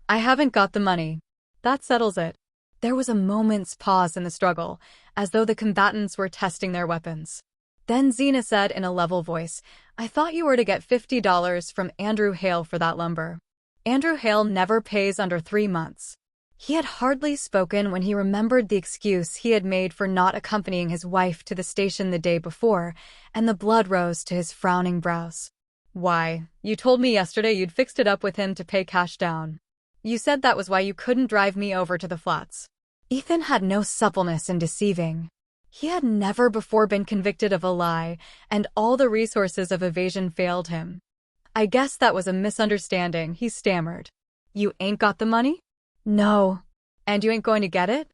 I haven't got the money. That settles it. There was a moment's pause in the struggle, as though the combatants were testing their weapons. Then Zena said in a level voice, I thought you were to get $50 from Andrew Hale for that lumber. Andrew Hale never pays under 3 months. He had hardly spoken when he remembered the excuse he had made for not accompanying his wife to the station the day before, and the blood rose to his frowning brows. Why, you told me yesterday you'd fixed it up with him to pay cash down. You said that was why you couldn't drive me over to the flats. Ethan had no suppleness in deceiving. He had never before been convicted of a lie, and all the resources of evasion failed him. I guess that was a misunderstanding, he stammered. You ain't got the money? No. And you ain't going to get it?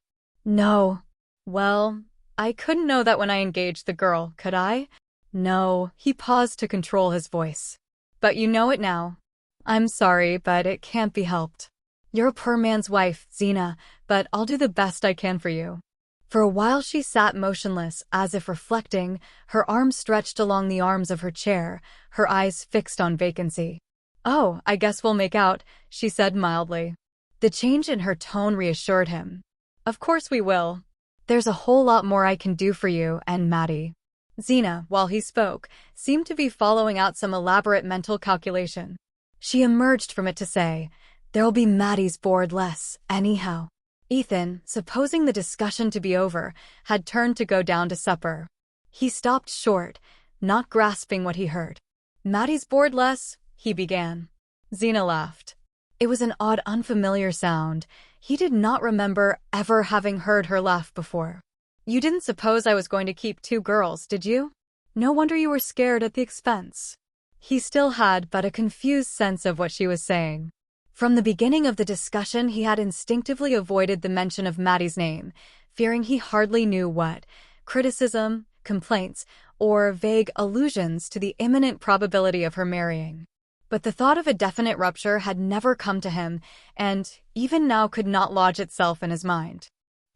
No. Well, I couldn't know that when I engaged the girl, could I? No. He paused to control his voice. But you know it now. I'm sorry, but it can't be helped. You're a poor man's wife, Zena, but I'll do the best I can for you. For a while she sat motionless, as if reflecting, her arms stretched along the arms of her chair, her eyes fixed on vacancy. Oh, I guess we'll make out, she said mildly. The change in her tone reassured him. Of course we will. There's a whole lot more I can do for you and Maddie. Zena, while he spoke, seemed to be following out some elaborate mental calculation. She emerged from it to say, There'll be Maddie's board less, anyhow. Ethan, supposing the discussion to be over, had turned to go down to supper. He stopped short, not grasping what he heard. Maddie's board less, he began. Zena laughed. It was an odd, unfamiliar sound. He did not remember ever having heard her laugh before. You didn't suppose I was going to keep 2 girls, did you? No wonder you were scared at the expense. He still had but a confused sense of what she was saying. From the beginning of the discussion he had instinctively avoided the mention of Maddie's name, fearing he hardly knew what, criticism, complaints, or vague allusions to the imminent probability of her marrying. But the thought of a definite rupture had never come to him, and, even now, could not lodge itself in his mind.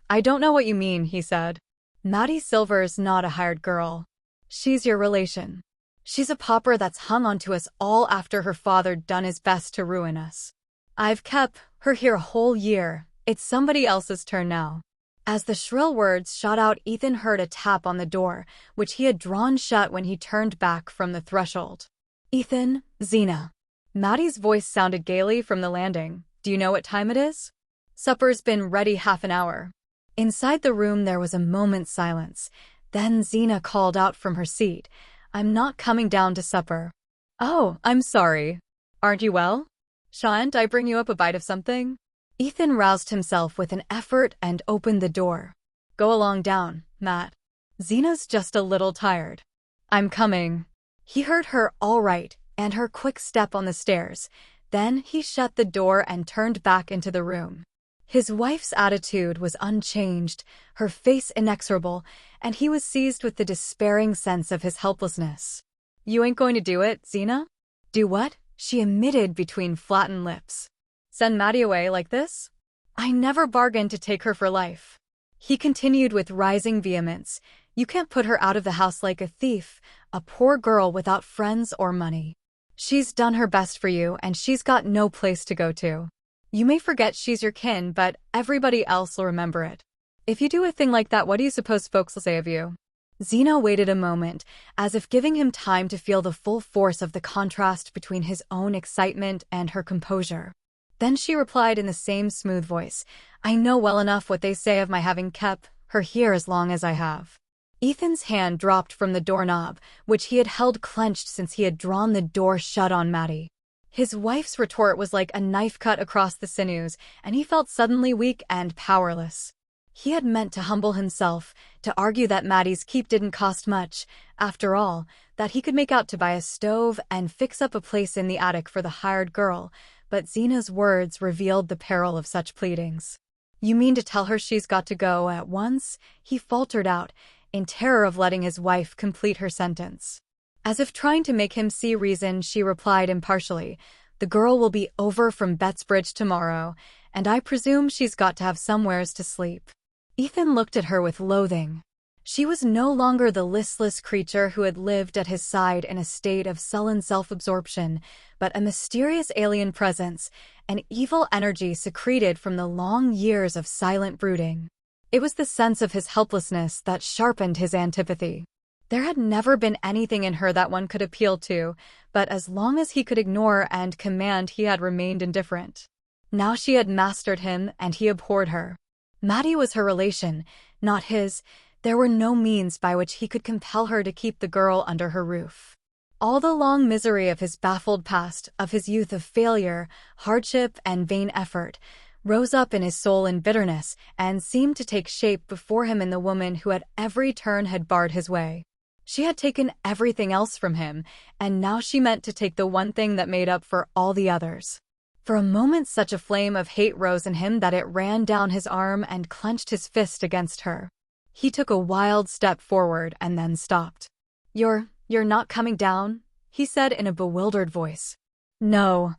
"I don't know what you mean," he said. "Maddie Silver's not a hired girl. She's your relation. She's a pauper that's hung on to us all after her father done his best to ruin us. I've kept her here a whole year. It's somebody else's turn now." As the shrill words shot out, Ethan heard a tap on the door, which he had drawn shut when he turned back from the threshold. "Ethan, Zena." Maddie's voice sounded gaily from the landing. "Do you know what time it is? Supper's been ready half an hour." Inside the room there was a moment's silence. Then Zena called out from her seat, "I'm not coming down to supper." "Oh, I'm sorry. Aren't you well? Shan't I bring you up a bite of something?" Ethan roused himself with an effort and opened the door. "Go along down, Matt. Zena's just a little tired." "I'm coming." He heard her "all right" and her quick step on the stairs. Then he shut the door and turned back into the room. His wife's attitude was unchanged, her face inexorable, and he was seized with the despairing sense of his helplessness. "You ain't going to do it, Zena?" "Do what?" she emitted between flattened lips. "Send Maddie away like this? I never bargained to take her for life." He continued with rising vehemence. "You can't put her out of the house like a thief, a poor girl without friends or money. She's done her best for you, and she's got no place to go to. You may forget she's your kin, but everybody else will remember it. If you do a thing like that, what do you suppose folks will say of you?" Zena waited a moment, as if giving him time to feel the full force of the contrast between his own excitement and her composure. Then she replied in the same smooth voice, "I know well enough what they say of my having kept her here as long as I have." Ethan's hand dropped from the doorknob, which he had held clenched since he had drawn the door shut on Maddie. His wife's retort was like a knife cut across the sinews, and he felt suddenly weak and powerless. He had meant to humble himself, to argue that Maddie's keep didn't cost much, after all, that he could make out to buy a stove and fix up a place in the attic for the hired girl, but Zena's words revealed the peril of such pleadings. "You mean to tell her she's got to go at once?" he faltered out, in terror of letting his wife complete her sentence. As if trying to make him see reason, she replied impartially, "The girl will be over from Bettsbridge tomorrow, and I presume she's got to have somewheres to sleep." Ethan looked at her with loathing. She was no longer the listless creature who had lived at his side in a state of sullen self-absorption, but a mysterious alien presence, an evil energy secreted from the long years of silent brooding. It was the sense of his helplessness that sharpened his antipathy. There had never been anything in her that one could appeal to, but as long as he could ignore and command, he had remained indifferent. Now she had mastered him, and he abhorred her. Maddie was her relation, not his. There were no means by which he could compel her to keep the girl under her roof. All the long misery of his baffled past, of his youth of failure, hardship, and vain effort, rose up in his soul in bitterness and seemed to take shape before him in the woman who at every turn had barred his way. She had taken everything else from him, and now she meant to take the one thing that made up for all the others. For a moment such a flame of hate rose in him that it ran down his arm and clenched his fist against her. He took a wild step forward and then stopped. You're not coming down?" he said in a bewildered voice. "No.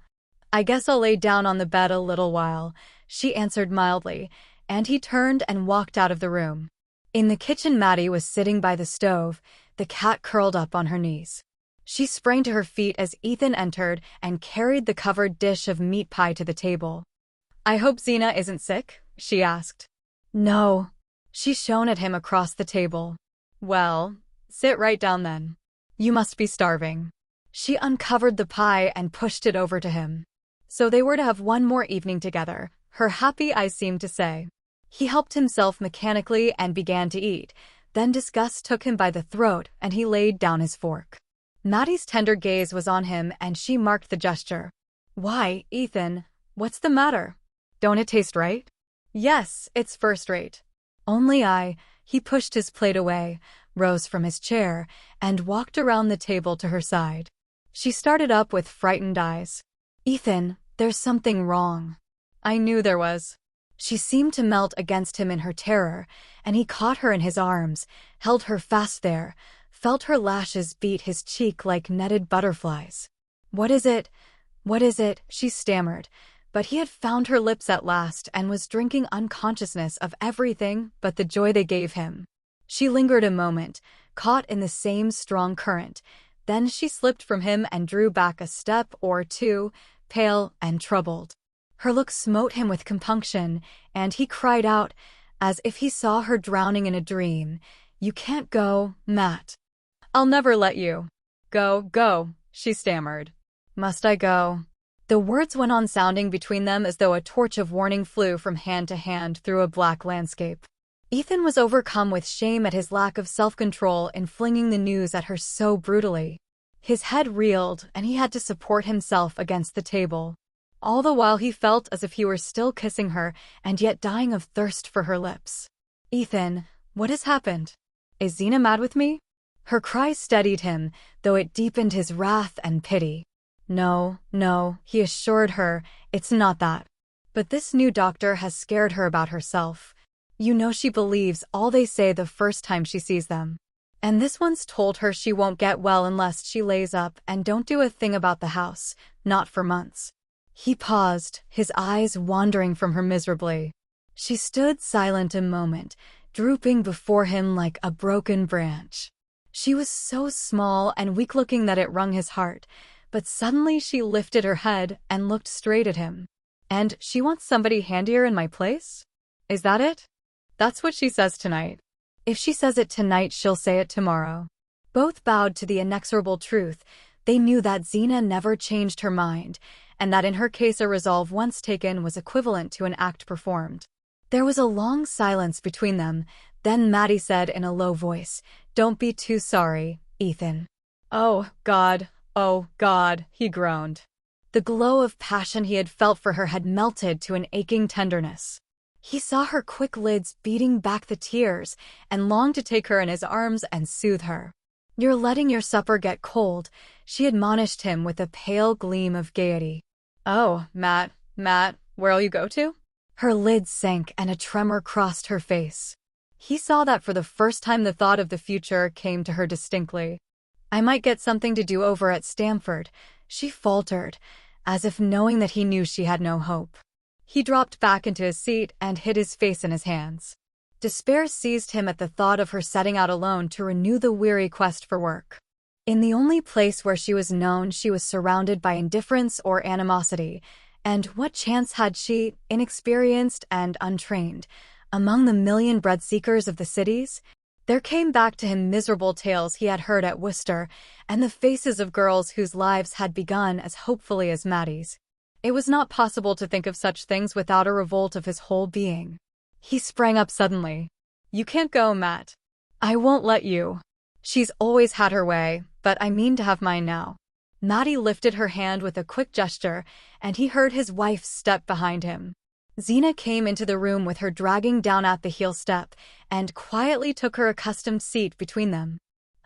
I guess I'll lay down on the bed a little while," she answered mildly, and he turned and walked out of the room. In the kitchen, Maddie was sitting by the stove, the cat curled up on her knees. She sprang to her feet as Ethan entered and carried the covered dish of meat pie to the table. "I hope Zena isn't sick?" she asked. "No." She shone at him across the table. "Well, sit right down then. You must be starving." She uncovered the pie and pushed it over to him. So they were to have one more evening together, her happy eyes seemed to say. He helped himself mechanically and began to eat. Then disgust took him by the throat and he laid down his fork. Maddie's tender gaze was on him and she marked the gesture. "Why, Ethan, what's the matter? Don't it taste right?" "Yes, it's first rate." "Only He pushed his plate away, rose from his chair, and walked around the table to her side. She started up with frightened eyes. "Ethan, there's something wrong." "I knew there was." She seemed to melt against him in her terror, and he caught her in his arms, held her fast there, felt her lashes beat his cheek like netted butterflies. "What is it? What is it?" she stammered. But he had found her lips at last and was drinking unconsciousness of everything but the joy they gave him. She lingered a moment, caught in the same strong current. Then she slipped from him and drew back a step or two, pale and troubled. Her look smote him with compunction, and he cried out, as if he saw her drowning in a dream, "You can't go, Matt." "I'll never let you." Go," she stammered. "Must I go?" The words went on sounding between them as though a torch of warning flew from hand to hand through a black landscape. Ethan was overcome with shame at his lack of self-control in flinging the news at her so brutally. His head reeled, and he had to support himself against the table. All the while he felt as if he were still kissing her and yet dying of thirst for her lips. "Ethan, what has happened? Is Zena mad with me?" Her cry steadied him, though it deepened his wrath and pity. No, he assured her, "It's not that. But this new doctor has scared her about herself. You know she believes all they say the first time she sees them. And this one's told her she won't get well unless she lays up and don't do a thing about the house, not for months." He paused, his eyes wandering from her miserably. She stood silent a moment, drooping before him like a broken branch. She was so small and weak-looking that it wrung his heart. But suddenly she lifted her head and looked straight at him. "And she wants somebody handier in my place? Is that it?" "That's what she says tonight." "If she says it tonight, she'll say it tomorrow." Both bowed to the inexorable truth. They knew that Zena never changed her mind, and that in her case a resolve once taken was equivalent to an act performed. There was a long silence between them. Then Maddie said in a low voice, "Don't be too sorry, Ethan." "Oh, God, he groaned. The glow of passion he had felt for her had melted to an aching tenderness. He saw her quick lids beating back the tears and longed to take her in his arms and soothe her. "You're letting your supper get cold," she admonished him with a pale gleam of gaiety. "Oh, Matt, where'll you go to?" Her lids sank and a tremor crossed her face. He saw that for the first time the thought of the future came to her distinctly. "I might get something to do over at Stamford," she faltered, as if knowing that he knew she had no hope. He dropped back into his seat and hid his face in his hands. Despair seized him at the thought of her setting out alone to renew the weary quest for work. In the only place where she was known, she was surrounded by indifference or animosity, and what chance had she, inexperienced and untrained, among the million bread-seekers of the cities? There came back to him miserable tales he had heard at Worcester, and the faces of girls whose lives had begun as hopefully as Maddie's. It was not possible to think of such things without a revolt of his whole being. He sprang up suddenly. "You can't go, Matt. I won't let you. She's always had her way, but I mean to have mine now." Maddie lifted her hand with a quick gesture, and he heard his wife's step behind him. Zena came into the room with her dragging down at the heel step, and quietly took her accustomed seat between them.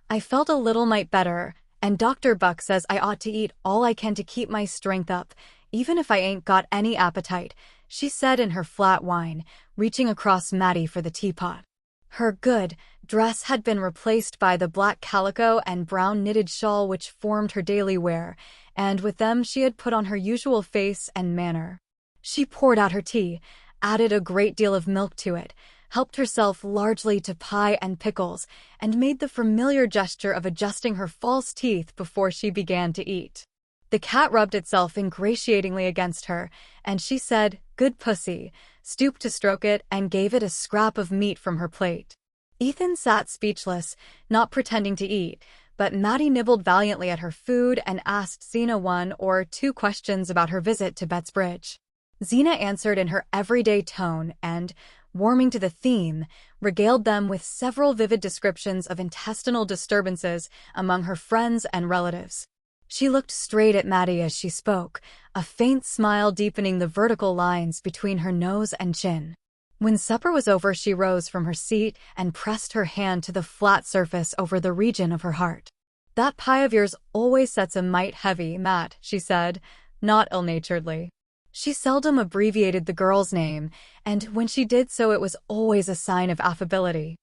"I felt a little mite better, and Dr. Buck says I ought to eat all I can to keep my strength up, even if I ain't got any appetite," she said in her flat whine, reaching across Maddie for the teapot. Her good dress had been replaced by the black calico and brown knitted shawl which formed her daily wear, and with them she had put on her usual face and manner. She poured out her tea, added a great deal of milk to it, helped herself largely to pie and pickles, and made the familiar gesture of adjusting her false teeth before she began to eat. The cat rubbed itself ingratiatingly against her, and she said, "Good pussy," stooped to stroke it, and gave it a scrap of meat from her plate. Ethan sat speechless, not pretending to eat, but Maddie nibbled valiantly at her food and asked Zena 1 or 2 questions about her visit to Bettsbridge. Zena answered in her everyday tone and, warming to the theme, regaled them with several vivid descriptions of intestinal disturbances among her friends and relatives. She looked straight at Maddie as she spoke, a faint smile deepening the vertical lines between her nose and chin. When supper was over, she rose from her seat and pressed her hand to the flat surface over the region of her heart. "That pie of yours always sets a mite heavy, Matt," she said, not ill-naturedly. She seldom abbreviated the girl's name, and when she did so it was always a sign of affability.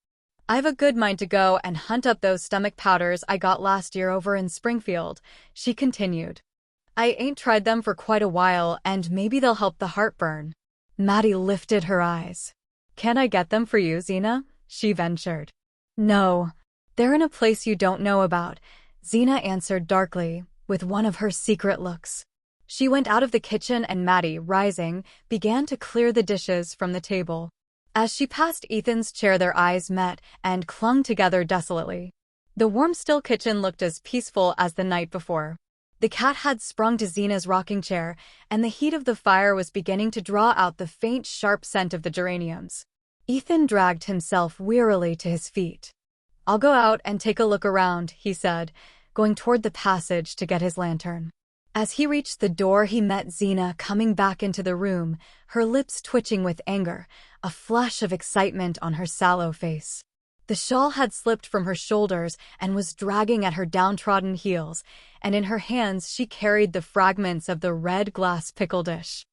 "I've a good mind to go and hunt up those stomach powders I got last year over in Springfield," she continued. I ain't tried them for quite a while, and maybe they'll help the heartburn. Maddie lifted her eyes. Can I get them for you, Zena? She ventured. No. They're in a place you don't know about, Zena answered darkly, with one of her secret looks. She went out of the kitchen and Maddie, rising, began to clear the dishes from the table. As she passed Ethan's chair, their eyes met and clung together desolately. The warm, still kitchen looked as peaceful as the night before. The cat had sprung to Zena's rocking chair, and the heat of the fire was beginning to draw out the faint, sharp scent of the geraniums. Ethan dragged himself wearily to his feet. I'll go out and take a look around, he said, going toward the passage to get his lantern. As he reached the door, he met Zena coming back into the room, her lips twitching with anger, a flush of excitement on her sallow face. The shawl had slipped from her shoulders and was dragging at her downtrodden heels, and in her hands she carried the fragments of the red glass pickle dish.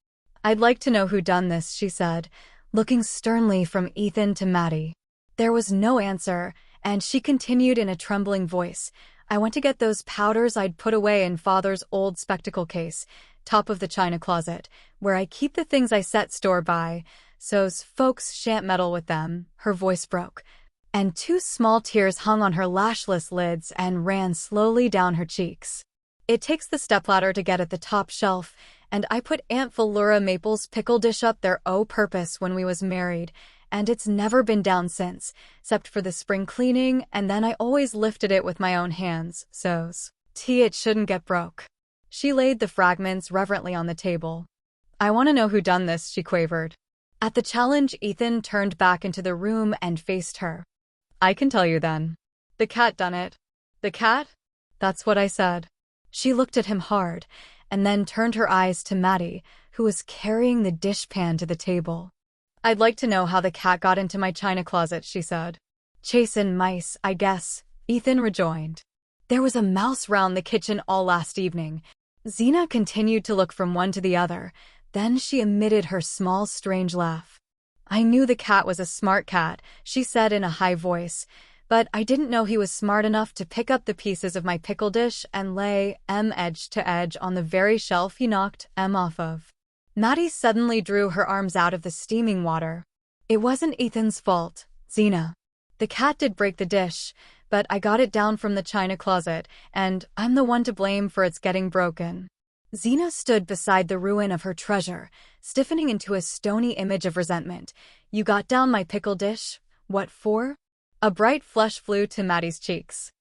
I'd like to know who done this, she said, looking sternly from Ethan to Maddie. There was no answer, and she continued in a trembling voice. I went to get those powders I'd put away in Father's old spectacle case, top of the china closet, where I keep the things I set store by, so's folks shan't meddle with them. Her voice broke, and 2 small tears hung on her lashless lids and ran slowly down her cheeks. It takes the stepladder to get at the top shelf, and I put Aunt Philura Maple's pickle dish up there o' purpose when we was married, and it's never been down since, except for the spring cleaning, and then I always lifted it with my own hands, so's it shouldn't get broke. She laid the fragments reverently on the table. I want to know who done this, she quavered. At the challenge, Ethan turned back into the room and faced her. I can tell you then. The cat done it. The cat? That's what I said. She looked at him hard, and then turned her eyes to Maddie, who was carrying the dishpan to the table. I'd like to know how the cat got into my china closet, she said. Chasin' mice, I guess, Ethan rejoined. There was a mouse round the kitchen all last evening. Zena continued to look from one to the other, then she emitted her small, strange laugh. I knew the cat was a smart cat, she said in a high voice, but I didn't know he was smart enough to pick up the pieces of my pickle dish and lay edge to edge on the very shelf he knocked off of. Maddie suddenly drew her arms out of the steaming water. It wasn't Ethan's fault, Zena. The cat did break the dish, but I got it down from the china closet, and I'm the one to blame for its getting broken. Zena stood beside the ruin of her treasure, stiffening into a stony image of resentment. You got down my pickle dish? What for? A bright flush flew to Maddie's cheeks.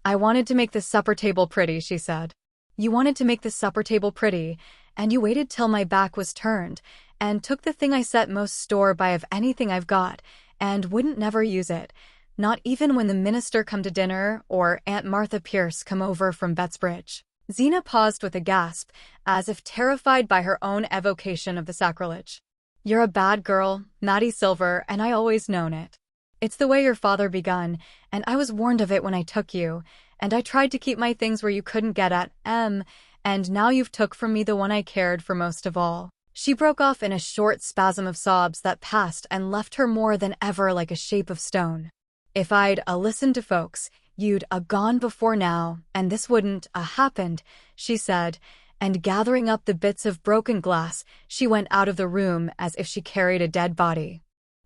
I wanted to make the supper table pretty, she said. You wanted to make the supper table pretty, and you waited till my back was turned, and took the thing I set most store by of anything I've got, and wouldn't never use it, not even when the minister come to dinner or Aunt Martha Pierce come over from Bettsbridge. Zena paused with a gasp, as if terrified by her own evocation of the sacrilege. You're a bad girl, Maddie Silver, and I always known it. It's the way your father begun, and I was warned of it when I took you, and I tried to keep my things where you couldn't get at, and now you've took from me the one I cared for most of all. She broke off in a short spasm of sobs that passed and left her more than ever like a shape of stone. If I'd listened to folks, you'd gone before now, and this wouldn't happened, she said, and gathering up the bits of broken glass, she went out of the room as if she carried a dead body.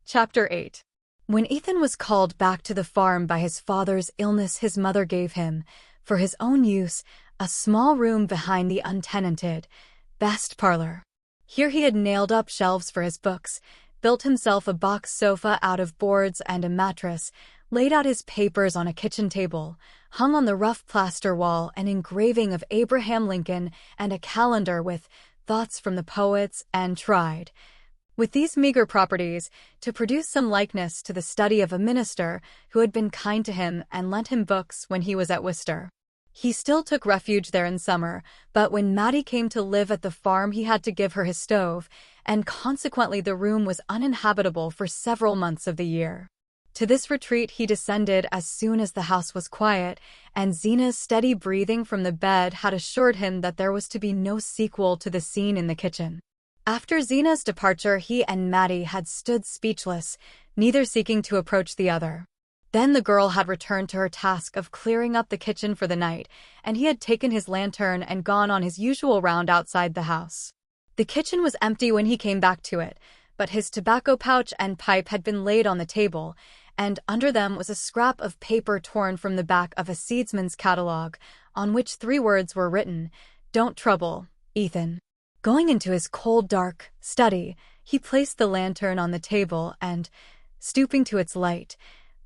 Chapter 8. When Ethan was called back to the farm by his father's illness, his mother gave him, for his own use, a small room behind the untenanted best parlor. Here he had nailed up shelves for his books, built himself a box sofa out of boards and a mattress, laid out his papers on a kitchen table, hung on the rough plaster wall an engraving of Abraham Lincoln and a calendar with thoughts from the poets, and tried, with these meager properties, to produce some likeness to the study of a minister who had been kind to him and lent him books when he was at Worcester. He still took refuge there in summer, but when Maddie came to live at the farm he had to give her his stove, and consequently the room was uninhabitable for several months of the year. To this retreat he descended as soon as the house was quiet, and Zena's steady breathing from the bed had assured him that there was to be no sequel to the scene in the kitchen. After Zena's departure he and Maddie had stood speechless, neither seeking to approach the other. Then the girl had returned to her task of clearing up the kitchen for the night, and he had taken his lantern and gone on his usual round outside the house. The kitchen was empty when he came back to it, but his tobacco pouch and pipe had been laid on the table, and under them was a scrap of paper torn from the back of a seedsman's catalog, on which 3 words were written, "Don't trouble, Ethan." Going into his cold, dark study, he placed the lantern on the table and, stooping to its light,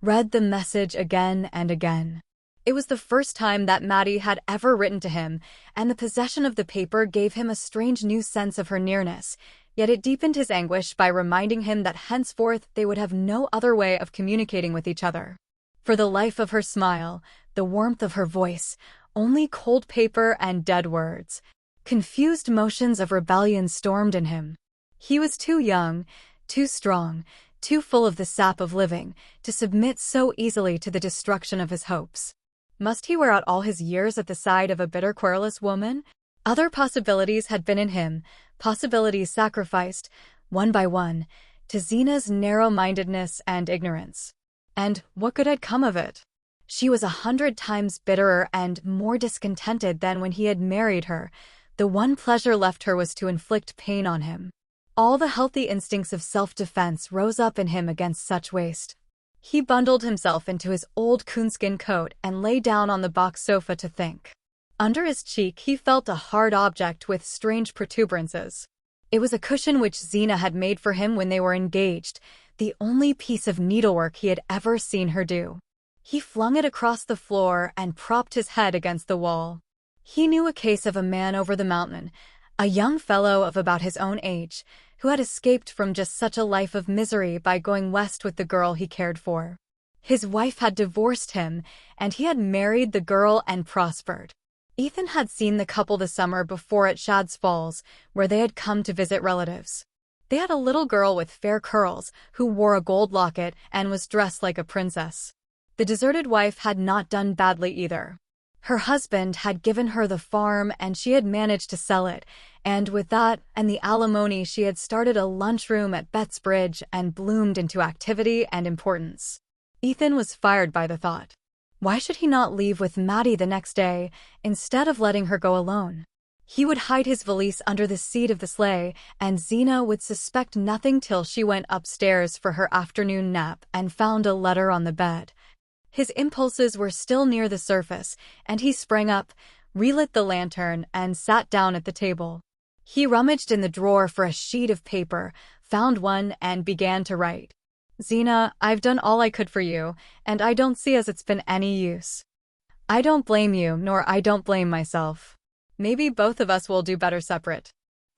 read the message again and again. It was the first time that Maddie had ever written to him, and the possession of the paper gave him a strange new sense of her nearness, yet it deepened his anguish by reminding him that henceforth they would have no other way of communicating with each other. For the life of her smile, the warmth of her voice, only cold paper and dead words. Confused motions of rebellion stormed in him. He was too young, too strong, too full of the sap of living, to submit so easily to the destruction of his hopes. Must he wear out all his years at the side of a bitter, querulous woman? Other possibilities had been in him, possibilities sacrificed, one by one, to Zena's narrow-mindedness and ignorance. And what good had come of it? She was 100 times bitterer and more discontented than when he had married her. The one pleasure left her was to inflict pain on him. All the healthy instincts of self-defense rose up in him against such waste. He bundled himself into his old coonskin coat and lay down on the box sofa to think. Under his cheek he felt a hard object with strange protuberances. It was a cushion which Zena had made for him when they were engaged, the only piece of needlework he had ever seen her do. He flung it across the floor and propped his head against the wall. He knew a case of a man over the mountain, a young fellow of about his own age, who had escaped from just such a life of misery by going west with the girl he cared for. His wife had divorced him, and he had married the girl and prospered. Ethan had seen the couple the summer before at Shad's Falls, where they had come to visit relatives. They had a little girl with fair curls, who wore a gold locket and was dressed like a princess. The deserted wife had not done badly either. Her husband had given her the farm and she had managed to sell it, and with that and the alimony she had started a lunchroom at Bettsbridge and bloomed into activity and importance. Ethan was fired by the thought. Why should he not leave with Maddie the next day, instead of letting her go alone? He would hide his valise under the seat of the sleigh, and Zena would suspect nothing till she went upstairs for her afternoon nap and found a letter on the bed. His impulses were still near the surface, and he sprang up, relit the lantern, and sat down at the table. He rummaged in the drawer for a sheet of paper, found one, and began to write. Zena, I've done all I could for you, and I don't see as it's been any use. I don't blame you, nor I don't blame myself. Maybe both of us will do better separate.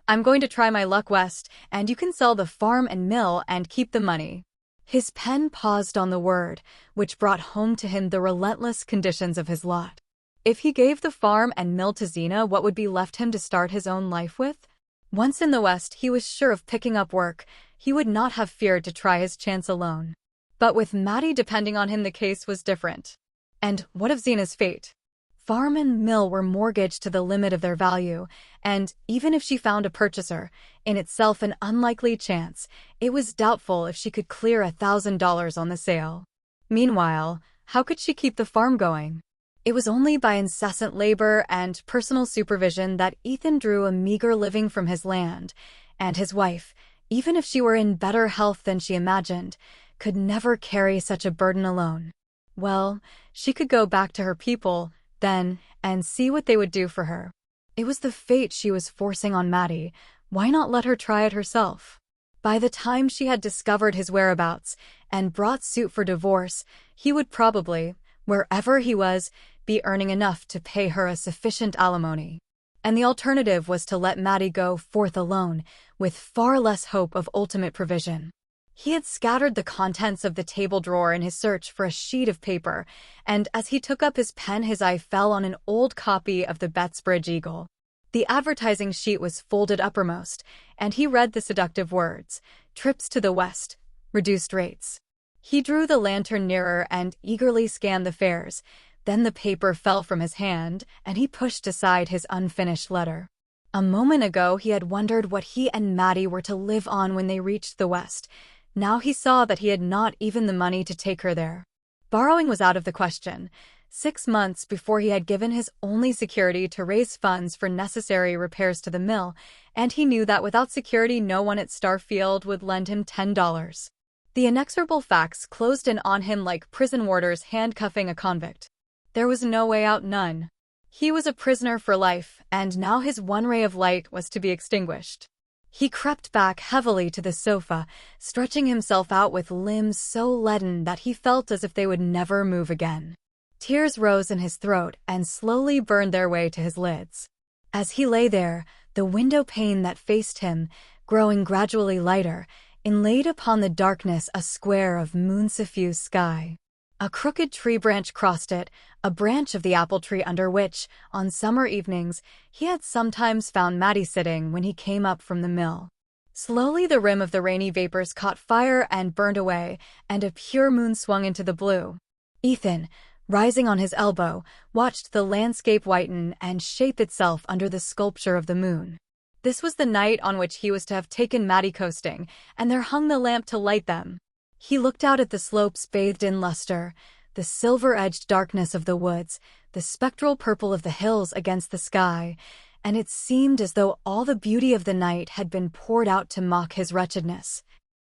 I'm going to try my luck west, and you can sell the farm and mill and keep the money. His pen paused on the word, which brought home to him the relentless conditions of his lot. If he gave the farm and mill to Zena, what would be left him to start his own life with? Once in the West, he was sure of picking up work. He would not have feared to try his chance alone. But with Maddie depending on him, the case was different. And what of Zena's fate? Farm and mill were mortgaged to the limit of their value, and even if she found a purchaser, in itself an unlikely chance, it was doubtful if she could clear $1,000 on the sale. Meanwhile, how could she keep the farm going? It was only by incessant labor and personal supervision that Ethan drew a meager living from his land, and his wife, even if she were in better health than she imagined, could never carry such a burden alone. Well, she could go back to her people, then, and see what they would do for her. It was the fate she was forcing on Maddie. Why not let her try it herself? By the time she had discovered his whereabouts and brought suit for divorce, he would probably, wherever he was, be earning enough to pay her a sufficient alimony. And the alternative was to let Maddie go forth alone, with far less hope of ultimate provision. He had scattered the contents of the table drawer in his search for a sheet of paper, and as he took up his pen his eye fell on an old copy of the Bettsbridge Eagle. The advertising sheet was folded uppermost, and he read the seductive words, "Trips to the West, reduced rates." He drew the lantern nearer and eagerly scanned the fares. Then the paper fell from his hand, and he pushed aside his unfinished letter. A moment ago he had wondered what he and Maddie were to live on when they reached the West. Now he saw that he had not even the money to take her there. Borrowing was out of the question. 6 months before he had given his only security to raise funds for necessary repairs to the mill, and he knew that without security no one at Starfield would lend him $10. The inexorable facts closed in on him like prison warders handcuffing a convict. There was no way out, none. He was a prisoner for life, and now his one ray of light was to be extinguished. He crept back heavily to the sofa, stretching himself out with limbs so leaden that he felt as if they would never move again. Tears rose in his throat and slowly burned their way to his lids. As he lay there, the window pane that faced him, growing gradually lighter, inlaid upon the darkness a square of moon-suffused sky. A crooked tree branch crossed it, a branch of the apple tree under which, on summer evenings, he had sometimes found Maddie sitting when he came up from the mill. Slowly the rim of the rainy vapors caught fire and burned away, and a pure moon swung into the blue. Ethan, rising on his elbow, watched the landscape whiten and shape itself under the sculpture of the moon. This was the night on which he was to have taken Maddie coasting, and there hung the lamp to light them. He looked out at the slopes bathed in luster, the silver-edged darkness of the woods, the spectral purple of the hills against the sky, and it seemed as though all the beauty of the night had been poured out to mock his wretchedness.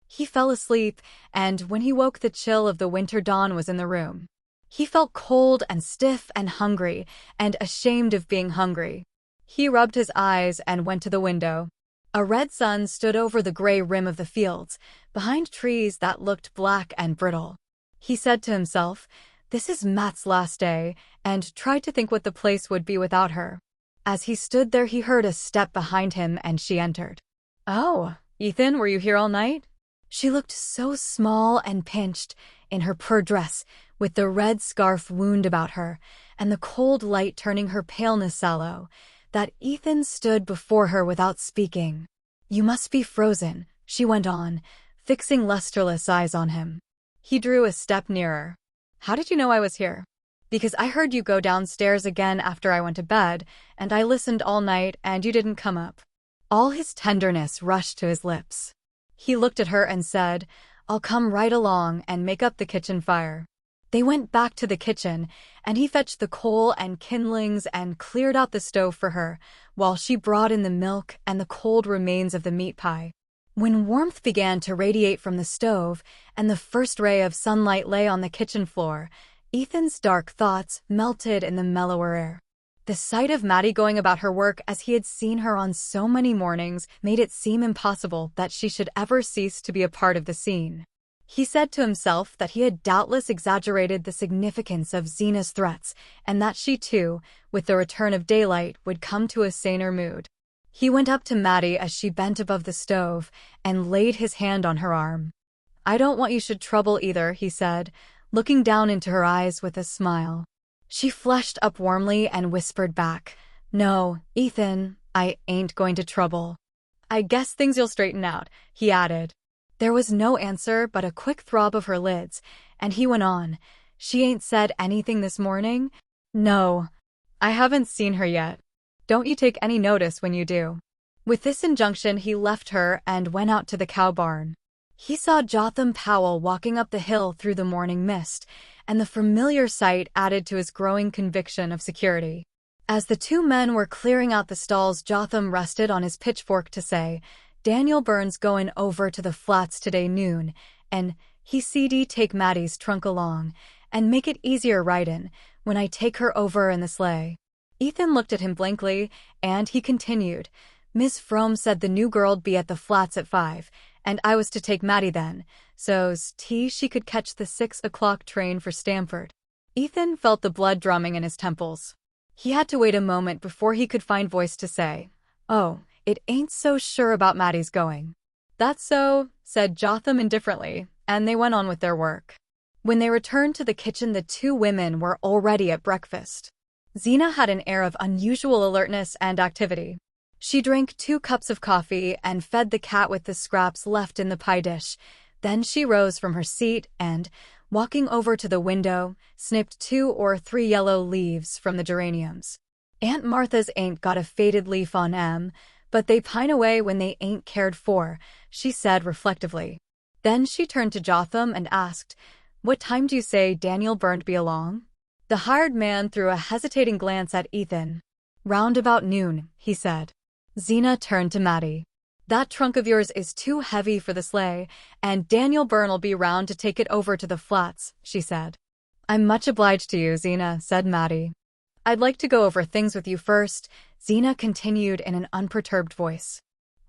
He fell asleep, and when he woke the chill of the winter dawn was in the room. He felt cold and stiff and hungry, and ashamed of being hungry. He rubbed his eyes and went to the window. A red sun stood over the gray rim of the fields, behind trees that looked black and brittle. He said to himself, "This is Matt's last day," and tried to think what the place would be without her. As he stood there he heard a step behind him and she entered. "Oh, Ethan, were you here all night?" She looked so small and pinched, in her purr dress, with the red scarf wound about her, and the cold light turning her paleness sallow, that Ethan stood before her without speaking. "You must be frozen," she went on, fixing lusterless eyes on him. He drew a step nearer. "How did you know I was here?" "Because I heard you go downstairs again after I went to bed, and I listened all night and you didn't come up." All his tenderness rushed to his lips. He looked at her and said, "I'll come right along and make up the kitchen fire." They went back to the kitchen, and he fetched the coal and kindlings and cleared out the stove for her, while she brought in the milk and the cold remains of the meat pie. When warmth began to radiate from the stove, and the first ray of sunlight lay on the kitchen floor, Ethan's dark thoughts melted in the mellower air. The sight of Maddie going about her work as he had seen her on so many mornings made it seem impossible that she should ever cease to be a part of the scene. He said to himself that he had doubtless exaggerated the significance of Zena's threats, and that she too, with the return of daylight, would come to a saner mood. He went up to Maddie as she bent above the stove, and laid his hand on her arm. "I don't want you should trouble either," he said, looking down into her eyes with a smile. She flushed up warmly and whispered back, "No, Ethan, I ain't going to trouble." "I guess things you'll straighten out," he added. There was no answer but a quick throb of her lids, and he went on, "She ain't said anything this morning?" "No, I haven't seen her yet. Don't you take any notice when you do." With this injunction he left her and went out to the cow barn. He saw Jotham Powell walking up the hill through the morning mist, and the familiar sight added to his growing conviction of security. As the two men were clearing out the stalls, Jotham rested on his pitchfork to say, "Daniel Burns goin' over to the flats today noon, and he CD take Maddie's trunk along, and make it easier ridin' when I take her over in the sleigh." Ethan looked at him blankly, and he continued, "Miss Frome said the new girl'd be at the flats at 5, and I was to take Maddie then, so's she could catch the 6 o'clock train for Stamford." Ethan felt the blood drumming in his temples. He had to wait a moment before he could find voice to say, "Oh, it ain't so sure about Maddie's going." "That's so," said Jotham indifferently, and they went on with their work. When they returned to the kitchen, the two women were already at breakfast. Zena had an air of unusual alertness and activity. She drank 2 cups of coffee and fed the cat with the scraps left in the pie dish. Then she rose from her seat and, walking over to the window, snipped 2 or 3 yellow leaves from the geraniums. "Aunt Martha's ain't got a faded leaf on 'em, but they pine away when they ain't cared for," she said reflectively. Then she turned to Jotham and asked, What time do you say Daniel Burnt be along? The hired man threw a hesitating glance at Ethan. Round about noon, he said. Zena turned to Maddie. That trunk of yours is too heavy for the sleigh, and Daniel Byrne'll be round to take it over to the flats, she said. I'm much obliged to you, Zena, said Maddie. I'd like to go over things with you first, Zena continued in an unperturbed voice.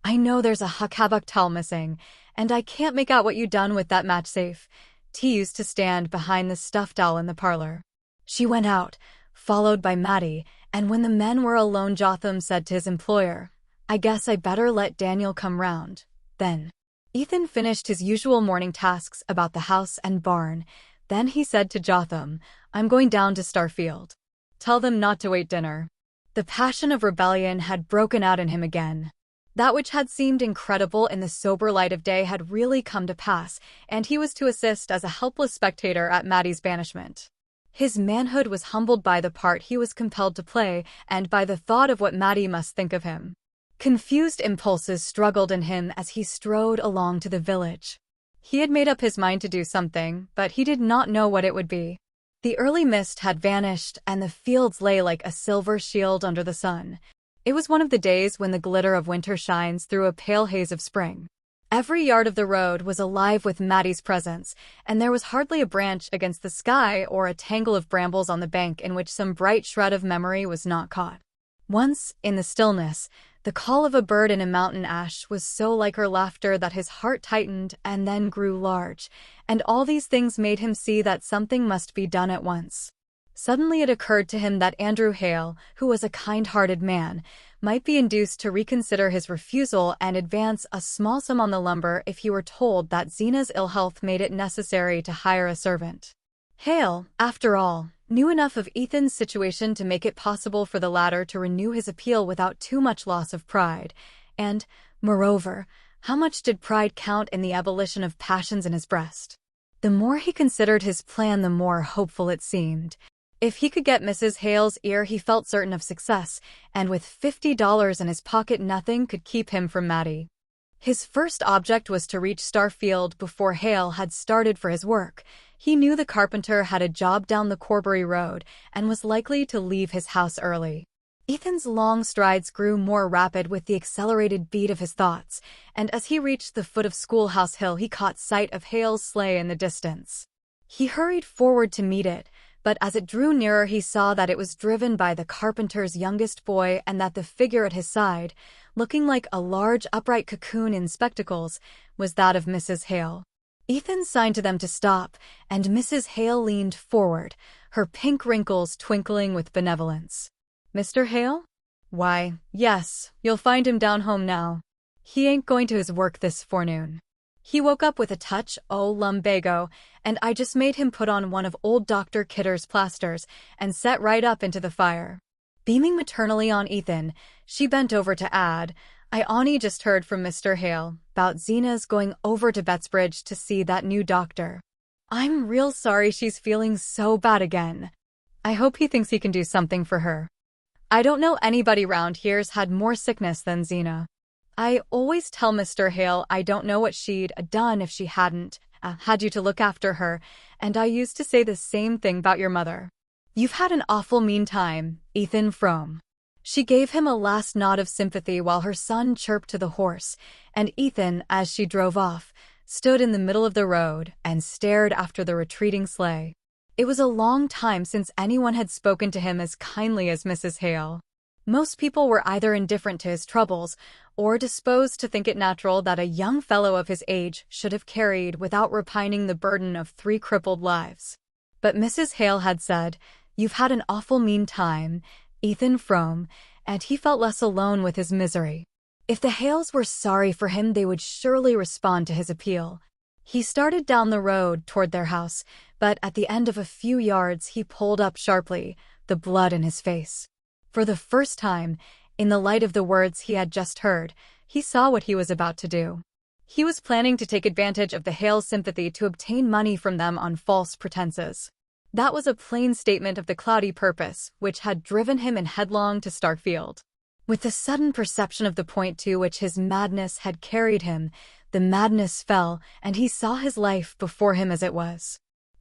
I know there's a huck-habuk towel missing, and I can't make out what you done with that match safe. T used to stand behind the stuffed owl in the parlor. She went out, followed by Maddie, and when the men were alone, Jotham said to his employer, I guess I better let Daniel come round. Then Ethan finished his usual morning tasks about the house and barn. Then he said to Jotham, I'm going down to Starfield. Tell them not to wait dinner. The passion of rebellion had broken out in him again. That which had seemed incredible in the sober light of day had really come to pass, and he was to assist as a helpless spectator at Maddie's banishment. His manhood was humbled by the part he was compelled to play and by the thought of what Maddie must think of him. Confused impulses struggled in him as he strode along to the village. He had made up his mind to do something, but he did not know what it would be. The early mist had vanished, and the fields lay like a silver shield under the sun. It was one of the days when the glitter of winter shines through a pale haze of spring. Every yard of the road was alive with Maddie's presence, and there was hardly a branch against the sky or a tangle of brambles on the bank in which some bright shred of memory was not caught. Once, in the stillness, the call of a bird in a mountain ash was so like her laughter that his heart tightened and then grew large, and all these things made him see that something must be done at once. Suddenly it occurred to him that Andrew Hale, who was a kind-hearted man, might be induced to reconsider his refusal and advance a small sum on the lumber if he were told that Zena's ill health made it necessary to hire a servant. Hale, after all, knew enough of Ethan's situation to make it possible for the latter to renew his appeal without too much loss of pride, and, moreover, how much did pride count in the abolition of passions in his breast? The more he considered his plan, the more hopeful it seemed. If he could get Mrs. Hale's ear, he felt certain of success, and with $50 in his pocket, nothing could keep him from Maddie. His first object was to reach Starfield before Hale had started for his work. He knew the carpenter had a job down the Corbury Road and was likely to leave his house early. Ethan's long strides grew more rapid with the accelerated beat of his thoughts, and as he reached the foot of Schoolhouse Hill, he caught sight of Hale's sleigh in the distance. He hurried forward to meet it, but as it drew nearer, he saw that it was driven by the carpenter's youngest boy and that the figure at his side, looking like a large upright cocoon in spectacles, was that of Mrs. Hale. Ethan signed to them to stop, and Mrs. Hale leaned forward, her pink wrinkles twinkling with benevolence. Mr. Hale? Why, yes, you'll find him down home now. He ain't going to his work this forenoon. He woke up with a touch o' lumbago, and I just made him put on one of old Dr. Kidder's plasters and set right up into the fire. Beaming maternally on Ethan, she bent over to add, I on'y just heard from Mr. Hale 'bout Zena's going over to Bettsbridge to see that new doctor. I'm real sorry she's feeling so bad again. I hope he thinks he can do something for her. I don't know anybody round here's had more sickness than Zena. I always tell Mr. Hale I don't know what she'd done if she hadn't had you to look after her, and I used to say the same thing about your mother. You've had an awful mean time, Ethan Frome. She gave him a last nod of sympathy while her son chirped to the horse, and Ethan, as she drove off, stood in the middle of the road and stared after the retreating sleigh. It was a long time since anyone had spoken to him as kindly as Mrs. Hale. Most people were either indifferent to his troubles or disposed to think it natural that a young fellow of his age should have carried without repining the burden of 3 crippled lives. But Mrs. Hale had said, You've had an awful mean time, Ethan Frome, and he felt less alone with his misery. If the Hales were sorry for him, they would surely respond to his appeal. He started down the road toward their house, but at the end of a few yards he pulled up sharply, the blood in his face. For the first time, in the light of the words he had just heard, he saw what he was about to do. He was planning to take advantage of the Hales' sympathy to obtain money from them on false pretenses. That was a plain statement of the cloudy purpose which had driven him in headlong to Starfield. With the sudden perception of the point to which his madness had carried him, the madness fell, and he saw his life before him as it was.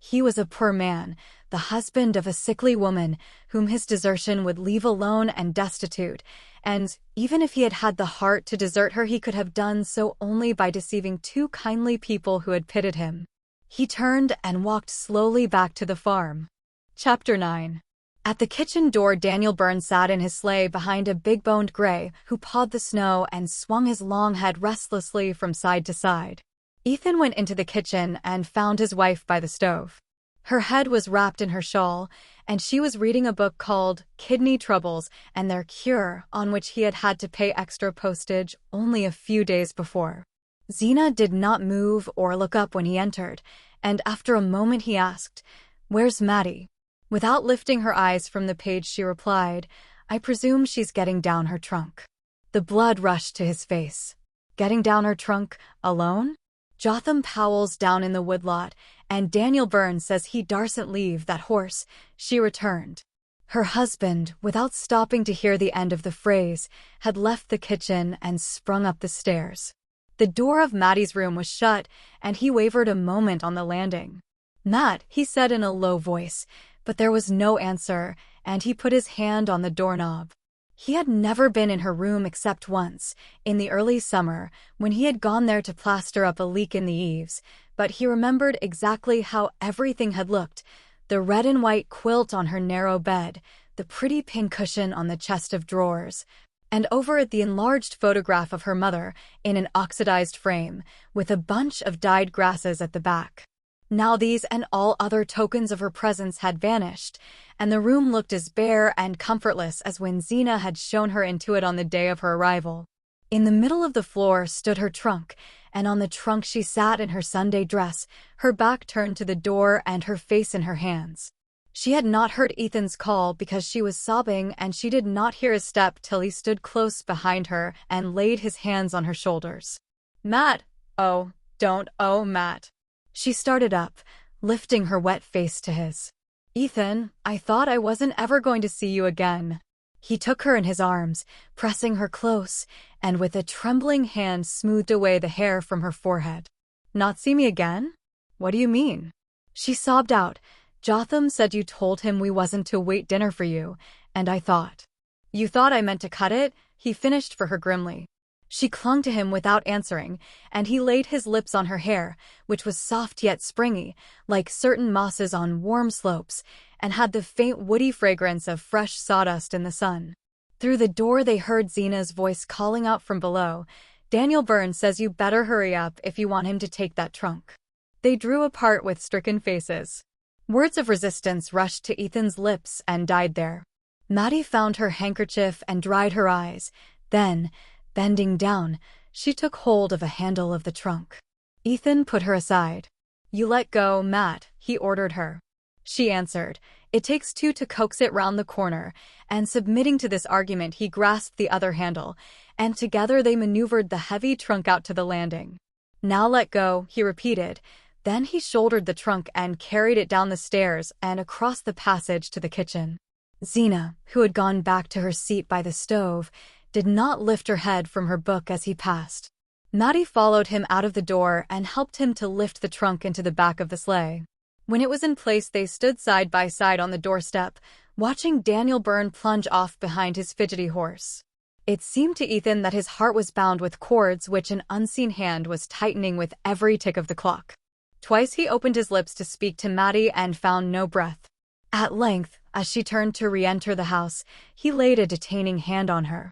He was a poor man, the husband of a sickly woman, whom his desertion would leave alone and destitute, and, even if he had had the heart to desert her, he could have done so only by deceiving two kindly people who had pitied him. He turned and walked slowly back to the farm. Chapter 9. At the kitchen door, Daniel Byrne sat in his sleigh behind a big-boned gray who pawed the snow and swung his long head restlessly from side to side. Ethan went into the kitchen and found his wife by the stove. Her head was wrapped in her shawl, and she was reading a book called Kidney Troubles and Their Cure, on which he had had to pay extra postage only a few days before. Zena did not move or look up when he entered, and after a moment he asked, "Where's Maddie?" Without lifting her eyes from the page, she replied, "I presume she's getting down her trunk." The blood rushed to his face. Getting down her trunk alone? Jotham Powell's down in the woodlot, and Daniel Byrne says he darsn't leave that horse, she returned. Her husband, without stopping to hear the end of the phrase, had left the kitchen and sprung up the stairs. The door of Maddie's room was shut, and he wavered a moment on the landing. "Matt," he said in a low voice, but there was no answer, and he put his hand on the doorknob. He had never been in her room except once, in the early summer, when he had gone there to plaster up a leak in the eaves, but he remembered exactly how everything had looked: the red and white quilt on her narrow bed, the pretty pink cushion on the chest of drawers, and over it the enlarged photograph of her mother in an oxidized frame, with a bunch of dyed grasses at the back. Now these and all other tokens of her presence had vanished, and the room looked as bare and comfortless as when Zena had shown her into it on the day of her arrival. In the middle of the floor stood her trunk, and on the trunk she sat in her Sunday dress, her back turned to the door and her face in her hands. She had not heard Ethan's call because she was sobbing, and she did not hear his step till he stood close behind her and laid his hands on her shoulders. "Matt! Oh, don't, oh, Matt!" She started up, lifting her wet face to his. "Ethan, I thought I wasn't ever going to see you again." He took her in his arms, pressing her close, and with a trembling hand smoothed away the hair from her forehead. "Not see me again? What do you mean?" She sobbed out, "Jotham said you told him we wasn't to wait dinner for you, and I thought." "You thought I meant to cut it?" he finished for her grimly. She clung to him without answering, and he laid his lips on her hair, which was soft yet springy, like certain mosses on warm slopes, and had the faint woody fragrance of fresh sawdust in the sun. Through the door they heard Zena's voice calling out from below, "Daniel Byrne says you better hurry up if you want him to take that trunk." They drew apart with stricken faces. Words of resistance rushed to Ethan's lips and died there. Maddie found her handkerchief and dried her eyes. Then, bending down, she took hold of a handle of the trunk. Ethan put her aside. "You let go, Matt," he ordered her. She answered, "It takes two to coax it round the corner," and submitting to this argument he grasped the other handle, and together they maneuvered the heavy trunk out to the landing. "Now let go," he repeated. Then he shouldered the trunk and carried it down the stairs and across the passage to the kitchen. Zena, who had gone back to her seat by the stove, did not lift her head from her book as he passed. Maddie followed him out of the door and helped him to lift the trunk into the back of the sleigh. When it was in place, they stood side by side on the doorstep, watching Daniel Byrne plunge off behind his fidgety horse. It seemed to Ethan that his heart was bound with cords which an unseen hand was tightening with every tick of the clock. Twice he opened his lips to speak to Maddie and found no breath. At length, as she turned to re-enter the house, he laid a detaining hand on her.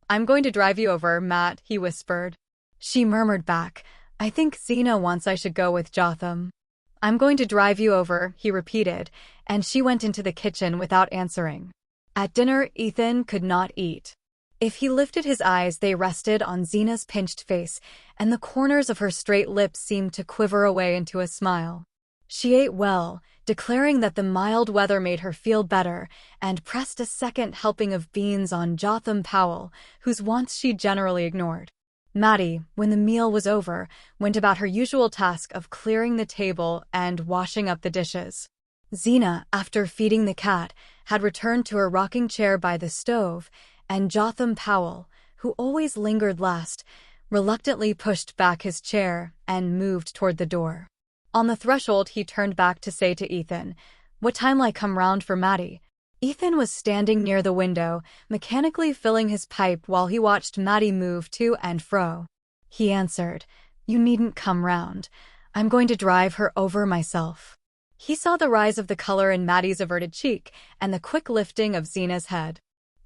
"I'm going to drive you over, Matt," he whispered. She murmured back, "I think Zena wants I should go with Jotham." "I'm going to drive you over," he repeated, and she went into the kitchen without answering. At dinner, Ethan could not eat. If he lifted his eyes, they rested on Zena's pinched face, and the corners of her straight lips seemed to quiver away into a smile. She ate well, declaring that the mild weather made her feel better, and pressed a second helping of beans on Jotham Powell, whose wants she generally ignored. Maddie, when the meal was over, went about her usual task of clearing the table and washing up the dishes. Zena, after feeding the cat, had returned to her rocking chair by the stove, and Jotham Powell, who always lingered last, reluctantly pushed back his chair and moved toward the door. On the threshold, he turned back to say to Ethan, "What time'll I come round for Maddie?" Ethan was standing near the window, mechanically filling his pipe while he watched Maddie move to and fro. He answered, "You needn't come round. I'm going to drive her over myself." He saw the rise of the color in Maddie's averted cheek and the quick lifting of Zena's head.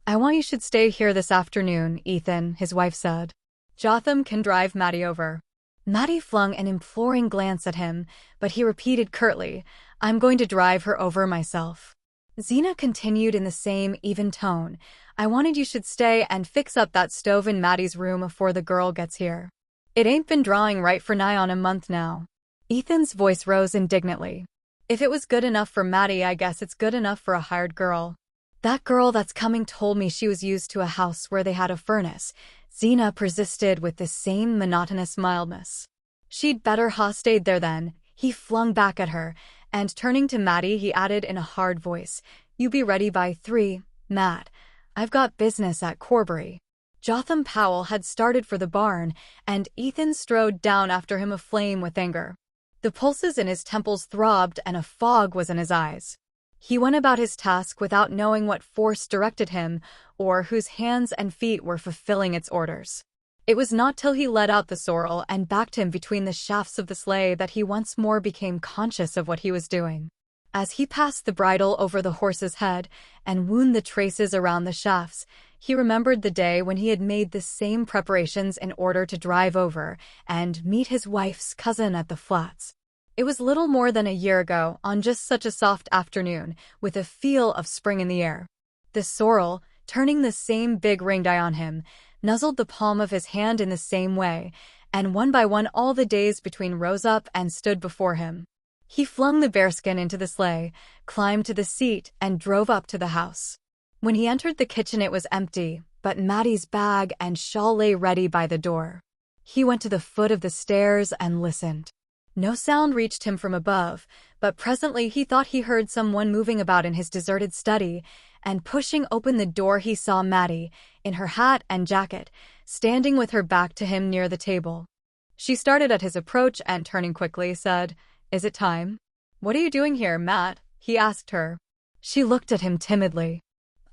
"I want you should stay here this afternoon, Ethan," his wife said. "Jotham can drive Maddie over." Maddie flung an imploring glance at him, but he repeated curtly, "I'm going to drive her over myself." Zena continued in the same even tone, "I wanted you should stay and fix up that stove in Maddie's room afore the girl gets here. It ain't been drawing right for nigh on a month now." Ethan's voice rose indignantly. "If it was good enough for Maddie, I guess it's good enough for a hired girl. That girl that's coming told me she was used to a house where they had a furnace." Zena persisted with the same monotonous mildness. "She'd better ha' stayed there then," he flung back at her, and turning to Maddie he added in a hard voice, "You be ready by 3, Matt. I've got business at Corbury." Jotham Powell had started for the barn, and Ethan strode down after him aflame with anger. The pulses in his temples throbbed and a fog was in his eyes. He went about his task without knowing what force directed him or whose hands and feet were fulfilling its orders. It was not till he let out the sorrel and backed him between the shafts of the sleigh that he once more became conscious of what he was doing. As he passed the bridle over the horse's head and wound the traces around the shafts, he remembered the day when he had made the same preparations in order to drive over and meet his wife's cousin at the flats. It was little more than a year ago, on just such a soft afternoon, with a feel of spring in the air. The sorrel, turning the same big ringed eye on him, nuzzled the palm of his hand in the same way, and one by one all the days between rose up and stood before him. He flung the bearskin into the sleigh, climbed to the seat, and drove up to the house. When he entered the kitchen it was empty, but Maddie's bag and shawl lay ready by the door. He went to the foot of the stairs and listened. No sound reached him from above, but presently he thought he heard someone moving about in his deserted study, and pushing open the door he saw Maddie, in her hat and jacket, standing with her back to him near the table. She started at his approach and, turning quickly, said, "Is it time?" "What are you doing here, Matt?" he asked her. She looked at him timidly.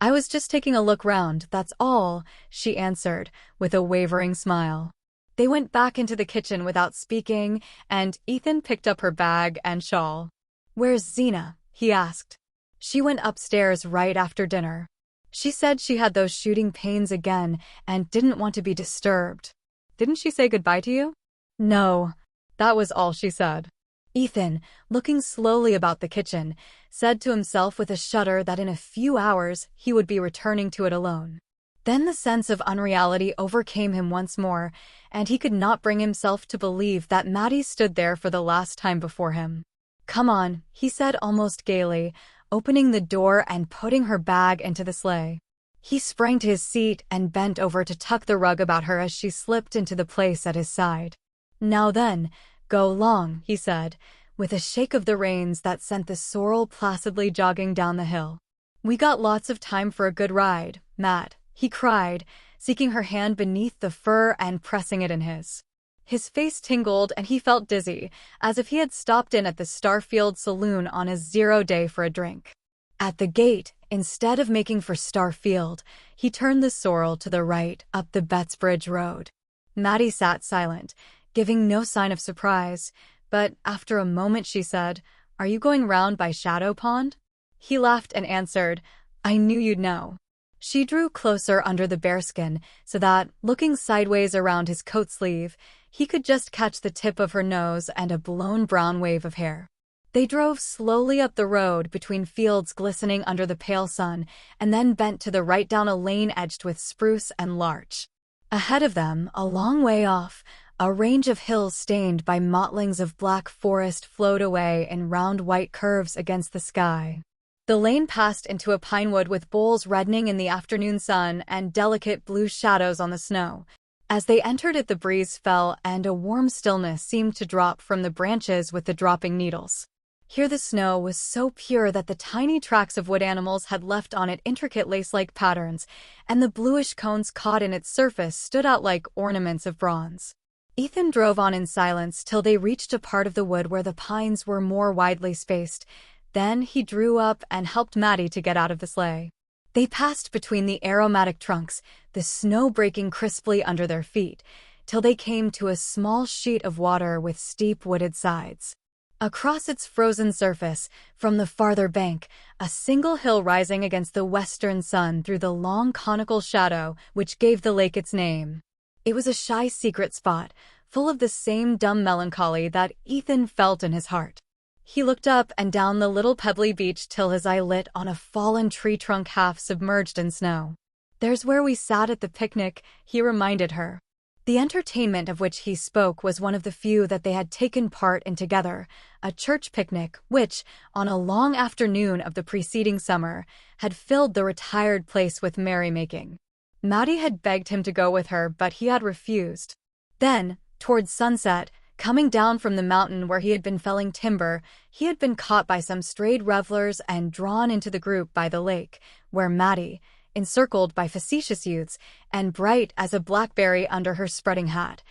"I was just taking a look round, that's all," she answered, with a wavering smile. They went back into the kitchen without speaking, and Ethan picked up her bag and shawl. "Where's Zena?" he asked. "She went upstairs right after dinner. She said she had those shooting pains again and didn't want to be disturbed." "Didn't she say goodbye to you?" "No, that was all she said." Ethan, looking slowly about the kitchen, said to himself with a shudder that in a few hours he would be returning to it alone. Then the sense of unreality overcame him once more, and he could not bring himself to believe that Maddie stood there for the last time before him. "Come on," he said almost gaily, opening the door and putting her bag into the sleigh. He sprang to his seat and bent over to tuck the rug about her as she slipped into the place at his side. "Now then, go long," he said, with a shake of the reins that sent the sorrel placidly jogging down the hill. "We got lots of time for a good ride, Matt," he cried, seeking her hand beneath the fur and pressing it in his. His face tingled and he felt dizzy, as if he had stopped in at the Starfield saloon on a 0 day for a drink. At the gate, instead of making for Starfield, he turned the sorrel to the right up the Bettsbridge Road. Maddie sat silent, giving no sign of surprise, but after a moment she said, "Are you going round by Shadow Pond?" He laughed and answered, "I knew you'd know." She drew closer under the bearskin so that, looking sideways around his coat sleeve, he could just catch the tip of her nose and a blown brown wave of hair. They drove slowly up the road between fields glistening under the pale sun and then bent to the right down a lane edged with spruce and larch. Ahead of them, a long way off, a range of hills stained by mottlings of black forest flowed away in round white curves against the sky. The lane passed into a pinewood with boles reddening in the afternoon sun and delicate blue shadows on the snow. As they entered it, the breeze fell and a warm stillness seemed to drop from the branches with the dropping needles. Here the snow was so pure that the tiny tracks of wood animals had left on it intricate lace-like patterns, and the bluish cones caught in its surface stood out like ornaments of bronze. Ethan drove on in silence till they reached a part of the wood where the pines were more widely spaced. Then he drew up and helped Maddie to get out of the sleigh. They passed between the aromatic trunks, the snow breaking crisply under their feet, till they came to a small sheet of water with steep wooded sides. Across its frozen surface, from the farther bank, a single hill rising against the western sun threw the long conical shadow which gave the lake its name. It was a shy secret spot, full of the same dumb melancholy that Ethan felt in his heart. He looked up and down the little pebbly beach till his eye lit on a fallen tree trunk half submerged in snow. "There's where we sat at the picnic," he reminded her. The entertainment of which he spoke was one of the few that they had taken part in together, a church picnic which, on a long afternoon of the preceding summer, had filled the retired place with merrymaking. Maddie had begged him to go with her, but he had refused. Then, towards sunset, coming down from the mountain where he had been felling timber, he had been caught by some strayed revelers and drawn into the group by the lake, where Maddie, encircled by facetious youths, and bright as a blackberry under her spreading hat,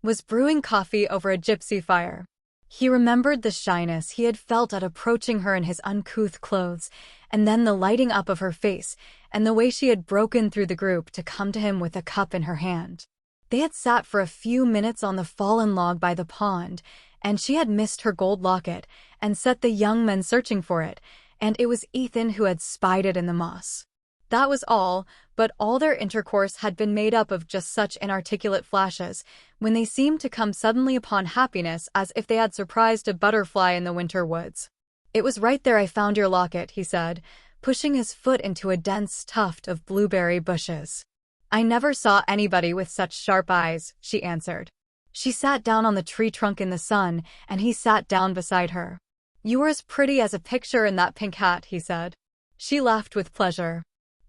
was brewing coffee over a gypsy fire. He remembered the shyness he had felt at approaching her in his uncouth clothes, and then the lighting up of her face, and the way she had broken through the group to come to him with a cup in her hand. They had sat for a few minutes on the fallen log by the pond, and she had missed her gold locket, and set the young men searching for it, and it was Ethan who had spied it in the moss. That was all, but all their intercourse had been made up of just such inarticulate flashes, when they seemed to come suddenly upon happiness as if they had surprised a butterfly in the winter woods. "It was right there I found your locket," he said, pushing his foot into a dense tuft of blueberry bushes. "I never saw anybody with such sharp eyes," she answered. She sat down on the tree trunk in the sun, and he sat down beside her. "You were as pretty as a picture in that pink hat," he said. She laughed with pleasure.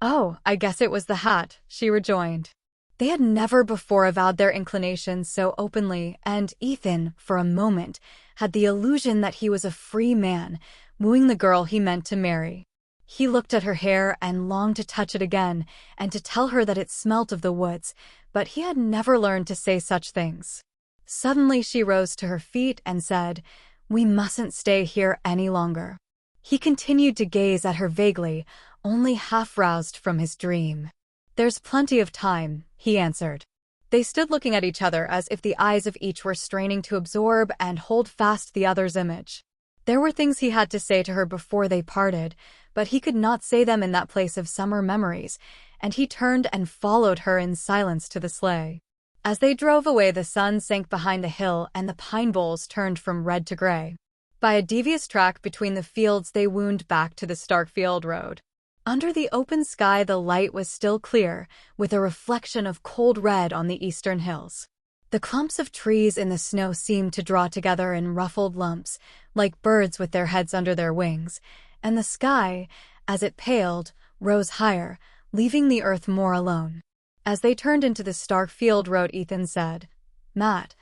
"Oh, I guess it was the hat," she rejoined. They had never before avowed their inclinations so openly, and Ethan, for a moment, had the illusion that he was a free man, wooing the girl he meant to marry. He looked at her hair and longed to touch it again, and to tell her that it smelt of the woods, but he had never learned to say such things. Suddenly she rose to her feet and said, "We mustn't stay here any longer." He continued to gaze at her vaguely, only half roused from his dream. "There's plenty of time," he answered. They stood looking at each other as if the eyes of each were straining to absorb and hold fast the other's image. There were things he had to say to her before they parted, but he could not say them in that place of summer memories, and he turned and followed her in silence to the sleigh. As they drove away, the sun sank behind the hill and the pine boles turned from red to gray. By a devious track between the fields they wound back to the Starkfield road. Under the open sky the light was still clear, with a reflection of cold red on the eastern hills. The clumps of trees in the snow seemed to draw together in ruffled lumps, like birds with their heads under their wings, and the sky, as it paled, rose higher, leaving the earth more alone. As they turned into the Starkfield road, Ethan said, "Matt,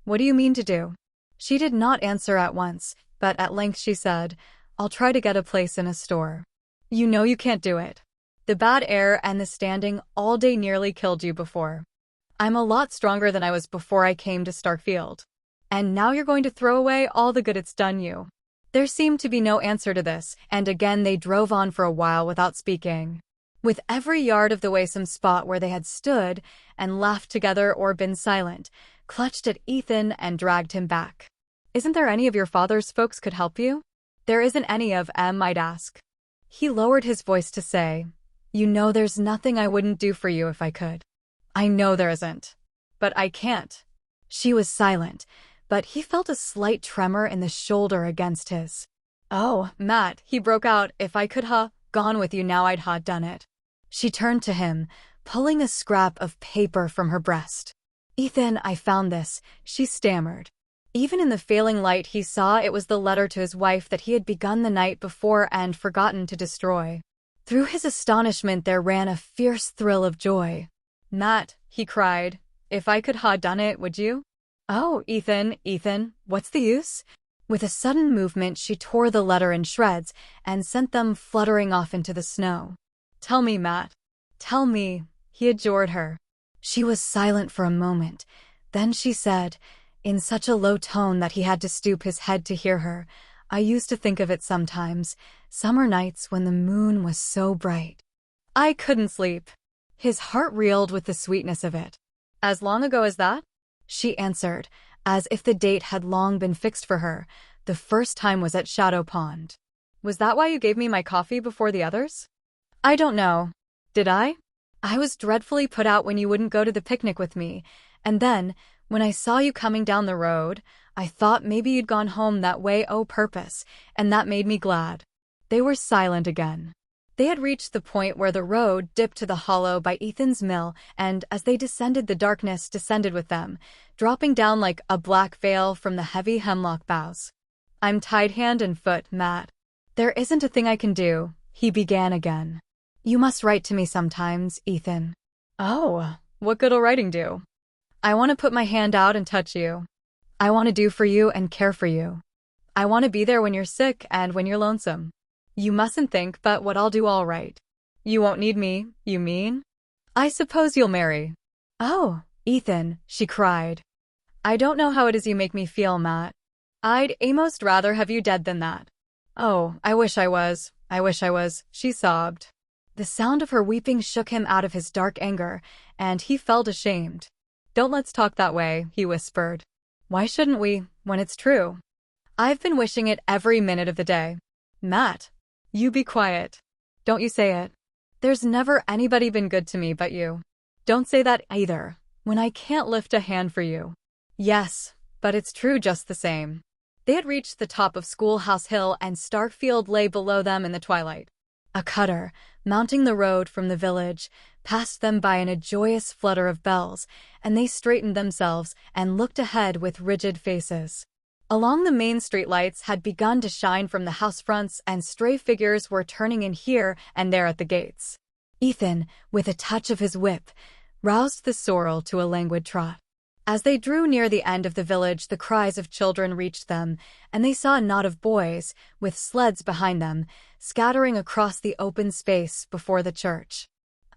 what do you mean to do?" She did not answer at once, but at length she said, "I'll try to get a place in a store." "You know you can't do it. The bad air and the standing all day nearly killed you before. I'm a lot stronger than I was before I came to Starkfield. And now you're going to throw away all the good it's done you." There seemed to be no answer to this, and again they drove on for a while without speaking. With every yard of the way some spot where they had stood and laughed together or been silent, clutched at Ethan and dragged him back. "Isn't there any of your father's folks could help you?" "There isn't any of 'em I'd ask." He lowered his voice to say, "You know there's nothing I wouldn't do for you if I could." "I know there isn't. But I can't." She was silent, but he felt a slight tremor in the shoulder against his. "Oh, Matt," he broke out, "if I could gone with you now I'd done it." She turned to him, pulling a scrap of paper from her breast. "Ethan, I found this," she stammered. Even in the failing light he saw it was the letter to his wife that he had begun the night before and forgotten to destroy. Through his astonishment there ran a fierce thrill of joy. "Matt," he cried, "if I could done it, would you?" "Oh, Ethan, what's the use?" With a sudden movement she tore the letter in shreds and sent them fluttering off into the snow. "Tell me, Matt. Tell me," he adjured her. She was silent for a moment. Then she said, in such a low tone that he had to stoop his head to hear her, "I used to think of it sometimes, summer nights when the moon was so bright. I couldn't sleep." His heart reeled with the sweetness of it. "As long ago as that?" she answered, as if the date had long been fixed for her. "The first time was at Shadow Pond." "Was that why you gave me my coffee before the others?" "I don't know. Did I? I was dreadfully put out when you wouldn't go to the picnic with me, and then, when I saw you coming down the road, I thought maybe you'd gone home that way o' purpose, and that made me glad." They were silent again. They had reached the point where the road dipped to the hollow by Ethan's mill, and as they descended, the darkness descended with them, dropping down like a black veil from the heavy hemlock boughs. "I'm tied hand and foot, Matt. There isn't a thing I can do," he began again. "You must write to me sometimes, Ethan." "Oh, what good'll writing do?" "I want to put my hand out and touch you. I want to do for you and care for you. I want to be there when you're sick and when you're lonesome. You mustn't think but what I'll do all right." "You won't need me, you mean? I suppose you'll marry." "Oh, Ethan," she cried. "I don't know how it is you make me feel, Matt. I'd a'most rather have you dead than that." "Oh, I wish I was, she sobbed. The sound of her weeping shook him out of his dark anger, and he felt ashamed. "Don't let's talk that way," he whispered. "Why shouldn't we, when it's true? I've been wishing it every minute of the day." "Matt, you be quiet. Don't you say it. There's never anybody been good to me but you. Don't say that either, when I can't lift a hand for you." "Yes, but it's true just the same." They had reached the top of Schoolhouse Hill, and Starkfield lay below them in the twilight. A cutter, mounting the road from the village, passed them by in a joyous flutter of bells, and they straightened themselves and looked ahead with rigid faces. Along the main street, lights had begun to shine from the house fronts, and stray figures were turning in here and there at the gates. Ethan, with a touch of his whip, roused the sorrel to a languid trot. As they drew near the end of the village, the cries of children reached them, and they saw a knot of boys, with sleds behind them, scattering across the open space before the church.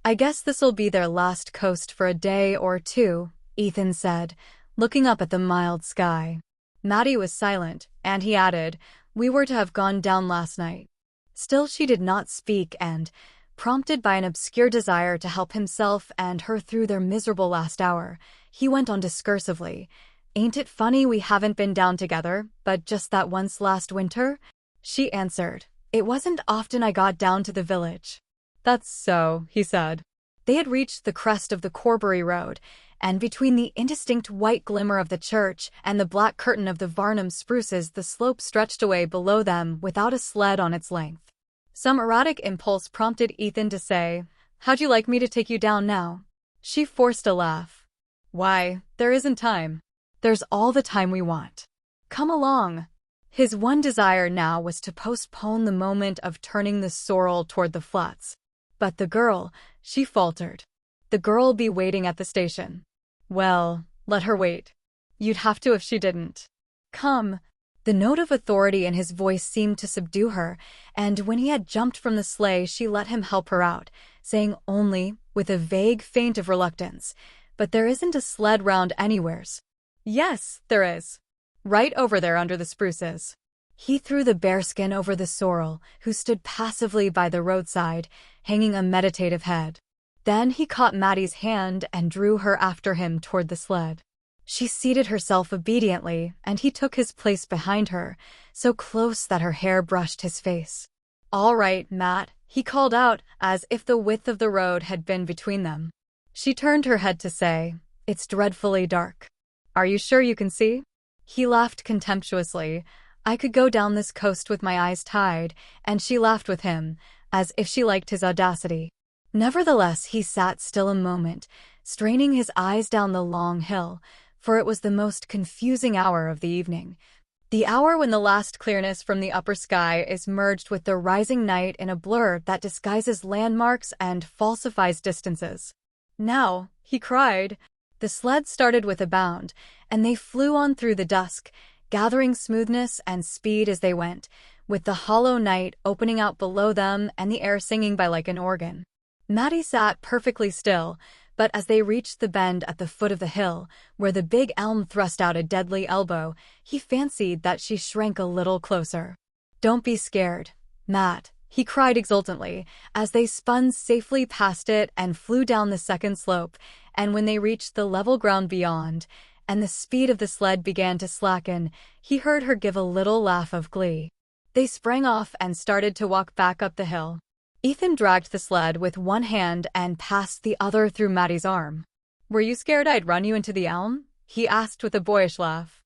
"I guess this'll be their last coast for a day or two," Ethan said, looking up at the mild sky. Maddie was silent, and he added, "We were to have gone down last night." Still she did not speak, and, prompted by an obscure desire to help himself and her through their miserable last hour, he went on discursively, "Ain't it funny we haven't been down together, but just that once last winter?" She answered, "It wasn't often I got down to the village." "That's so," he said. They had reached the crest of the Corbury Road, and between the indistinct white glimmer of the church and the black curtain of the Varnum spruces, the slope stretched away below them without a sled on its length. Some erratic impulse prompted Ethan to say, "How'd you like me to take you down now?" She forced a laugh. "Why, there isn't time." "There's all the time we want. Come along." His one desire now was to postpone the moment of turning the sorrel toward the flats. "But the girl," she faltered. "The girl'll be waiting at the station." "Well, let her wait. You'd have to if she didn't." "Come." The note of authority in his voice seemed to subdue her, and when he had jumped from the sleigh, she let him help her out, saying only, with a vague feint of reluctance, "But there isn't a sled round anywheres." "Yes, there is. Right over there under the spruces." He threw the bearskin over the sorrel, who stood passively by the roadside, hanging a meditative head. Then he caught Maddie's hand and drew her after him toward the sled. She seated herself obediently, and he took his place behind her, so close that her hair brushed his face. "All right, Matt," he called out, as if the width of the road had been between them. She turned her head to say, "It's dreadfully dark. Are you sure you can see?" He laughed contemptuously. "I could go down this coast with my eyes tied," and she laughed with him, as if she liked his audacity. Nevertheless, he sat still a moment, straining his eyes down the long hill, for it was the most confusing hour of the evening. The hour when the last clearness from the upper sky is merged with the rising night in a blur that disguises landmarks and falsifies distances. "Now," he cried. The sled started with a bound, and they flew on through the dusk, gathering smoothness and speed as they went, with the hollow night opening out below them and the air singing by like an organ. Maddie sat perfectly still, But as they reached the bend at the foot of the hill, where the big elm thrust out a deadly elbow, he fancied that she shrank a little closer. "Don't be scared, Matt," he cried exultantly, as they spun safely past it and flew down the second slope, and when they reached the level ground beyond, and the speed of the sled began to slacken, he heard her give a little laugh of glee. They sprang off and started to walk back up the hill. Ethan dragged the sled with one hand and passed the other through Maddie's arm. "Were you scared I'd run you into the elm?" he asked with a boyish laugh.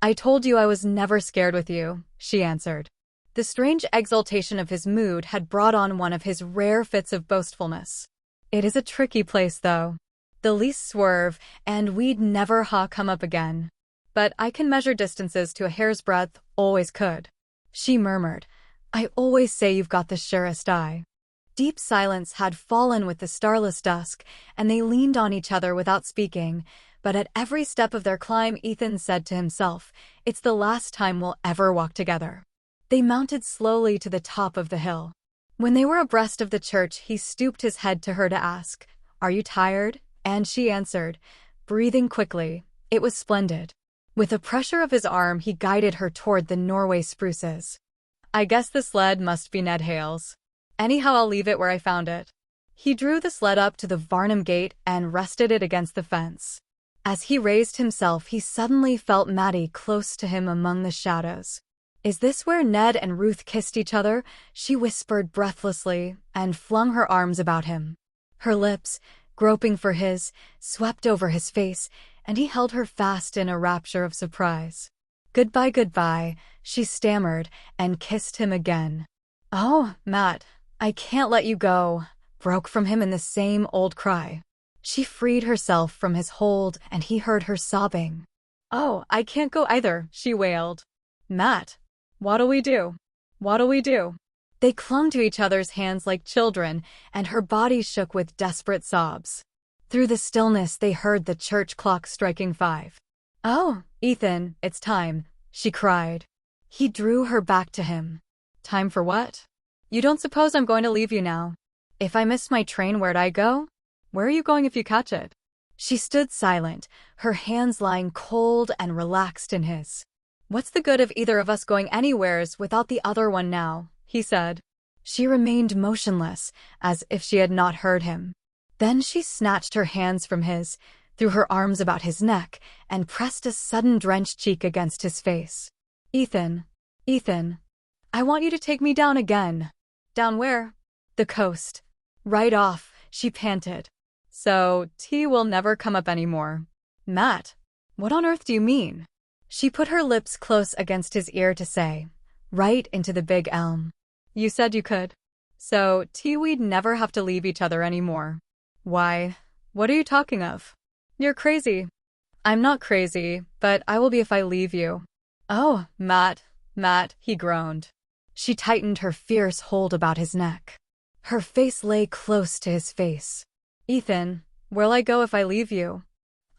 "I told you I was never scared with you," she answered. The strange exaltation of his mood had brought on one of his rare fits of boastfulness. "It is a tricky place, though. The least swerve, and we'd never come up again. But I can measure distances to a hair's breadth, always could," she murmured. "I always say you've got the surest eye." Deep silence had fallen with the starless dusk, and they leaned on each other without speaking, but at every step of their climb Ethan said to himself, "It's the last time we'll ever walk together." They mounted slowly to the top of the hill. When they were abreast of the church, he stooped his head to her to ask, "Are you tired?" And she answered, breathing quickly, "It was splendid." With a pressure of his arm, he guided her toward the Norway spruces. "I guess the sled must be Ned Hale's. Anyhow, I'll leave it where I found it." He drew the sled up to the Varnum gate and rested it against the fence. As he raised himself, he suddenly felt Maddie close to him among the shadows. "Is this where Ned and Ruth kissed each other?" she whispered breathlessly, and flung her arms about him. Her lips, groping for his, swept over his face, and he held her fast in a rapture of surprise. "Goodbye, goodbye," she stammered, and kissed him again. "Oh, Matt, I can't let you go," broke from him in the same old cry. She freed herself from his hold, and he heard her sobbing. "Oh, I can't go either," she wailed. "Matt, what'll we do? What'll we do?" They clung to each other's hands like children, and her body shook with desperate sobs. Through the stillness, they heard the church clock striking 5. "Oh, Ethan, it's time," she cried. He drew her back to him. "Time for what? You don't suppose I'm going to leave you now? If I miss my train, where'd I go? Where are you going if you catch it?" She stood silent, her hands lying cold and relaxed in his. "What's the good of either of us going anywheres without the other one now?" he said. She remained motionless, as if she had not heard him. Then she snatched her hands from his, threw her arms about his neck, and pressed a sudden drenched cheek against his face. "Ethan, Ethan, I want you to take me down again." "Down where?" "The coast. Right off," she panted. "So, tea will never come up anymore." "Matt, what on earth do you mean?" She put her lips close against his ear to say, "Right into the big elm. You said you could. So, tea, we'd never have to leave each other anymore." "Why, what are you talking of? You're crazy." "I'm not crazy, but I will be if I leave you." "Oh, Matt, Matt," he groaned. She tightened her fierce hold about his neck. Her face lay close to his face. "Ethan, where'll I go if I leave you?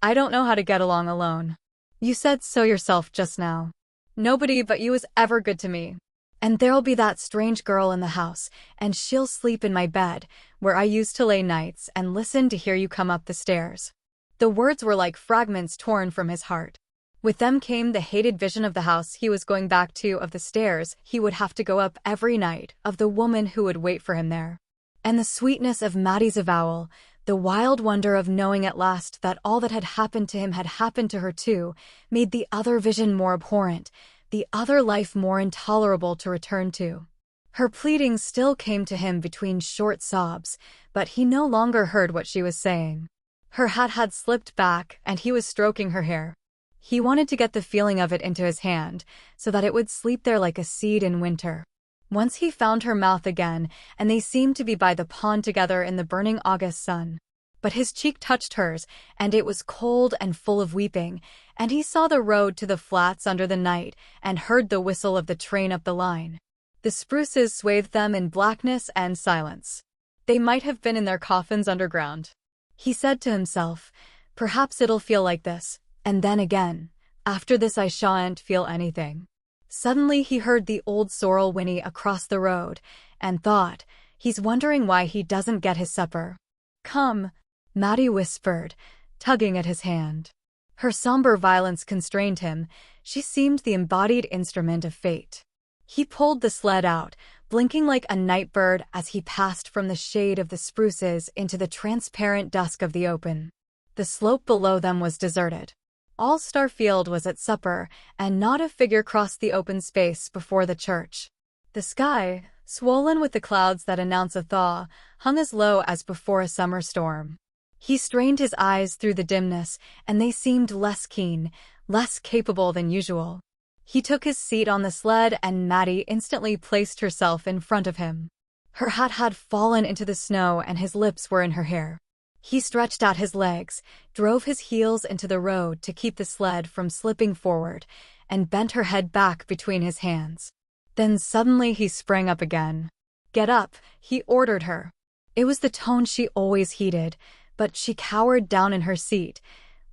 I don't know how to get along alone. You said so yourself just now. Nobody but you is ever good to me. And there'll be that strange girl in the house, and she'll sleep in my bed, where I used to lay nights and listen to hear you come up the stairs." The words were like fragments torn from his heart. With them came the hated vision of the house he was going back to, of the stairs he would have to go up every night, of the woman who would wait for him there. And the sweetness of Maddie's avowal, the wild wonder of knowing at last that all that had happened to him had happened to her too, made the other vision more abhorrent, the other life more intolerable to return to. Her pleadings still came to him between short sobs, but he no longer heard what she was saying. Her hat had slipped back, and he was stroking her hair. He wanted to get the feeling of it into his hand, so that it would sleep there like a seed in winter. Once he found her mouth again, and they seemed to be by the pond together in the burning August sun. But his cheek touched hers, and it was cold and full of weeping, and he saw the road to the flats under the night, and heard the whistle of the train up the line. The spruces swathed them in blackness and silence. They might have been in their coffins underground. He said to himself, "Perhaps it'll feel like this. And then again, after this I shan't feel anything." Suddenly he heard the old sorrel whinny across the road, and thought, "He's wondering why he doesn't get his supper." "Come, Maddie whispered, tugging at his hand. Her somber violence constrained him. She seemed the embodied instrument of fate. He pulled the sled out, blinking like a night bird as he passed from the shade of the spruces into the transparent dusk of the open. The slope below them was deserted. All Starfield was at supper, and not a figure crossed the open space before the church. The sky, swollen with the clouds that announce a thaw, hung as low as before a summer storm. He strained his eyes through the dimness, and they seemed less keen, less capable than usual. He took his seat on the sled, and Maddie instantly placed herself in front of him. Her hat had fallen into the snow, and his lips were in her hair. He stretched out his legs, drove his heels into the road to keep the sled from slipping forward, and bent her head back between his hands. Then suddenly he sprang up again. "Get up," he ordered her. It was the tone she always heeded, but she cowered down in her seat,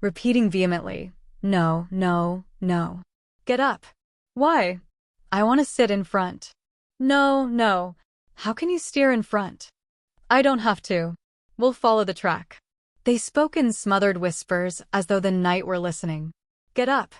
repeating vehemently, "No, no, no. Get up." "Why?" "I want to sit in front." "No, no. How can you steer in front?" "I don't have to. We'll follow the track." They spoke in smothered whispers as though the night were listening. Get up,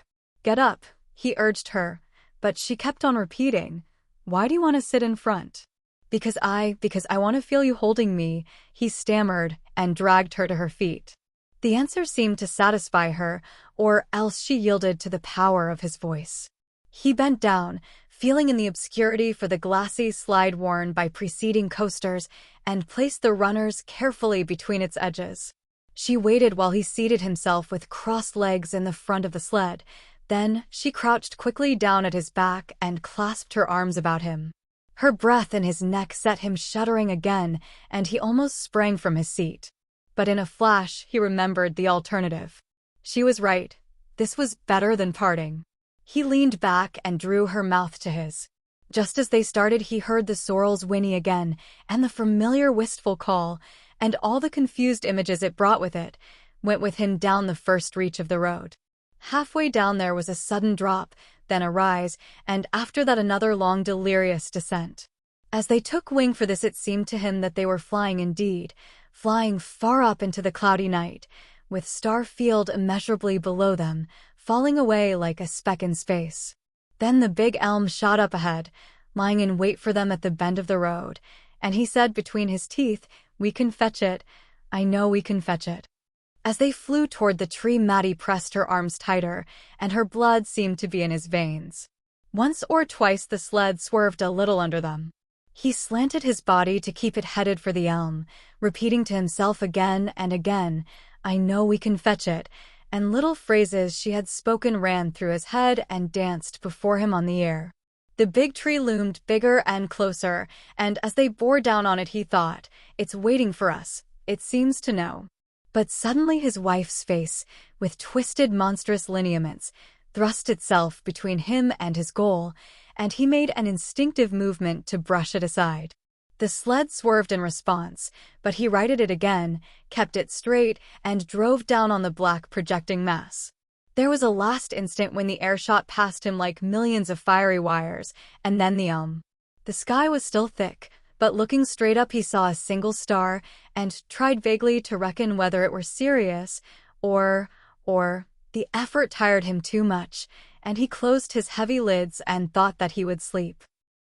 he urged her, but she kept on repeating, "Why do you want to sit in front?" Because I want to feel you holding me," he stammered and dragged her to her feet. The answer seemed to satisfy her, or else she yielded to the power of his voice. He bent down, feeling in the obscurity for the glassy slide worn by preceding coasters, and placed the runners carefully between its edges. She waited while he seated himself with crossed legs in the front of the sled. Then she crouched quickly down at his back and clasped her arms about him. Her breath in his neck set him shuddering again, and he almost sprang from his seat. But in a flash, he remembered the alternative. She was right. This was better than parting. He leaned back and drew her mouth to his. Just as they started, he heard the sorrel's whinny again, and the familiar wistful call, and all the confused images it brought with it, went with him down the first reach of the road. Halfway down there was a sudden drop, then a rise, and after that another long delirious descent. As they took wing for this, it seemed to him that they were flying indeed, flying far up into the cloudy night, with Starfield immeasurably below them, falling away like a speck in space. Then the big elm shot up ahead, lying in wait for them at the bend of the road, and he said between his teeth, "We can fetch it. I know we can fetch it." As they flew toward the tree, Maddie pressed her arms tighter, and her blood seemed to be in his veins. Once or twice the sled swerved a little under them. He slanted his body to keep it headed for the elm, repeating to himself again and again, "I know we can fetch it," and little phrases she had spoken ran through his head and danced before him on the air. The big tree loomed bigger and closer, and as they bore down on it he thought, "It's waiting for us. It seems to know." But suddenly his wife's face, with twisted monstrous lineaments, thrust itself between him and his goal, and he made an instinctive movement to brush it aside. The sled swerved in response, but he righted it again, kept it straight, and drove down on the black projecting mass. There was a last instant when the air shot past him like millions of fiery wires, and then the elm. The sky was still thick, but looking straight up he saw a single star, and tried vaguely to reckon whether it were Sirius, or the effort tired him too much, and he closed his heavy lids and thought that he would sleep.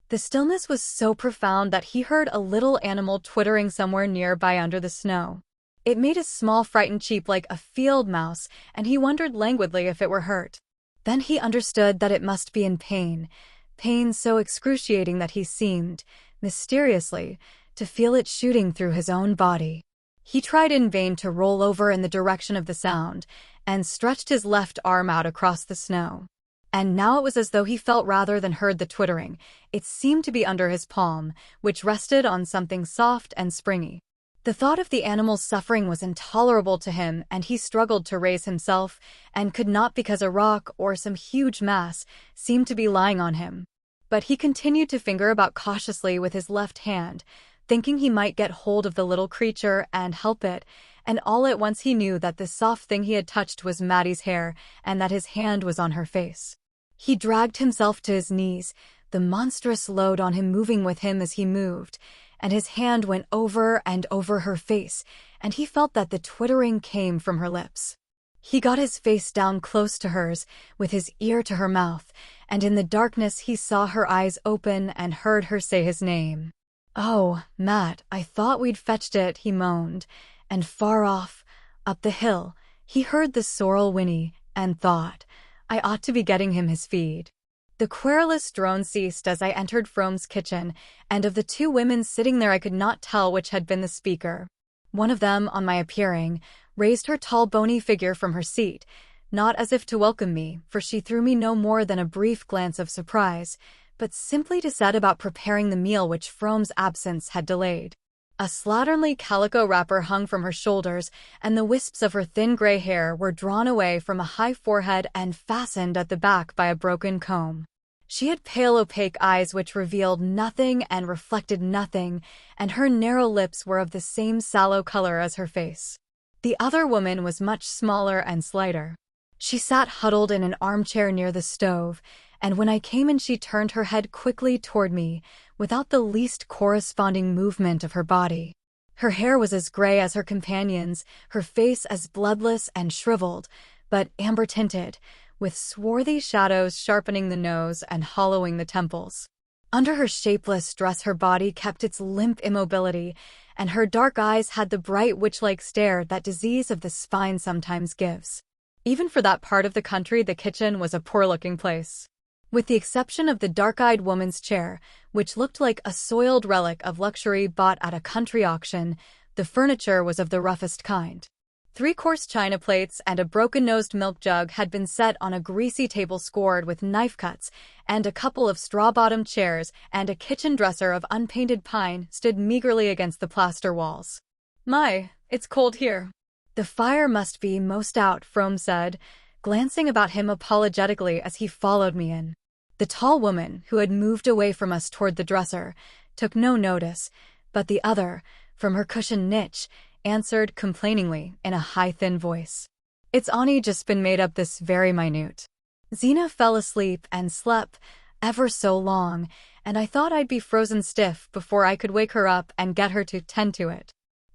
The stillness was so profound that he heard a little animal twittering somewhere nearby under the snow. It made a small frightened cheep like a field mouse, and he wondered languidly if it were hurt. Then he understood that it must be in pain so excruciating that he seemed, mysteriously, to feel it shooting through his own body. He tried in vain to roll over in the direction of the sound, and stretched his left arm out across the snow. And now it was as though he felt rather than heard the twittering. It seemed to be under his palm, which rested on something soft and springy. The thought of the animal's suffering was intolerable to him, and he struggled to raise himself, and could not because a rock or some huge mass seemed to be lying on him. But he continued to finger about cautiously with his left hand, thinking he might get hold of the little creature and help it, and all at once he knew that the soft thing he had touched was Maddie's hair, and that his hand was on her face. He dragged himself to his knees, the monstrous load on him moving with him as he moved, and his hand went over and over her face, and he felt that the twittering came from her lips. He got his face down close to hers, with his ear to her mouth, and in the darkness he saw her eyes open and heard her say his name. "Oh, Matt, I thought we'd fetched it," he moaned, and far off, up the hill, he heard the sorrel whinny, and thought, I ought to be getting him his feed. The querulous drone ceased as I entered Frome's kitchen, and of the two women sitting there I could not tell which had been the speaker. One of them, on my appearing, raised her tall bony figure from her seat, not as if to welcome me, for she threw me no more than a brief glance of surprise, but simply to set about preparing the meal which Frome's absence had delayed. A slatternly calico wrapper hung from her shoulders, and the wisps of her thin gray hair were drawn away from a high forehead and fastened at the back by a broken comb. She had pale opaque eyes which revealed nothing and reflected nothing, and her narrow lips were of the same sallow color as her face. The other woman was much smaller and slighter. She sat huddled in an armchair near the stove, and when I came in she turned her head quickly toward me, without the least corresponding movement of her body. Her hair was as gray as her companion's, her face as bloodless and shriveled, but amber-tinted, with swarthy shadows sharpening the nose and hollowing the temples. Under her shapeless dress her body kept its limp immobility, and her dark eyes had the bright witch-like stare that disease of the spine sometimes gives. Even for that part of the country the kitchen was a poor-looking place. With the exception of the dark-eyed woman's chair, which looked like a soiled relic of luxury bought at a country auction, the furniture was of the roughest kind. 3-course china plates and a broken-nosed milk jug had been set on a greasy table scored with knife cuts, and a couple of straw-bottomed chairs and a kitchen dresser of unpainted pine stood meagerly against the plaster walls. "My, it's cold here." "The fire must be most out," Frome said, glancing about him apologetically as he followed me in. The tall woman, who had moved away from us toward the dresser, took no notice, but the other, from her cushioned niche, answered complainingly in a high, thin voice. "It's only just been made up this very minute." Zena fell asleep and slept ever so long, and I thought I'd be frozen stiff before I could wake her up and get her to tend to it.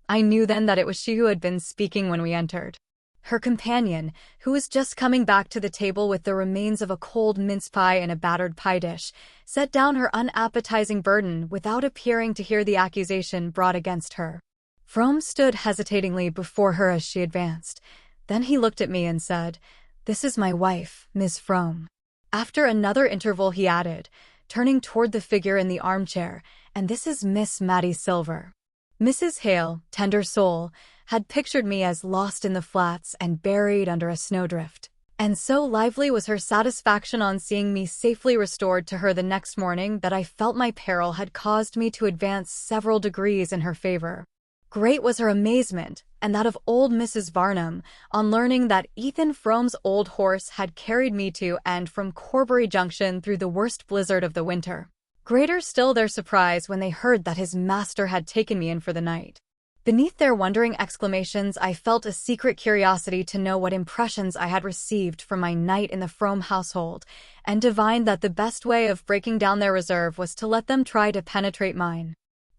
I knew then that it was she who had been speaking when we entered. Her companion, who was just coming back to the table with the remains of a cold mince pie in a battered pie dish, set down her unappetizing burden without appearing to hear the accusation brought against her. Frome stood hesitatingly before her as she advanced. Then he looked at me and said, "This is my wife, Miss Frome." After another interval he added, turning toward the figure in the armchair, "And this is Miss Mattie Silver." Mrs. Hale, tender soul, had pictured me as lost in the flats and buried under a snowdrift. And so lively was her satisfaction on seeing me safely restored to her the next morning that I felt my peril had caused me to advance several degrees in her favor. Great was her amazement, and that of old Mrs. Varnum, on learning that Ethan Frome's old horse had carried me to and from Corbury Junction through the worst blizzard of the winter. Greater still their surprise when they heard that his master had taken me in for the night. Beneath their wondering exclamations I felt a secret curiosity to know what impressions I had received from my night in the Frome household, and divined that the best way of breaking down their reserve was to let them try to penetrate mine.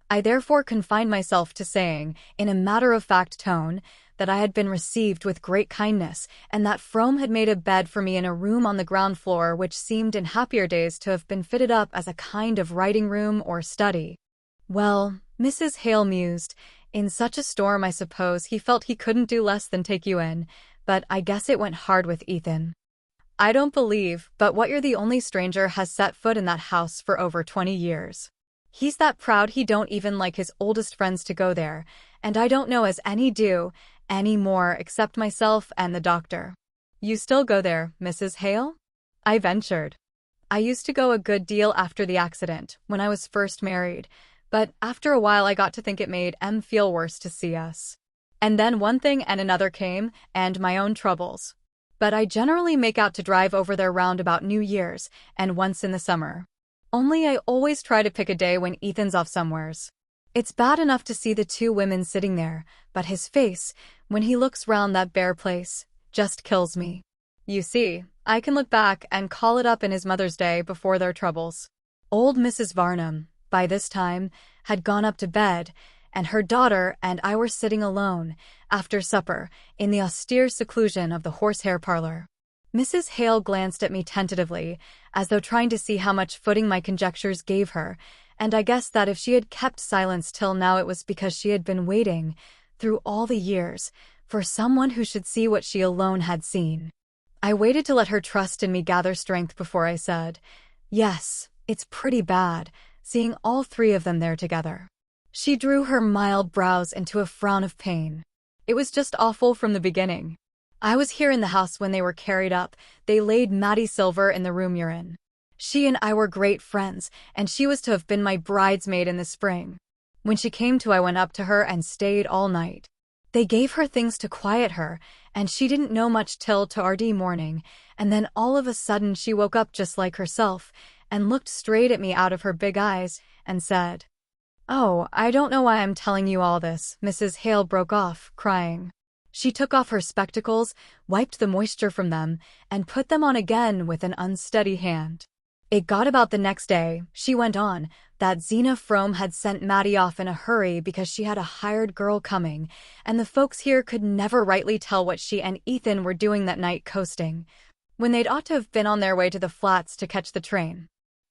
I therefore confined myself to saying, in a matter-of-fact tone, that I had been received with great kindness, and that Frome had made a bed for me in a room on the ground floor which seemed in happier days to have been fitted up as a kind of writing-room or study. "Well," Mrs. Hale mused, "in such a storm I suppose he felt he couldn't do less than take you in, but I guess it went hard with Ethan. I don't believe but what you're the only stranger has set foot in that house for over 20 years. He's that proud he don't even like his oldest friends to go there, and I don't know as any do, any more except myself and the doctor." "You still go there, Mrs. Hale?" I ventured. "I used to go a good deal after the accident, when I was first married, but after a while I got to think it made M feel worse to see us. And then one thing and another came, and my own troubles. But I generally make out to drive over there round about New Year's, and once in the summer. Only I always try to pick a day when Ethan's off somewheres. It's bad enough to see the two women sitting there, but his face, when he looks round that bare place, just kills me. You see, I can look back and call it up in his Mother's Day before their troubles." Old Mrs. Varnum, by this time, had gone up to bed, and her daughter and I were sitting alone, after supper, in the austere seclusion of the horsehair parlor. Mrs. Hale glanced at me tentatively, as though trying to see how much footing my conjectures gave her, and I guessed that if she had kept silence till now it was because she had been waiting, through all the years, for someone who should see what she alone had seen. I waited to let her trust in me gather strength before I said, "Yes, it's pretty bad, seeing all three of them there together." She drew her mild brows into a frown of pain. "It was just awful from the beginning. I was here in the house when they were carried up. They laid Maddie Silver in the room you're in. She and I were great friends, and she was to have been my bridesmaid in the spring. When she came to, I went up to her and stayed all night. They gave her things to quiet her, and she didn't know much till to morning, and then all of a sudden she woke up just like herself, and looked straight at me out of her big eyes, and said, 'Oh, I don't know why I'm telling you all this,'" Mrs. Hale broke off, crying. She took off her spectacles, wiped the moisture from them, and put them on again with an unsteady hand. "It got about the next day," she went on, "that Zena Frome had sent Maddie off in a hurry because she had a hired girl coming, and the folks here could never rightly tell what she and Ethan were doing that night coasting, when they'd ought to have been on their way to the flats to catch the train.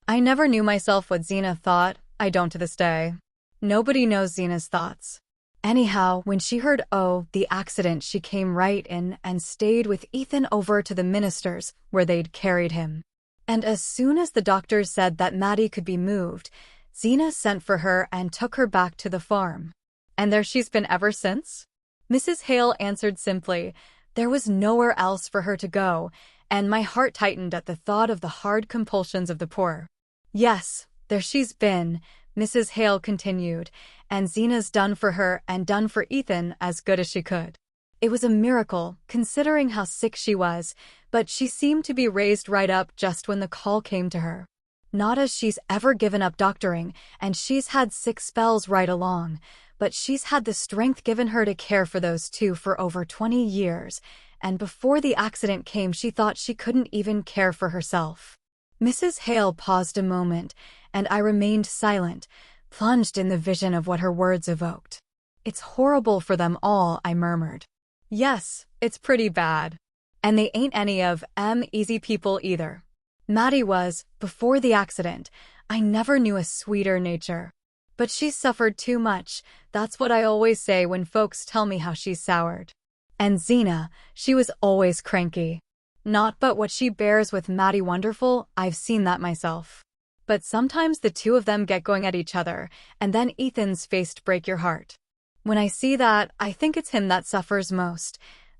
I never knew myself what Zena thought, I don't to this day. Nobody knows Zena's thoughts. Anyhow, when she heard the accident, she came right in and stayed with Ethan over to the minister's, where they'd carried him. And as soon as the doctors said that Maddie could be moved, Zena sent for her and took her back to the farm. And there she's been ever since?" Mrs. Hale answered simply. There was nowhere else for her to go, and my heart tightened at the thought of the hard compulsions of the poor. "Yes, there she's been," Mrs. Hale continued, "and Zena's done for her and done for Ethan as good as she could. It was a miracle, considering how sick she was, but she seemed to be raised right up just when the call came to her. Not as she's ever given up doctoring, and she's had sick spells right along, but she's had the strength given her to care for those two for over 20 years, and before the accident came she thought she couldn't even care for herself." Mrs. Hale paused a moment, and I remained silent, plunged in the vision of what her words evoked. "It's horrible for them all," I murmured. "Yes, it's pretty bad. And they ain't any of 'em easy people either. Maddie was, before the accident. I never knew a sweeter nature. But she's suffered too much, that's what I always say when folks tell me how she's soured. And Zena, she was always cranky. Not but what she bears with Maddie wonderful, I've seen that myself. But sometimes the two of them get going at each other, and then Ethan's faced break your heart. When I see that, I think it's him that suffers most.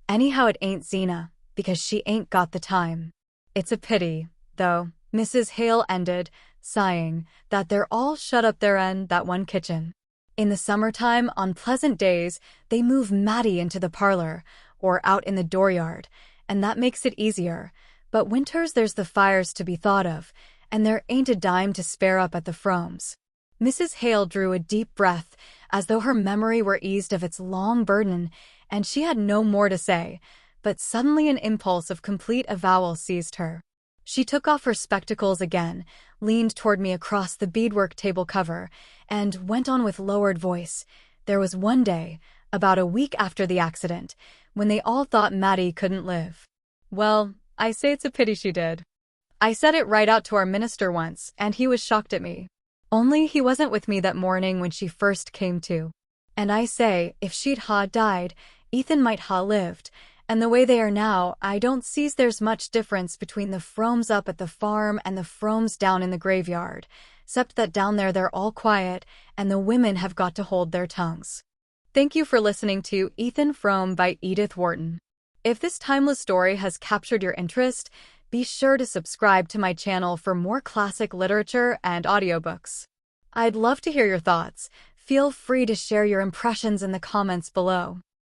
Anyhow, it ain't Zena, because she ain't got the time. It's a pity, though," Mrs. Hale ended, sighing, "that they're all shut up there in that one kitchen. In the summertime, on pleasant days, they move Maddie into the parlor, or out in the dooryard, and that makes it easier. But winters there's the fires to be thought of, and there ain't a dime to spare up at the Fromes." Mrs. Hale drew a deep breath, as though her memory were eased of its long burden, and she had no more to say, but suddenly an impulse of complete avowal seized her. She took off her spectacles again, leaned toward me across the beadwork table cover, and went on with lowered voice. "There was one day, about a week after the accident, when they all thought Maddie couldn't live. Well, I say it's a pity she did. I said it right out to our minister once, and he was shocked at me. Only he wasn't with me that morning when she first came to. And I say, if she'd died, Ethan might lived, and the way they are now, I don't see's there's much difference between the Fromes up at the farm and the Fromes down in the graveyard, 'cept that down there they're all quiet, and the women have got to hold their tongues." Thank you for listening to Ethan Frome by Edith Wharton. If this timeless story has captured your interest, be sure to subscribe to my channel for more classic literature and audiobooks. I'd love to hear your thoughts. Feel free to share your impressions in the comments below.